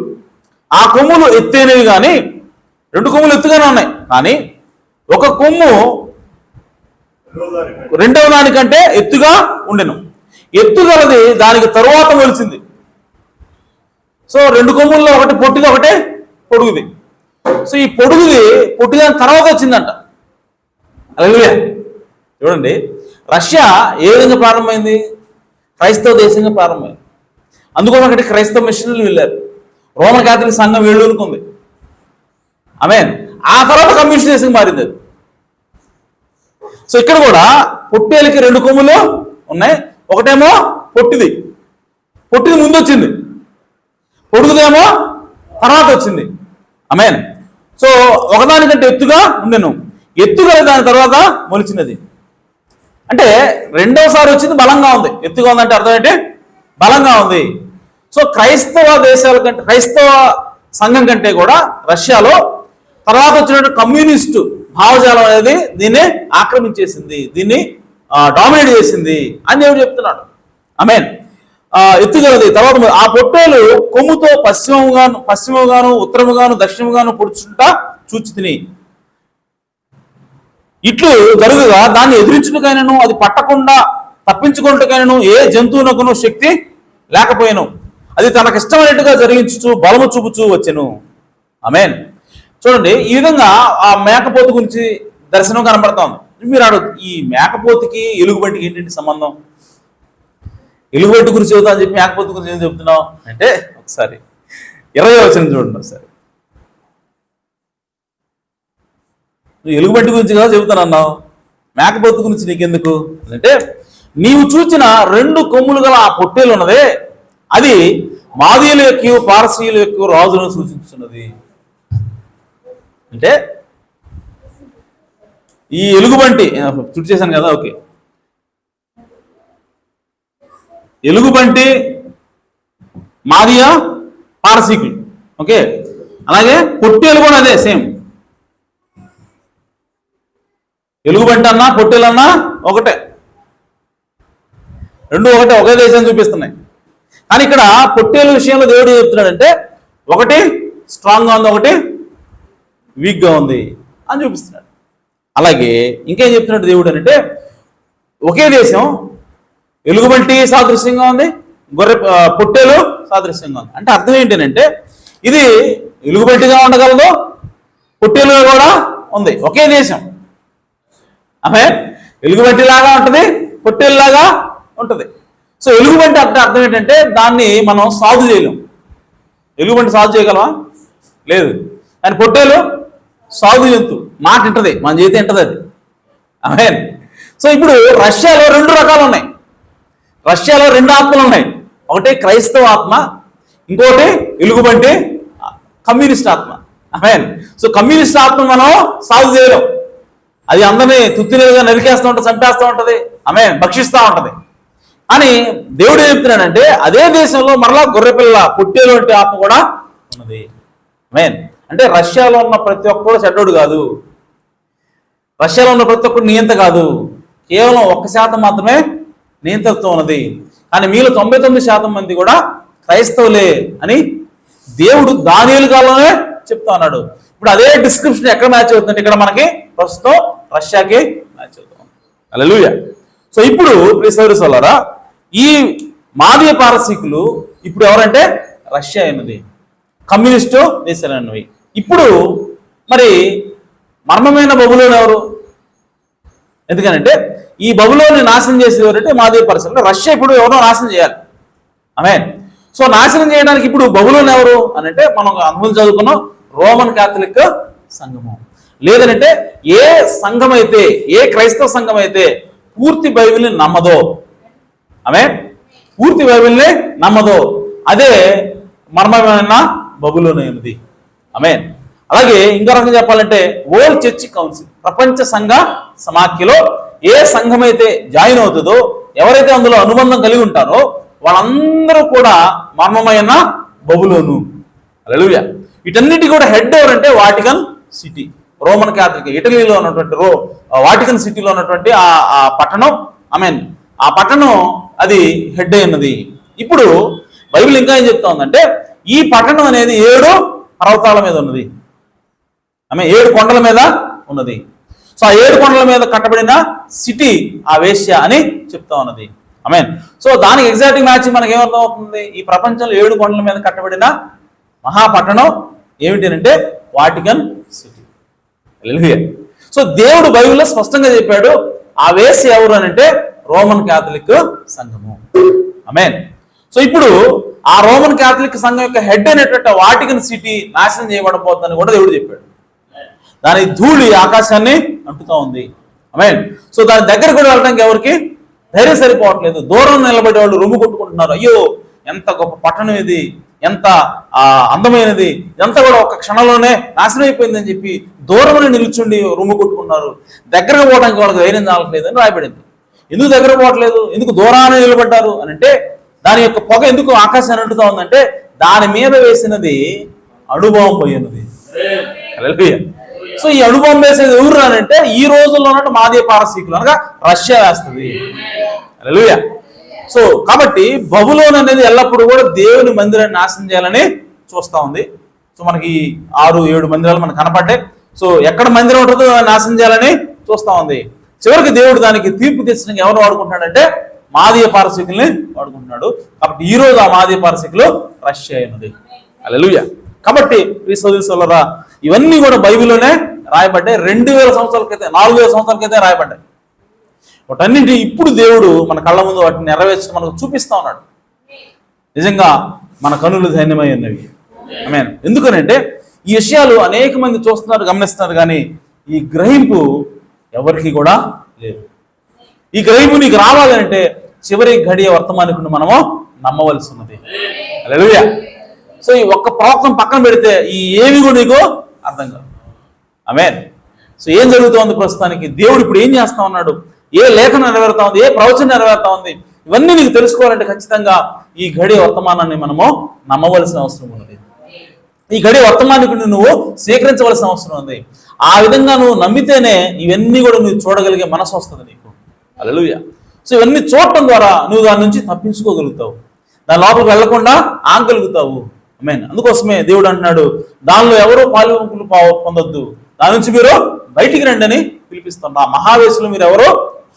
ఆ కొమ్ములు ఎత్తైనవి కానీ, 2 కొమ్ములు ఎత్తుగానే ఉన్నాయి, కానీ ఒక కొమ్ము రెండవ దానికంటే ఎత్తుగా ఉండెను. ఎత్తుగలది దానికి తరువాత మొలిచింది. సో 2 కొమ్ముల్లో ఒకటి పొట్టిది, ఒకటే పొడుగుది. సో ఈ పొట్టిగా తర్వాత వచ్చిందంట. హల్లెలూయా. చూడండి, రష్యా ఏ విధంగా ప్రారంభమైంది? క్రైస్తవ దేశంగా ప్రారంభమైంది. అందుకోసం అక్కడికి క్రైస్తవ మిషనరీలు వెళ్ళారు. రోమన్ క్యాథలిక్ సంఘం వెళ్ళునుకుంది. ఆమేన్. ఆ తర్వాత కమ్యూనిస్ట్ దేశంగా మారింది. సో ఇక్కడ కూడా పొట్టేలకి 2 కొమ్ములు ఉన్నాయి. ఒకటేమో పొట్టిది ముందు వచ్చింది, పొడుగుదేమో తర్వాత వచ్చింది. ఆమేన్. సో ఒకదానికంటే ఎత్తుగా ఉండెను, ఎత్తుగా దాని తర్వాత మొలిచినది. అంటే రెండోసారి వచ్చింది బలంగా ఉంది. ఎత్తుగా ఉందంటే అర్థం ఏంటి? బలంగా ఉంది. సో క్రైస్తవ దేశాల కంటే, క్రైస్తవ సంఘం కంటే కూడా రష్యాలో తర్వాత వచ్చినటువంటి కమ్యూనిస్టు భావజాలం అనేది దీన్ని ఆక్రమించేసింది, దీన్ని డామినేట్ చేసింది అని దేవుడు చెప్తున్నాడు. ఆమేన్. ఎత్తుగలది. తర్వాత ఆ పొట్టేలు కొమ్ముతో పశ్చిమముగాను ఉత్తరముగాను దక్షిణముగాను పొడుచుంటా చూచి తిని, ఇట్లు జరుగుగా దాన్ని ఎదిరించుటకైనను అది పట్టకుండా తప్పించుకుంటకైనను ఏ జంతువునకును శక్తి లేకపోయాను. అది తనకిష్టమైనట్టుగా జరిగించు బలము చూపుచూ వచ్చెను. ఆమేన్. చూడండి, ఈ విధంగా ఆ మేకపోతు గురించి దర్శనం కనబడతా ఉంది. మీరు ఈ మేకపోతుకి ఎలుగుబంటికి ఏంటంటే సంబంధం? ఎలుగుబంటి గురించి చెబుతా అని చెప్పి మేకపోతు గురించి ఏం చెబుతున్నావు అంటే, ఒకసారి 20వ వచనం చూడండి. ఒకసారి నువ్వు ఎలుగుబంటి గురించి కదా చెబుతానన్నావు, మేకపోతు గురించి నీకెందుకు అంటే, నీవు చూచిన 2 కొమ్ములు గల ఆ పొట్టేలు ఉన్నదే, అది మాదీయుల యొక్క పారసీయుల యొక్క రాజులను సూచిస్తున్నది. అంటే ఈ ఎలుగుబంటి చుట్టు చేశాను కదా, ఓకే, ఎలుగుబంటి మాదియా పారసీకులు, ఓకే, అలాగే పొట్టేలు కూడా అదే సేమ్. ఎలుగుబంటి అన్నా పొట్టేలు అన్నా ఒకటే, 2 ఒకటే, ఒకే దేశాన్ని చూపిస్తున్నాయి. కానీ ఇక్కడ పొట్టేలు విషయంలో దేవుడు చెప్తున్నాడంటే, ఒకటి స్ట్రాంగ్గా ఉంది, ఒకటి వీక్గా ఉంది అని చూపిస్తున్నాడు. అలాగే ఇంకేం చెప్తున్నాడు దేవుడు అంటే, ఒకే దేశం ఎలుగుబంటి సాదృశ్యంగా ఉంది, పొట్టేలు సాదృశ్యంగా ఉంది. అంటే అర్థం ఏంటంటే, ఇది ఎలుగుబంటిగా ఉండగలదు, పొట్టేలుగా కూడా ఉంది, ఒకే దేశం. ఆమె ఎలుగుబంటిలాగా ఉంటుంది, పొట్టేలులాగా ఉంటుంది. సో ఎలుగుబంటి అర్థం ఏంటంటే, దాన్ని మనం సాగు చేయలేం. ఎలుగుబంటి సాగు చేయగలమా? లేదు. కానీ పొట్టేలు సాగు జంతు, మాట వింటది, మన చేతి వింటది అది. ఆమె. సో ఇప్పుడు రష్యాలో 2 రకాలు ఉన్నాయి. రష్యాలో 2 ఆత్మలు ఉన్నాయి. ఒకటి క్రైస్తవ ఆత్మ, ఇంకోటి ఎలుగుబంటి కమ్యూనిస్ట్ ఆత్మ. ఆమె. సో కమ్యూనిస్ట్ ఆత్మ మనం సాగు చేయలేం, అది అందరినీ తుత్తినేలుగా నరికేస్తూ ఉంటుంది, చంపేస్తూ ఉంటుంది, ఆమె భక్షిస్తూ ఉంటుంది. అని దేవుడు ఏం చెప్తున్నాడంటే, అదే దేశంలో మరలా గొర్రెపిల్ల పొట్టేలు వంటి ఆత్మ కూడా ఉన్నది. ఆమేన్. అంటే రష్యాలో ఉన్న ప్రతి ఒక్కరు చెడ్డోడు కాదు, రష్యాలో ఉన్న ప్రతి ఒక్కరు నియంత కాదు, కేవలం 1% మాత్రమే నియంతృత్వం ఉన్నది. కానీ మీలో 99% మంది కూడా క్రైస్తవులే అని దేవుడు దానియేలు కాలంలోనే చెప్తా ఉన్నాడు. ఇప్పుడు అదే డిస్క్రిప్షన్ ఎక్కడ మ్యాచ్ అవుతుందంటే, ఇక్కడ మనకి ప్రస్తుతం రష్యాకి మ్యాచ్ అవుతాం. హల్లెలూయా. సో ఇప్పుడు ప్రియ సోదరులారా, ఈ మాదీయ పారసీకులు ఇప్పుడు ఎవరంటే రష్యా అయినది, కమ్యూనిస్టు దేశాలైనవి. ఇప్పుడు మరి మర్మమైన బబులోను ఎవరు? ఎందుకనంటే ఈ బబులోని నాశనం చేసేవారంటే మాదే పరిస్థితులు రష్యా ఇప్పుడు ఎవరో నాశనం చేయాలి. ఆమేన్. సో నాశనం చేయడానికి ఇప్పుడు బబులోను ఎవరు అని అంటే మనం అనుభవం చదువుకున్నాం, రోమన్ క్యాథలిక్ సంఘము. లేదనంటే ఏ సంఘం అయితే, ఏ క్రైస్తవ సంఘం అయితే పూర్తి బైబిల్ని నమ్మదో, ఆమేన్, పూర్తి బైబిల్ని నమ్మదో అదే మర్మమైన బబులోను అయినది. ఆమేన్. అలాగే ఇంకో రకంగా చెప్పాలంటే వరల్డ్ చర్చ్ కౌన్సిల్, ప్రపంచ సంఘ సమాఖ్యలో ఏ సంఘం అయితే జాయిన్ అవుతుందో, ఎవరైతే అందులో అనుబంధం కలిగి ఉంటారో వాళ్ళందరూ కూడా మర్మమైన బబులోను. హల్లెలూయా. వీటన్నిటి కూడా హెడ్ ఎవరంటే వాటికన్ సిటీ, రోమన్ క్యాథలిక్, ఇటలీలో ఉన్నటువంటి వాటికన్ సిటీలో ఉన్నటువంటి ఆ పట్టణం. ఆమేన్. ఆ పట్టణం అది హెడ్ అయినది. ఇప్పుడు బైబిల్ ఇంకా ఏం చెప్తా ఉందంటే ఈ పట్టణం అనేది 7 పర్వతాల మీద ఉన్నది. ఆమె 7 కొండల మీద ఉన్నది. సో ఆ 7 కొండల మీద కట్టబడిన సిటీ ఆ వేశ్య అని చెప్తా ఉన్నది. ఆమేన్. సో దానికి ఎగ్జాక్ట్ మ్యాచ్ మనకి ఏమర్థం అవుతుంది? ఈ ప్రపంచంలో 7 కొండల మీద కట్టబడిన మహాపట్టణం ఏమిటి అంటే వాటికన్ సిటీ. హల్లెలూయా. సో దేవుడు బైబిల్లో స్పష్టంగా చెప్పాడు, ఆ వేశ్య ఎవరు అని అంటే రోమన్ క్యాథలిక్ సంఘము. ఆమేన్. సో ఇప్పుడు ఆ రోమన్ క్యాథలిక్ సంఘం యొక్క హెడ్ అయినటువంటి వాటికన్ సిటీ నాశనం చేయబడబోతుందని కూడా దేవుడు చెప్పాడు. దాని ధూళి ఆకాశాన్ని అంటుతా ఉంది. ఆమేన్. సో దాని దగ్గర కూడా వెళ్ళడానికి ఎవరికి ధైర్యం సరిపోవట్లేదు. దూరం నిలబడే వాళ్ళు రొమ్ము కొట్టుకుంటున్నారు. అయ్యో ఎంత గొప్ప పట్టణం ఇది, ఎంత అందమైనది, ఎంత కూడా ఒక క్షణంలోనే నాశనం అయిపోయిందని చెప్పి దూరంలో నిల్చుండి రొమ్ము కొట్టుకున్నారు. దగ్గరకు పోవడానికి వాళ్ళకి ధైర్యం చాలట్లేదు అని రాయబడింది. ఎందుకు దగ్గర పోవట్లేదు, ఎందుకు దూరాన్ని నిలబడ్డారు అని అంటే దాని యొక్క పొగ ఎందుకు ఆకాశాన్ని అంటుతా ఉందంటే దాని మీద వేసినది అణుబాంబు పోయినది. హల్లెలూయా. సో ఈ అణుబాంబు వేసేది ఎవరు అంటే ఈ రోజుల్లో ఉన్నట్టు మాదే పారసీకులు అనగా రష్యా వేస్తుంది. హల్లెలూయా. సో కాబట్టి బబులోన్ అనేది ఎల్లప్పుడూ కూడా దేవుని మందిరాన్ని నాశనం చేయాలని చూస్తూ ఉంది. సో మనకి 6-7 మందిరాలు మనకు కనపడ్డాయి. సో ఎక్కడ మందిరం ఉంటుందో నాశనం చేయాలని చూస్తూ ఉంది. చివరికి దేవుడు దానికి తీర్పు తెచ్చడానికి ఎవరు వాడుకుంటున్నాడంటే మాదీయ పారసీకుల్ని వాడుకుంటున్నాడు. కాబట్టి ఈ రోజు ఆ మాదీయ పారసీకులు రష్యా అయినది. హల్లెలూయా. కాబట్టి ఈ సోదరులారా ఇవన్నీ కూడా బైబిల్లోనే రాయబడ్డాయి. 2000 సంవత్సరాల క్రితం, 4000 సంవత్సరాల క్రితం రాయబడ్డాయి. వాటన్నింటి ఇప్పుడు దేవుడు మన కళ్ళ ముందు వాటిని నెరవేర్చడం మనకు చూపిస్తా ఉన్నాడు. నిజంగా మన కనులు ధన్యమై ఉన్నవి. ఆమేన్. ఎందుకనంటే ఈ విషయాలు అనేక మంది చూస్తున్నారు, గమనిస్తున్నారు, కానీ ఈ గ్రహింపు ఎవరికి కూడా లేదు. ఈ గ్రహింపు నీకు రావాలంటే చివరి గడియ వర్తమానికుని మనము నమ్మవలసి ఉన్నది. హల్లెలూయా. సో ఈ ఒక్క ప్రవక్తను పక్కన పెడితే ఈ ఏమి కూడా నీకు అర్థం కాదు. ఆమేన్. సో ఏం జరుగుతోంది ప్రస్తుతానికి, దేవుడు ఇప్పుడు ఏం చేస్తా ఉన్నాడు, ఏ లేఖనం నెరవేరుతా ఉంది, ఏ ప్రవచనం నెరవేరుతా ఉంది, ఇవన్నీ నీకు తెలుసుకోవాలంటే ఖచ్చితంగా ఈ గడియ వర్తమానాన్ని మనము నమ్మవలసిన అవసరం ఉన్నది. ఈ గడియ వర్తమానికుడిని నువ్వు స్వీకరించవలసిన అవసరం ఉంది. ఆ విధంగా నువ్వు నమ్మితేనే ఇవన్నీ కూడా నువ్వు చూడగలిగే మనసు వస్తుంది నీకు. హల్లెలూయా. సో ఇవన్నీ చూడటం ద్వారా నువ్వు దాని నుంచి తప్పించుకోగలుగుతావు, దాని లోపలికి వెళ్లకుండా ఆగగలుగుతావు. ఆమేన్. అందుకోసమే దేవుడు అంటున్నాడు, దానిలో ఎవరో పాలుపంపులు పొందొద్దు, దాని నుంచి మీరు బయటికి రండి అని పిలిపిస్తున్నా. ఆ మహావేశులు మీరు ఎవరో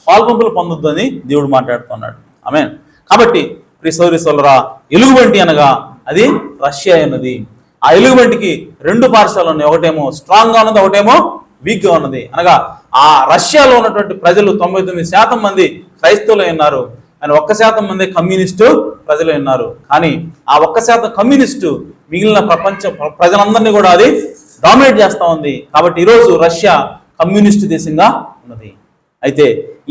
పాలుపంపులు పొందొద్దు అని దేవుడు మాట్లాడుతున్నాడు. ఆమేన్. కాబట్టి ప్రియ సోదరి సోదరులారా, ఎలుగుబంటి అనగా అది రష్యా అన్నది. ఆ ఎలుగుబంటికి 2 పార్శ్వాలు ఉన్నాయి. ఒకటేమో స్ట్రాంగ్ గా ఉన్నది, ఒకటేమో వీక్ గా ఉన్నది. అనగా ఆ రష్యాలో ఉన్నటువంటి ప్రజలు 99% మంది క్రైస్తవులు ఉన్నారు, అని 1% మంది కమ్యూనిస్టు ప్రజలు ఉన్నారు. కానీ ఆ 1% కమ్యూనిస్టు మిగిలిన ప్రపంచ ప్రజలందరినీ కూడా అది డామినేట్ చేస్తూ ఉంది. కాబట్టి ఈరోజు రష్యా కమ్యూనిస్టు దేశంగా ఉన్నది. అయితే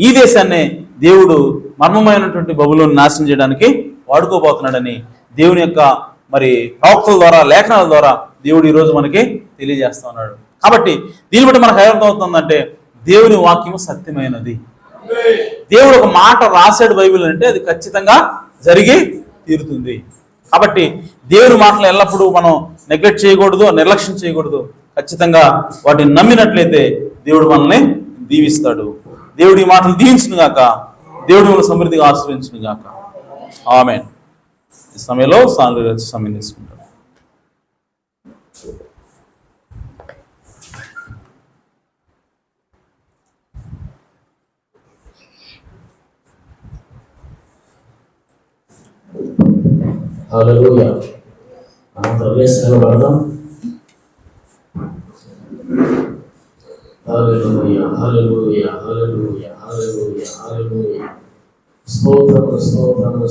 ఈ దేశాన్ని దేవుడు మర్మమైనటువంటి బబులోను నాశనం చేయడానికి వాడుకోబోతున్నాడని దేవుని యొక్క మరి ప్రవక్తల ద్వారా, లేఖనాల ద్వారా దేవుడు ఈరోజు మనకి తెలియజేస్తా ఉన్నాడు. కాబట్టి దీన్ని బట్టి మనకు అర్థం అవుతుందంటే దేవుని వాక్యము సత్యమైనది. దేవుడు ఒక మాట రాశాడు బైబిల్ అంటే అది ఖచ్చితంగా జరిగి తీరుతుంది. కాబట్టి దేవుని మాటలు ఎల్లప్పుడూ మనం నెగ్లెక్ట్ చేయకూడదు, నిర్లక్ష్యం చేయకూడదు. ఖచ్చితంగా వాటిని నమ్మినట్లయితే దేవుడు మనల్ని దీవిస్తాడు. దేవుడి మాటలు దీవించును గాక, దేవుడు మన సమృద్ధిగా ఆశ్రయించును గాక. ఆమేన్. ఈ సమయంలో సమయం తీసుకుంటాం.
హల్లెలూయా. మనం ప్రవేశంలో పడదాం. హల్లెలూయా హల్లెలూయా హల్లెలూయా హల్లెలూయా హల్లెలూయా. స్తోత్రము స్తోత్రము.